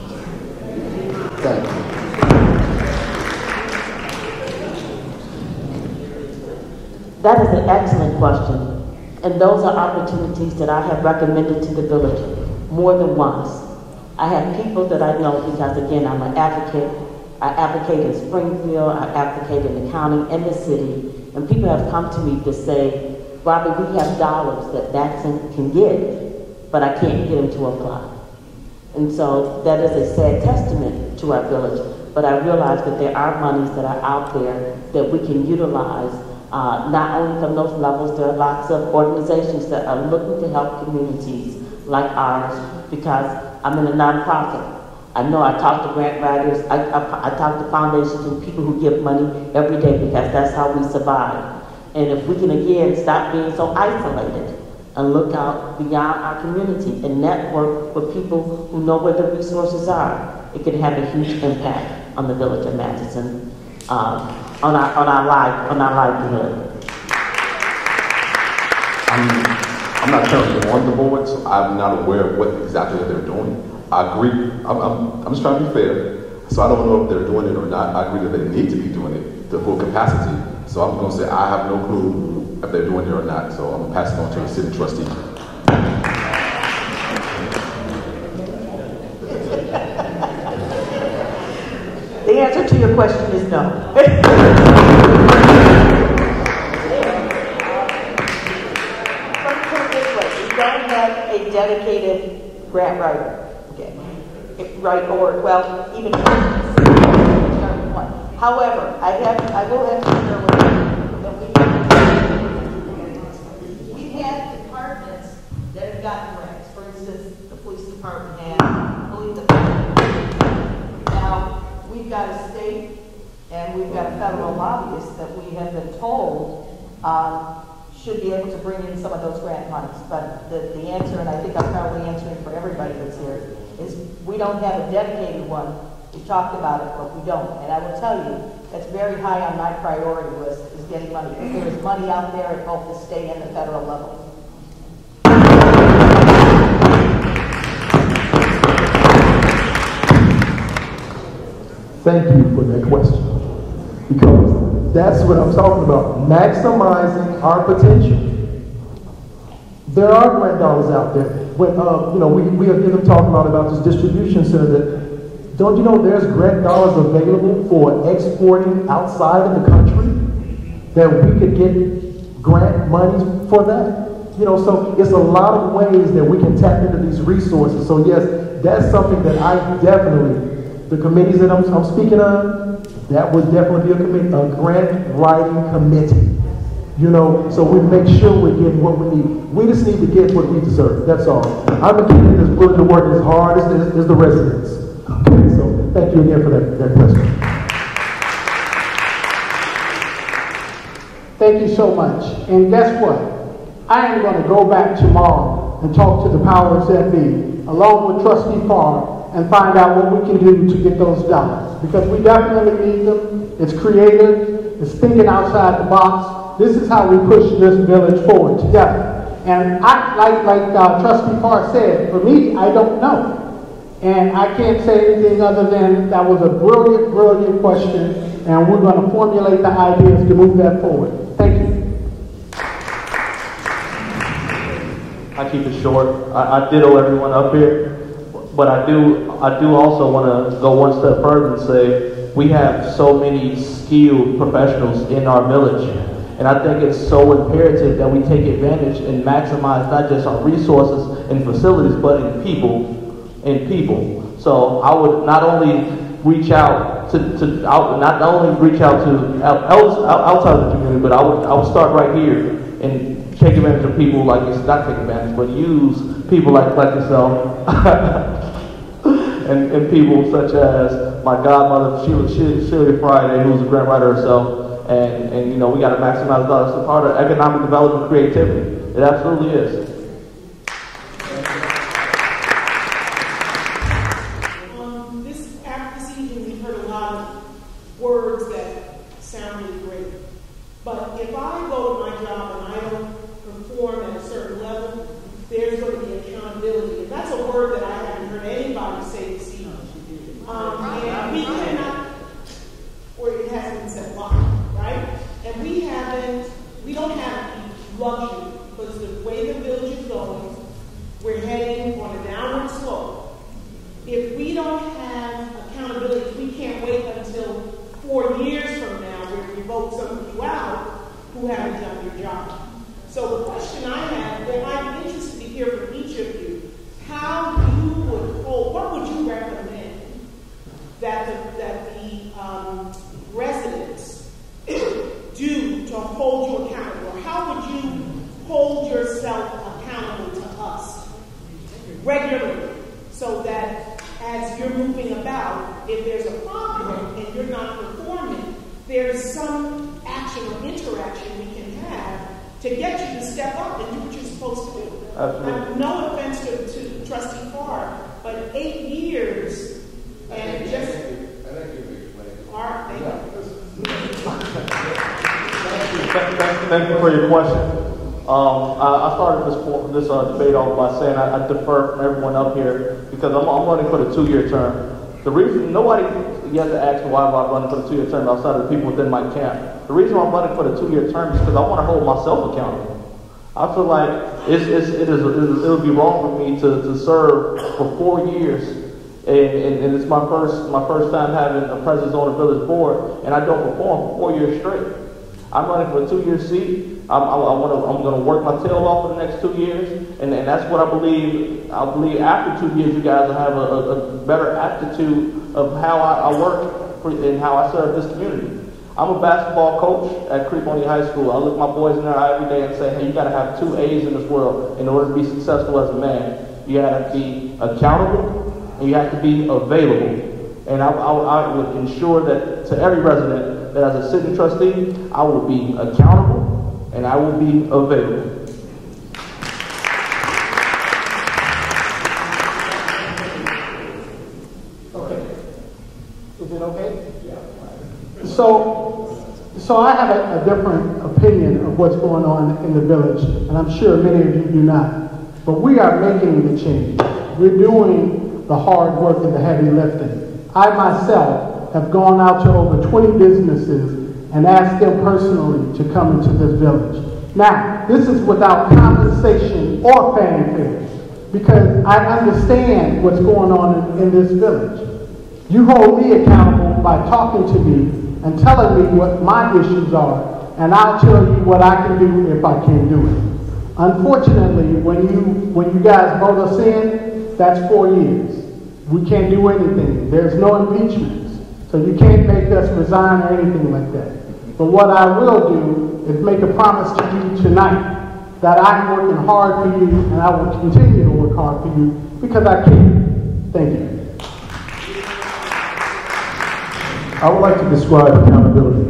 [SPEAKER 13] Thank you.
[SPEAKER 12] That is an excellent question. And those are opportunities that I have recommended to the village more than once. I have people that I know because, again, I'm an advocate. I advocate in Springfield, I advocate in the county and the city, and people have come to me to say, Robbie, we have dollars that Matteson can get, but I can't get them to apply. And so that is a sad testament to our village. but I realize that there are monies that are out there that we can utilize, not only from those levels. There are lots of organizations that are looking to help communities like ours, because I'm in a nonprofit. I know I talk to grant writers, I talk to foundations and people who give money every day, because that's how we survive. And if we can again stop being so isolated and look out beyond our community and network with people who know where the resources are, it can have a huge impact on the village of Matteson, on our livelihood.
[SPEAKER 10] I'm not currently on the board, so I'm not aware of what exactly that they're doing. I agree. I'm just trying to be fair. So I don't know if they're doing it or not. I agree that they need to be doing it to full capacity. So I'm going to say I have no clue if they're doing it or not. So I'm going to pass it on to the city trustee.
[SPEAKER 9] The answer to your question is no. We don't have a dedicated grant writer. Okay. Right, or, well, even one. However, I will have to share with you that we've had departments that have gotten grants. For instance, the police department has, I believe the now we've got a state and we've got a federal lobbyist that we have been told should be able to bring in some of those grant monies. But the answer, and I think I'm probably answering for everybody that's here, is we don't have a dedicated one. We've talked about it, but we don't. And I will tell you, that's very high on my priority list, is getting money. Because there is money out there at both the state and the federal level.
[SPEAKER 11] Thank you for that question. Because that's what I'm talking about, maximizing our potential. There are grant dollars out there. When, we are even talking about this distribution center that, don't you know there's grant dollars available for exporting outside of the country? That we could get grant money for that? So it's a lot of ways that we can tap into these resources. So yes, that's something that I definitely, the committees that I'm speaking of, that would definitely be a grant writing committee. So we make sure we're getting what we need. We just need to get what we deserve. That's all. I'm a candidate that's willing to work as hard as the residents. Okay, so thank you again for that question.
[SPEAKER 1] Thank you so much. And guess what? I am going to go back tomorrow and talk to the powers that be, along with Trustee Farr, and find out what we can do to get those dollars. Because we definitely need them. It's creative. It's thinking outside the box. This is how we push this village forward together. And I, like Trustee Farr said, for me, I don't know. And I can't say anything other than that was a brilliant, brilliant question, and we're going to formulate the ideas to move that forward. Thank you.
[SPEAKER 8] I keep it short. I ditto everyone up here, but I do also want to go one step further and say we have so many skilled professionals in our village. And I think it's so imperative that we take advantage and maximize not just our resources and facilities, but in people. So I would not only reach out to outside of the community, but I would start right here and take advantage of people like this. Not take advantage, but use people like yourself and people such as my godmother Sheila Friday, who's a grant writer herself. And we got to maximize dollars. It's part of economic development creativity. It absolutely is.
[SPEAKER 15] This evening we've heard a lot of words that sound really great. But if I go to my job and I don't perform at a certain level, there's going to be accountability. And that's a word that I haven't heard anybody say this evening. And we cannot, or it hasn't been said why. Right? And we don't have the luxury, because the way the village is going, we're heading on a downward slope. If we don't have accountability, we can't wait until 4 years from now where we vote some of you out who haven't done your job. So the question I have, and I'm interested to hear from each of you, how you would hold, what would you recommend that the there's some action or interaction we can have to get you to step up and do what you're supposed to do.
[SPEAKER 8] Absolutely.
[SPEAKER 15] No offense to Trustee Farr, but 8 years and just.
[SPEAKER 14] I think you've explained.
[SPEAKER 15] All right, thank you.
[SPEAKER 8] Thank you for your question. I started this debate off by saying I defer from everyone up here because I'm running for the 2-year term. The reason nobody yet to ask me why I'm running for the 2-year term outside of the people within my camp. The reason why I'm running for the 2-year term is because I want to hold myself accountable. I feel like it'll be wrong for me to serve for 4 years, and it's my first time having a presence on the village board, and I don't perform for 4 years straight. I'm running for a 2-year seat. I'm going to work my tail off for the next 2 years, and that's what I believe. I believe after 2 years, you guys will have a better aptitude of how I work and how I serve this community. I'm a basketball coach at Creek-Money High School. I look my boys in their eye every day and say, hey, you got to have 2 A's in this world in order to be successful as a man. You got to be accountable, and you have to be available. And I would ensure that to every resident that as a sitting trustee, I will be accountable and I will be available.
[SPEAKER 1] Okay. Is it okay? Yeah. So I have a different opinion of what's going on in the village, and I'm sure many of you do not. But we are making the change. We're doing the hard work and the heavy lifting. I myself have gone out to over 20 businesses and asked them personally to come into this village. Now, this is without compensation or fanfare, because I understand what's going on in this village. You hold me accountable by talking to me and telling me what my issues are, and I'll tell you what I can do if I can do it. Unfortunately, when you guys vote us in, that's 4 years. We can't do anything. There's no impeachments. So you can't make us resign or anything like that. But what I will do is make a promise to you tonight that I'm working hard for you, and I will continue to work hard for you because I can. Thank you.
[SPEAKER 11] I would like to describe accountability.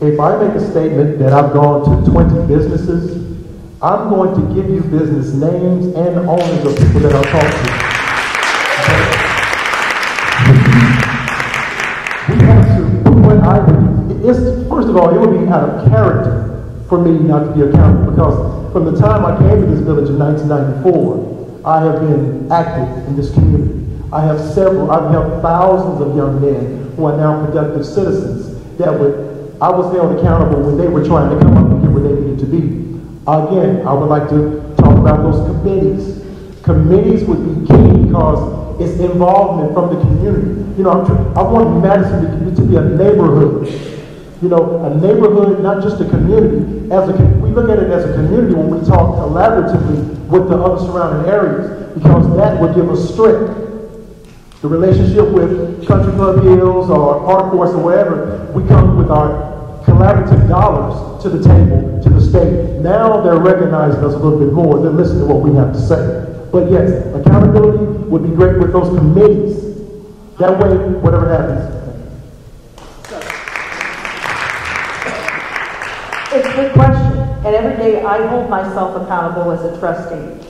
[SPEAKER 11] If I make a statement that I've gone to 20 businesses, I'm going to give you business names and owners of people that I'll talk to. We have to put what I would do. First of all, it would be out of character for me not to be accountable, because from the time I came to this village in 1994, I have been active in this community. I've helped thousands of young men who are now productive citizens I was held accountable when they were trying to come up and get where they needed to be. Again, I would like to talk about those committees. Committees would be key because it's involvement from the community. You know, I want Matteson to be a neighborhood. You know, a neighborhood, not just a community. We look at it as a community when we talk collaboratively with the other surrounding areas, because that would give us strength. The relationship with Country Club Hills or Park Course or wherever, we come with our collaborative dollars to the table, to the state. Now they're recognizing us a little bit more. They're listening to what we have to say. But yes, accountability would be great with those committees. That way, whatever happens.
[SPEAKER 9] It's a good question, and every day I hold myself accountable as a trustee.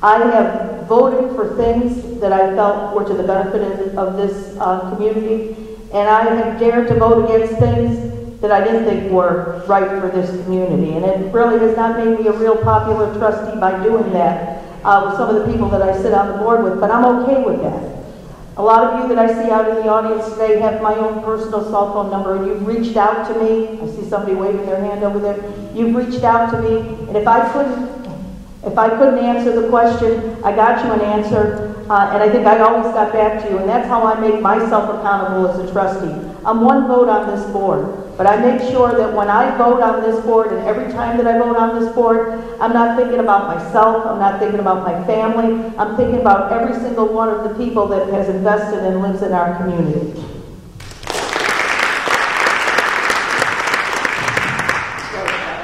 [SPEAKER 9] I have voted for things that I felt were to the benefit of this community, and I have dared to vote against things that I didn't think were right for this community. And it really has not made me a real popular trustee by doing that with some of the people that I sit on the board with, but I'm okay with that. A lot of you that I see out in the audience today have my own personal cell phone number, and you've reached out to me. I see somebody waving their hand over there. You've reached out to me, and if I couldn't answer the question, I got you an answer, and I think I always got back to you, and that's how I make myself accountable as a trustee. I'm one vote on this board, but I make sure that when I vote on this board, and every time that I vote on this board, I'm not thinking about myself, I'm not thinking about my family, I'm thinking about every single one of the people that has invested and lives in our community.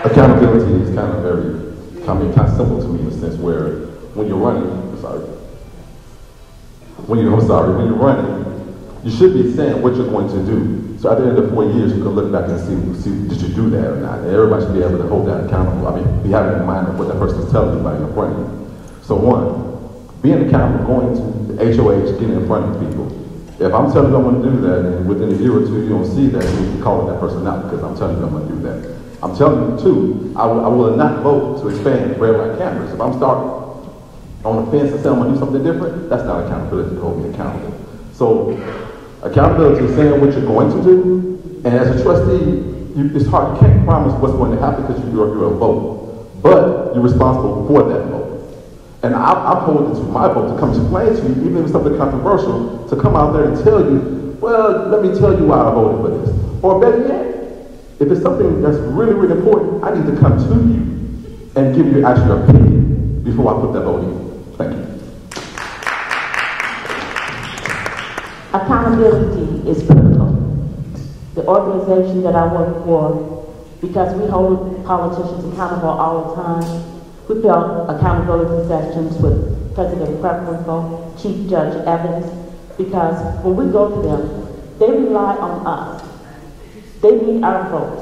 [SPEAKER 10] Accountability is kind of kind of simple to me in a sense where when you're running, when you're running You should be saying what you're going to do. So at the end of the 4 years, you can look back and see did you do that or not. And everybody should be able to hold that accountable. I mean, be having in mind of what that person is telling you right in front of you. So one, being accountable, going to the HOH, getting in front of people. If I'm telling you I'm going to do that, and within a year or two you don't see that, you can call that person out because I'm telling you I'm going to do that. I'm telling you too, I will not vote to expand red light cameras. If I'm starting on the fence and saying I'm going to do something different, that's not accountability to hold me accountable. So accountability is saying what you're going to do, and as a trustee, it's hard, you can't promise what's going to happen because you're a vote, but you're responsible for that vote. And I'm holding to my vote to come explain to you, even if it's something controversial, to come out there and tell you, well, let me tell you why I voted for this. Or better yet, if it's something that's really, really important, I need to come to you and give you actually your opinion before I put that vote in. Thank you.
[SPEAKER 12] Accountability is critical. The organization that I work for, because we hold politicians accountable all the time, we held accountability sessions with President Preferenco, Chief Judge Evans, because when we go to them, they rely on us. They need our votes.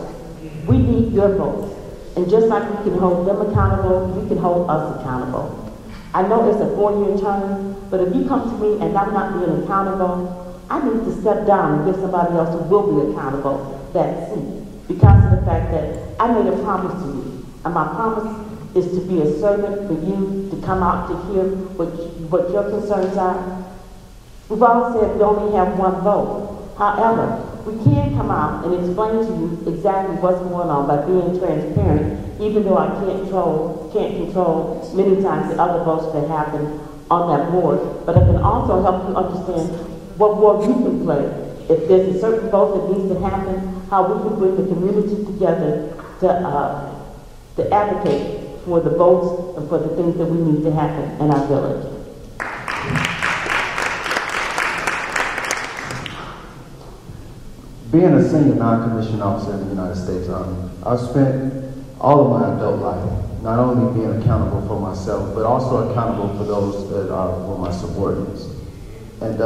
[SPEAKER 12] We need your votes. And just like we can hold them accountable, we can hold us accountable. I know it's a 4-year term, but if you come to me and I'm not being accountable, I need to step down and give somebody else who will be accountable that seat, because of the fact that I made a promise to you. And my promise is to be a servant for you, to come out to hear what your concerns are. We've all said we only have one vote. However, we can come out and explain to you exactly what's going on by being transparent, even though I can't control many times the other votes that happen on that board. But I can also help you understand what role you can play. If there's a certain vote that needs to happen, how we can bring the community together to advocate for the votes and for the things that we need to happen in our village.
[SPEAKER 13] Being a senior non-commissioned officer in the United States Army, I've spent all of my adult life not only being accountable for myself, but also accountable for those that were my subordinates. And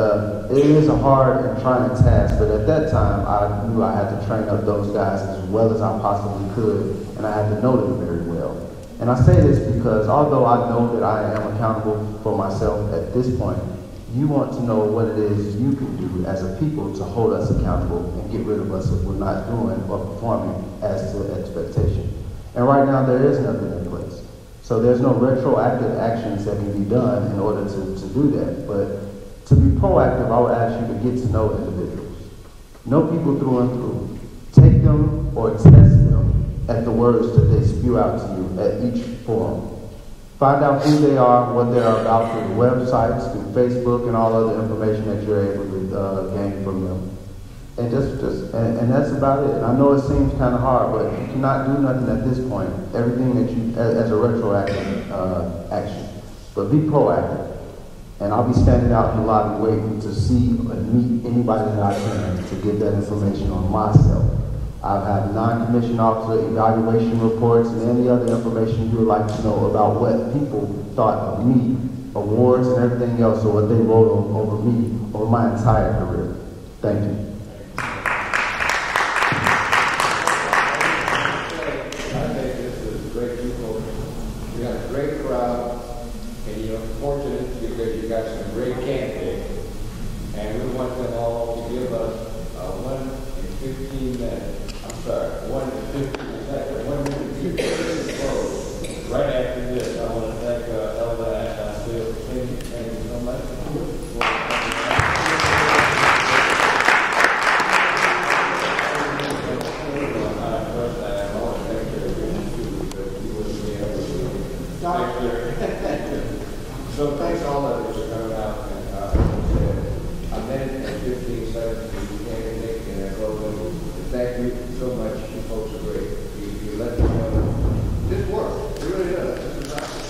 [SPEAKER 13] it is a hard and trying task, but at that time, I knew I had to train up those guys as well as I possibly could, and I had to know them very well. And I say this because although I know that I am accountable for myself at this point, you want to know what it is you can do as a people to hold us accountable and get rid of us if we're not doing or performing as to expectation. And right now there is nothing in place. So there's no retroactive actions that can be done in order to do that. But to be proactive, I would ask you to get to know individuals. Know people through and through. Take them or test them at the words that they spew out to you at each forum. Find out who they are, what they're about through the websites, through Facebook, and all other information that you're able to gain from them. And and that's about it. And I know it seems kind of hard, but you cannot do nothing at this point. Everything that you, as a retroactive action. But be proactive. And I'll be standing out in the lobby waiting to see and meet anybody that I can to get that information on myself. I've had non-commissioned officer evaluation reports and any other information you would like to know about what people thought of me, awards and everything else, or what they wrote over me over my entire career. Thank you.
[SPEAKER 7] I think this is great people. We got a great crowd, and you're fortunate because you got some great candidates. And we want them all to give us 1 in 15 minutes. I'm sorry, 1 in 15 seconds, 1 minute and 15 seconds. Right after this, I want to thank Elder and Bill for singing. Thank you so much. So thanks all of you for coming out and a minute and 15 seconds you can't make and I go and thank you so much. You folks are great. You let me know this works. It really does. This is awesome.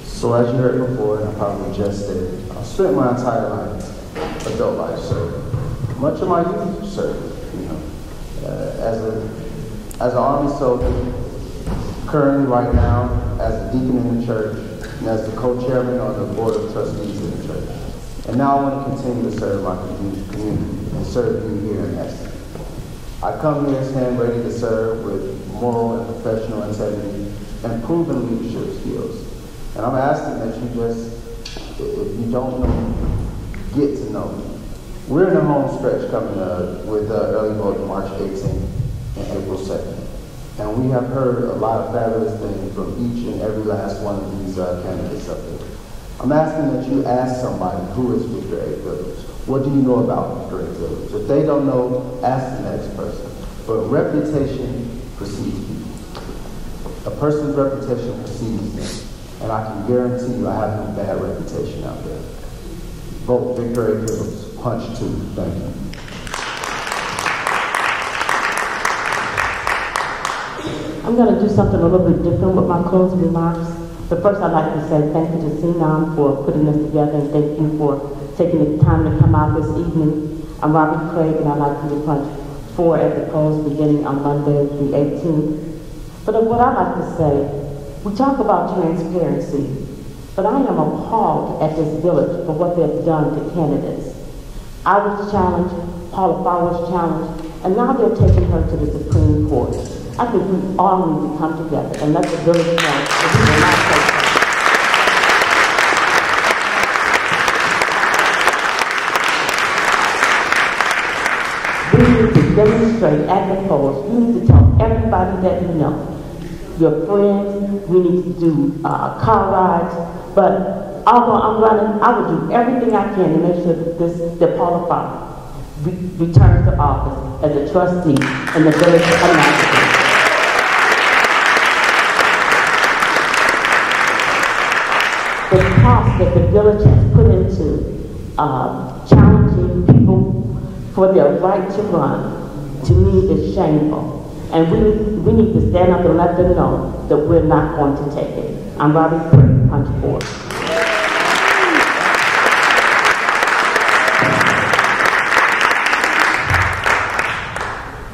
[SPEAKER 13] So as you heard before, and I probably just stated, I've spent my entire life, adult life, serving. Much of my youth serving, you know. As an Army soldier, currently right now as a deacon in the church and as the co-chairman on the board of trustees in the church. And now I want to continue to serve my community and serve you here in Essex. I come here stand ready to serve with moral and professional integrity and proven leadership skills. And I'm asking that you just, if you don't know me, get to know me. We're in a home stretch coming with early voting March 18th and April 2nd. And we have heard a lot of fabulous things from each and every last one of these candidates up there. I'm asking that you ask somebody, who is Victor A. Phillips? What do you know about Victor A. Phillips? If they don't know, ask the next person. But reputation precedes people. A person's reputation precedes them. And I can guarantee you I have no bad reputation out there. Vote Victor A. Phillips, punch 2. Thank you.
[SPEAKER 12] I'm going to do something a little bit different with my closing remarks. But first, I'd like to say thank you to CNOM for putting this together, and thank you for taking the time to come out this evening. I'm Robbie Craig, and I'd like you to punch 4 at the polls beginning on Monday, the 18th. But what I'd like to say, we talk about transparency, but I am appalled at this village for what they've done to candidates. I was challenged, Paula Farr was challenged, and now they're taking her to the Supreme Court. I think we all need to come together and let the village know that we will not take her. We need to demonstrate at the polls. You need to tell everybody that you know, your friends. We need to do car rides. But although I'm running, I will do everything I can to make sure that Paula Farr returns to office as a trustee in the village of Matteson. The cost that the village has put into challenging people for their right to run, to me, is shameful. And we need to stand up and let them know that we're not going to take it. I'm Robbie Craig, punch 4.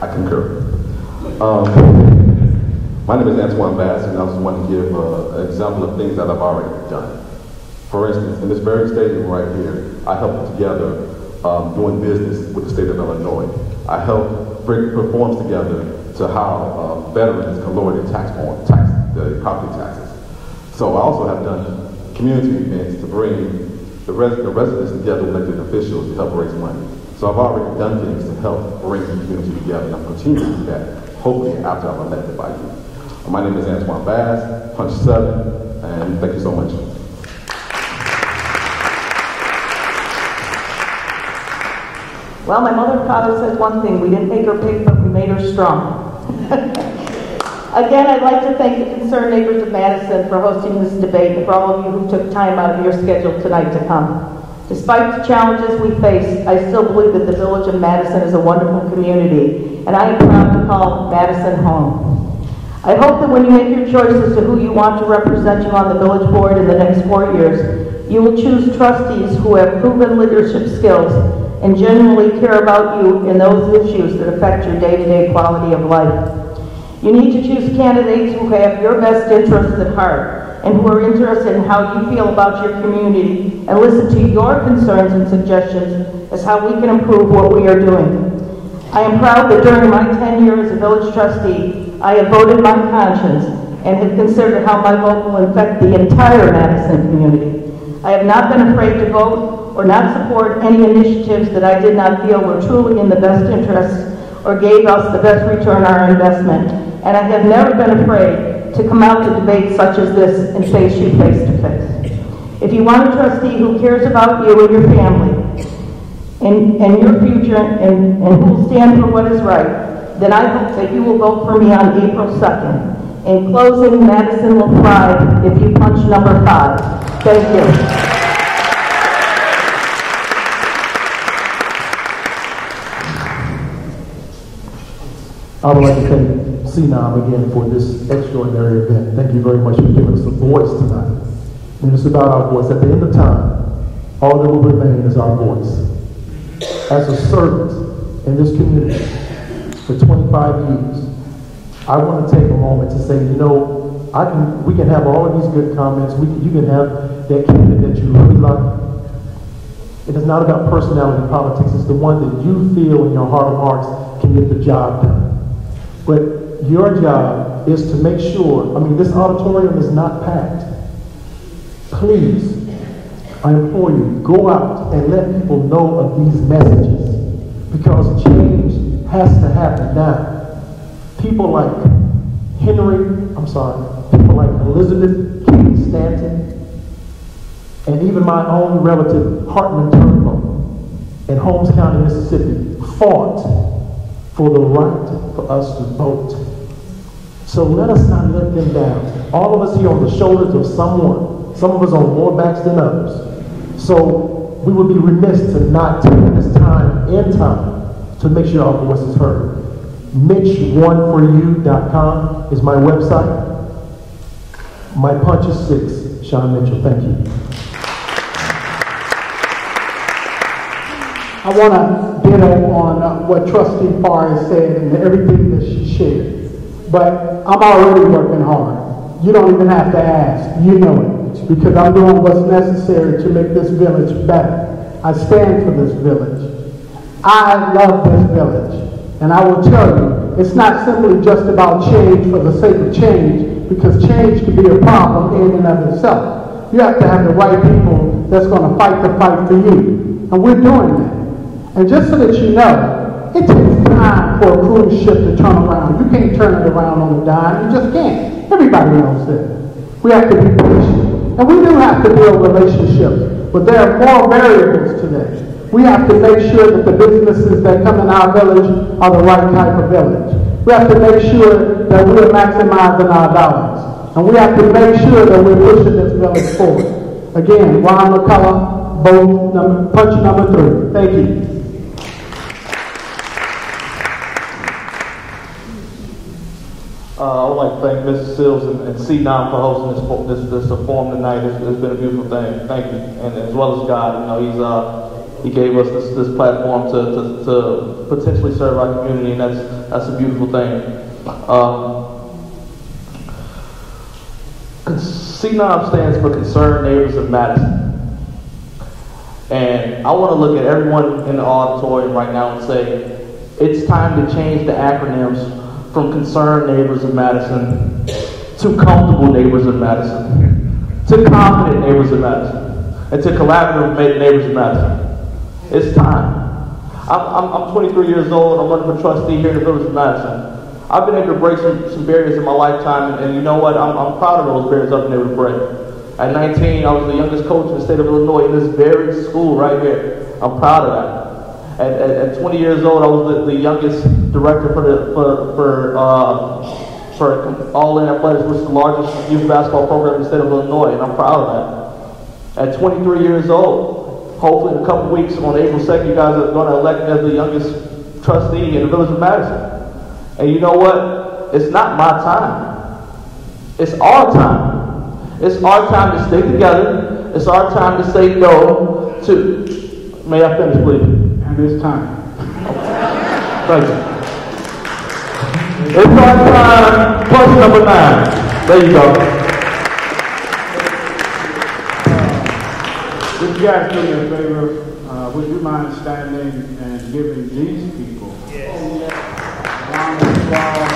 [SPEAKER 10] I concur. My name is Antoine Bass, and I just want to give an example of things that I've already done. For instance, in this very stadium right here, I helped put together doing business with the state of Illinois. I helped bring reforms together to how veterans can lower their property taxes. So I also have done community events to bring the residents together, elected officials, to help raise money. So I've already done things to help bring the community together, and I'm continuing to do that, hopefully after I'm elected by you. My name is Antoine Bass, punch 7, and thank you so much.
[SPEAKER 9] Well, my mother and father said one thing: we didn't make her big, but we made her strong. Again, I'd like to thank the concerned neighbors of Matteson for hosting this debate, and for all of you who took time out of your schedule tonight to come. Despite the challenges we face, I still believe that the village of Matteson is a wonderful community, and I am proud to call Matteson home. I hope that when you make your choice as to who you want to represent you on the village board in the next 4 years, you will choose trustees who have proven leadership skills and genuinely care about you in those issues that affect your day-to-day quality of life. You need to choose candidates who have your best interests at heart and who are interested in how you feel about your community and listen to your concerns and suggestions as how we can improve what we are doing. I am proud that during my tenure as a village trustee, I have voted my conscience and have considered how my vote will affect the entire Matteson community. I have not been afraid to vote or not support any initiatives that I did not feel were truly in the best interests or gave us the best return on our investment. And I have never been afraid to come out to debates such as this and face you face to face. If you want a trustee who cares about you and your family and your future and who will stand for what is right, then I hope that you will vote for me on April 2nd. In closing, Matteson will thrive if you punch number 5. Thank you.
[SPEAKER 11] I would like to thank CNOM again for this extraordinary event. Thank you very much for giving us a voice tonight. And it's about our voice. At the end of time, all that will remain is our voice. As a servant in this community for 25 years, I want to take a moment to say, you know, we can have all of these good comments. You can have that candidate that you really like. It is not about personality politics. It's the one that you feel in your heart of hearts can get the job done. But your job is to make sure, this auditorium is not packed. Please, I implore you, go out and let people know of these messages, because change has to happen now. People like people like Elizabeth Cady Stanton, and even my own relative, Hartman Turnbull, in Holmes County, Mississippi, fought for the right for us to vote. So let us not let them down. All of us here on the shoulders of someone, some of us on more backs than others. So we would be remiss to not take this time to make sure our voice is heard. Mitch1foryou.com is my website. My punch is 6. Sean Mitchell, thank you.
[SPEAKER 1] I want to ditto on what Trustee Farr has said and everything that she shared. But I'm already working hard. You don't even have to ask. You know it. Because I'm doing what's necessary to make this village better. I stand for this village. I love this village. And I will tell you, it's not simply just about change for the sake of change, because change can be a problem in and of itself. You have to have the right people that's going to fight the fight for you. And we're doing that. And just so that you know, it takes time for a cruise ship to turn around. You can't turn it around on a dime. You just can't. Everybody knows that. We have to be patient. And we do have to build relationships. But there are more variables today. We have to make sure that the businesses that come in our village are the right type of village. We have to make sure that we are maximizing our dollars. And we have to make sure that we're pushing this village forward. Again, Ron McCullough, punch number 3. Thank you.
[SPEAKER 8] I would like to thank Mrs. Sills and CNOM for hosting this forum tonight. It's been a beautiful thing. Thank you, and as well as God. He gave us this platform to potentially serve our community, and that's a beautiful thing. CNOM stands for Concerned Neighbors of Matteson, and I want to look at everyone in the auditorium right now and say, it's time to change the acronyms from Concerned Neighbors of Matteson to Comfortable Neighbors of Matteson to Confident Neighbors of Matteson and to Collaborative Neighbors of Matteson. It's time. I'm 23 years old. I'm running for trustee here in the village of Matteson. I've been able to break some barriers in my lifetime, and you know what? I'm proud of those barriers I've been able to break. At 19, I was the youngest coach in the state of Illinois in this very school right here. I'm proud of that. At 20 years old, I was the youngest director for All In Athletics, which is the largest youth basketball program in the state of Illinois, and I'm proud of that. At 23 years old, hopefully in a couple weeks, on April 2nd, you guys are going to elect me as the youngest trustee in the village of Matteson. And you know what? It's not my time. It's our time. It's our time to stay together. It's our time to say no to... May I finish, please?
[SPEAKER 1] And it's time.
[SPEAKER 8] Thank you. It's our time, plus number 9. There you go.
[SPEAKER 1] Would you guys do me a favor? Would you mind standing and giving these people a round of applause?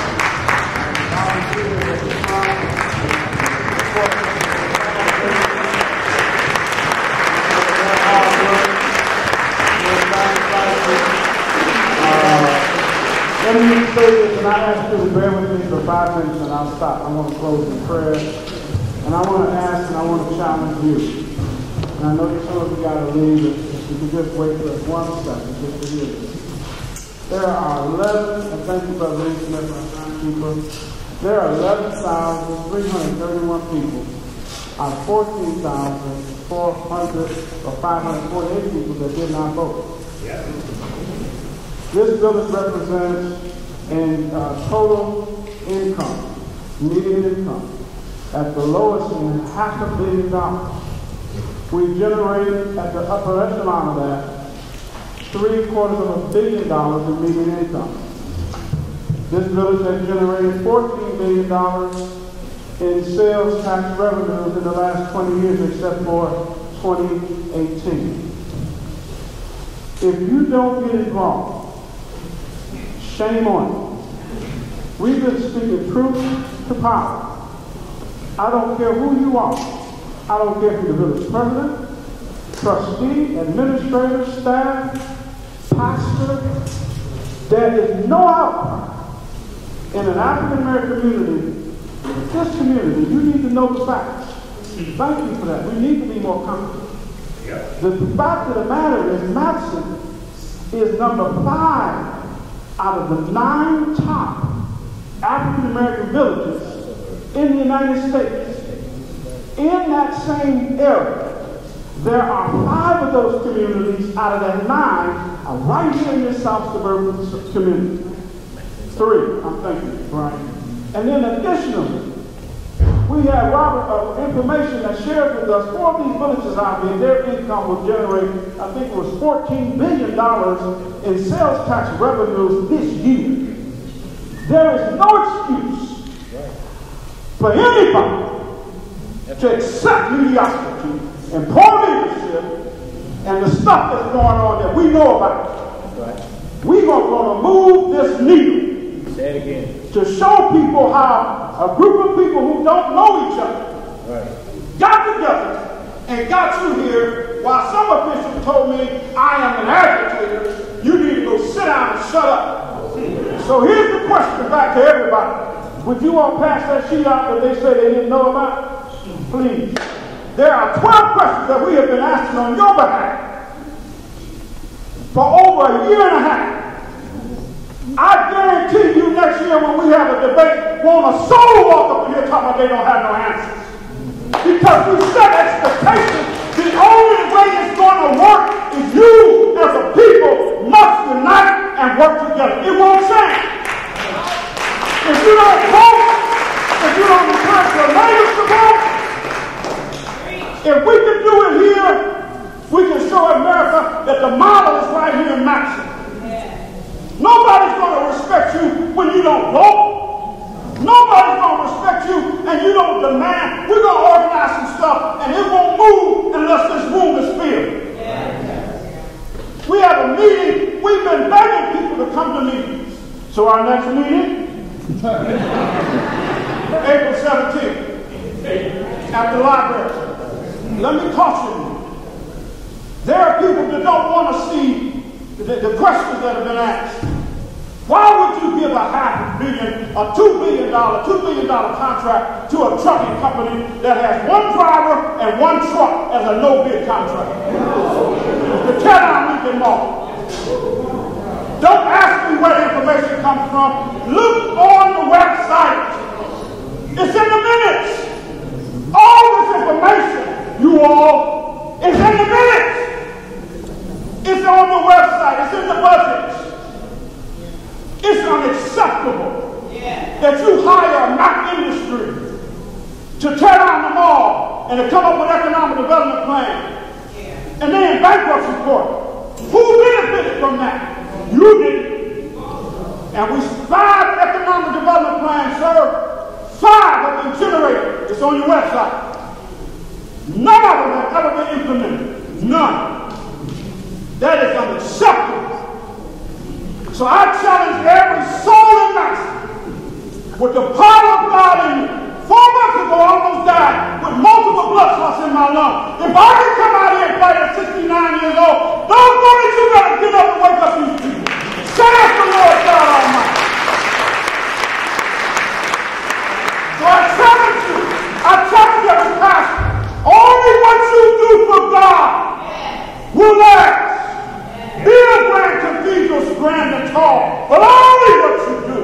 [SPEAKER 1] Let me say this, and I ask you to bear with me for 5 minutes, and I'll stop. I want to close in prayer. And I want to ask, and I want to challenge you. And I know some of you got to leave, but if you could just wait for 1 second, just to hear this. There are 11, and thank you, Brother Lee Smith, our timekeeper. There are 11,331 people out of 14,400 or 548 people that did not vote. Yeah. This village represents in total income, median income, at the lowest end, $500 million. We generated at the upper echelon of that $750 million in median income. This village has generated $14 billion in sales tax revenues in the last 20 years except for 2018. If you don't get it wrong, shame on you. We've been speaking truth to power. I don't care who you are. I don't care if you're the village president, trustee, administrator, staff, pastor. There is no outcry in an African American community, this community. You need to know the facts. Thank you for that. We need to be more comfortable. The fact of the matter is Matteson is number 5 out of the 9 top African American villages in the United States. In that same area, there are 5 of those communities out of that 9 are right here in this South suburban community. 3, I'm thinking, right? And then additionally, we have information that shares with us 4 of these villages out here, their income will generate, I think it was $14 billion in sales tax revenues this year. There is no excuse for anybody to accept mediocrity and poor leadership and the stuff that's going on that we know about. Right. We're going to move this needle. Say it again. To show people how a group of people who don't know each other got together and got you here while some official told me I am an agitator. You need to go sit down and shut up. So here's the question back to everybody. Would you all pass that sheet out that they say they didn't know about? Please. There are 12 questions that we have been asking on your behalf for over a year and a half. I guarantee you next year when we have a debate, won't a soul walk up in here talking about they don't have no answers. Because we set expectations. The only way it's going to work is you as a people must unite and work together. It won't change. If you don't vote, if you don't encourage your neighbors to vote, if we can do it here, we can show America that the model is right here in Matteson. Nobody's going to respect you when you don't vote. Nobody's going to respect you and you don't demand. We're going to organize some stuff and it won't move unless this room is filled. We have a meeting. We've been begging people to come to meetings. So our next meeting, April 17th, at the library. Let me caution you. There are people that don't want to see the questions that have been asked. Why would you give a $500 million, a $2 billion contract to a trucking company that has 1 driver and 1 truck as a no-bid contract? To tear down Lincoln Mall. Don't ask me where the information comes from. Look on the website. It's in the minutes. All this information, you all, is in the minutes. It's on the website. It's in the budget. It's unacceptable that you hire a Mac industry to tear down the mall and to come up with economic development plan. And then in bankruptcy court. Who benefited from that? You did. And we 5 economic development plans, sir. 5 have been generated. It's on your website. None of them have ever been implemented. None. That is unacceptable. So I challenge every soul in Matteson with the power of God in you. 4 months ago, I almost died with multiple blood clots in my lungs. If I can come out here and fight at 69 years old, don't go that you better get up and wake up these people. Says the Lord God Almighty. So I challenge you. I challenge every pastor. Only what you do for God will last. Build grand cathedrals, grand and tall, but only what you do.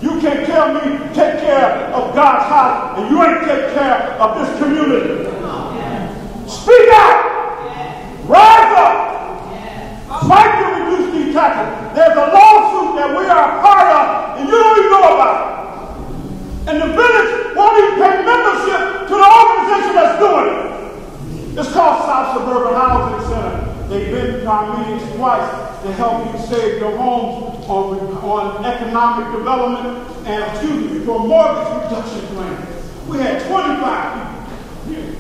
[SPEAKER 1] You can't tell me take care of God's house and you ain't take care of this community. Speak out. Rise up. Fight to reduce these taxes. There's a lawsuit that we are a part of and you don't even know about it. And the village won't even pay membership to the organization that's doing it. It's called South Suburban Housing Center. They've been to our meetings twice to help you save your homes on economic development and, for mortgage reduction plans. we had 25 people.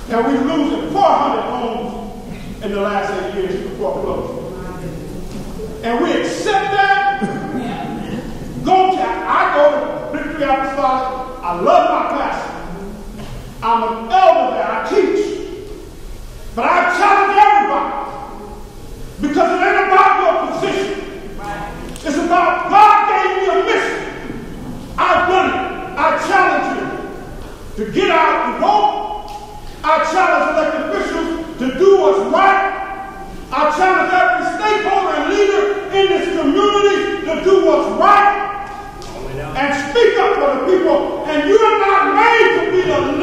[SPEAKER 1] And we're losing 400 homes in the last 8 years to foreclosure. And we accept that. I go to Victory Apostolic. I love my pastor. I'm an elder there. I teach. But I challenge everybody. Because it ain't about your position. It's about God gave me a mission. I've done it. I challenge you to get out and vote. I challenge elected officials to do what's right. I challenge every stakeholder and leader in this community to do what's right and speak up for the people. And you're not made to be the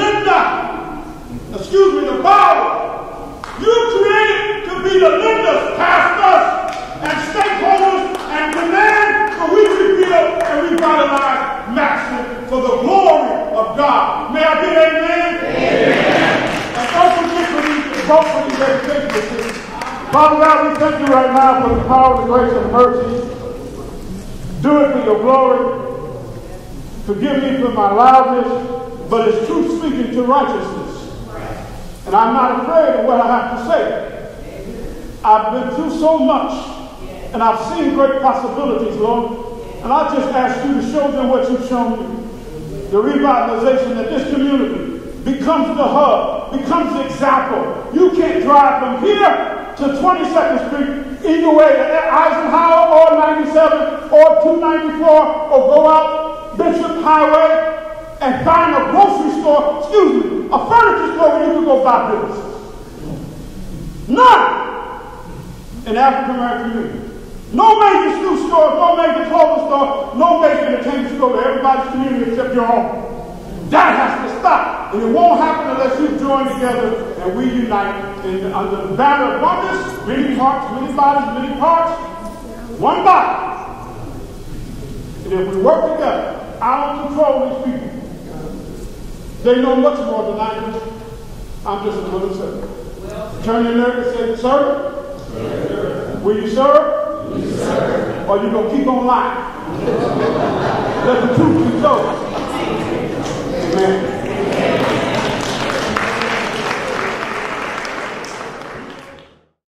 [SPEAKER 1] the borrower. You're created to be the lenders, pastors, and stakeholders, and demand for we rebuild and revitalize Matteson for the glory of God. May I get amen? Amen. And don't forget to vote for these education decisions. Father God, we thank you right now for the power, the grace, and mercy. Do it for your glory. Forgive me for my loudness, but it's truth speaking to righteousness. And I'm not afraid of what I have to say. I've been through so much, and I've seen great possibilities, Lord. And I just ask you to show them what you've shown me. The revitalization that this community becomes the hub, becomes the example. You can't drive from here to 22nd Street, either way, to Eisenhower or 97 or 294, or go out Bishop Highway and find a grocery store, a furniture store where you can go buy this. None in African American community. No major shoe store, no major clothing store, no major entertainment store to everybody's community except your own. That has to stop. And it won't happen unless you join together and we unite under the banner of oneness, many hearts, many bodies, many parts, one body. And if we work together, I don't control these people. They know much more than I do. I'm just a little servant. Turn your neighbor and say, servant, will you serve? Or you going to keep on lying? Let the truth be told. Amen.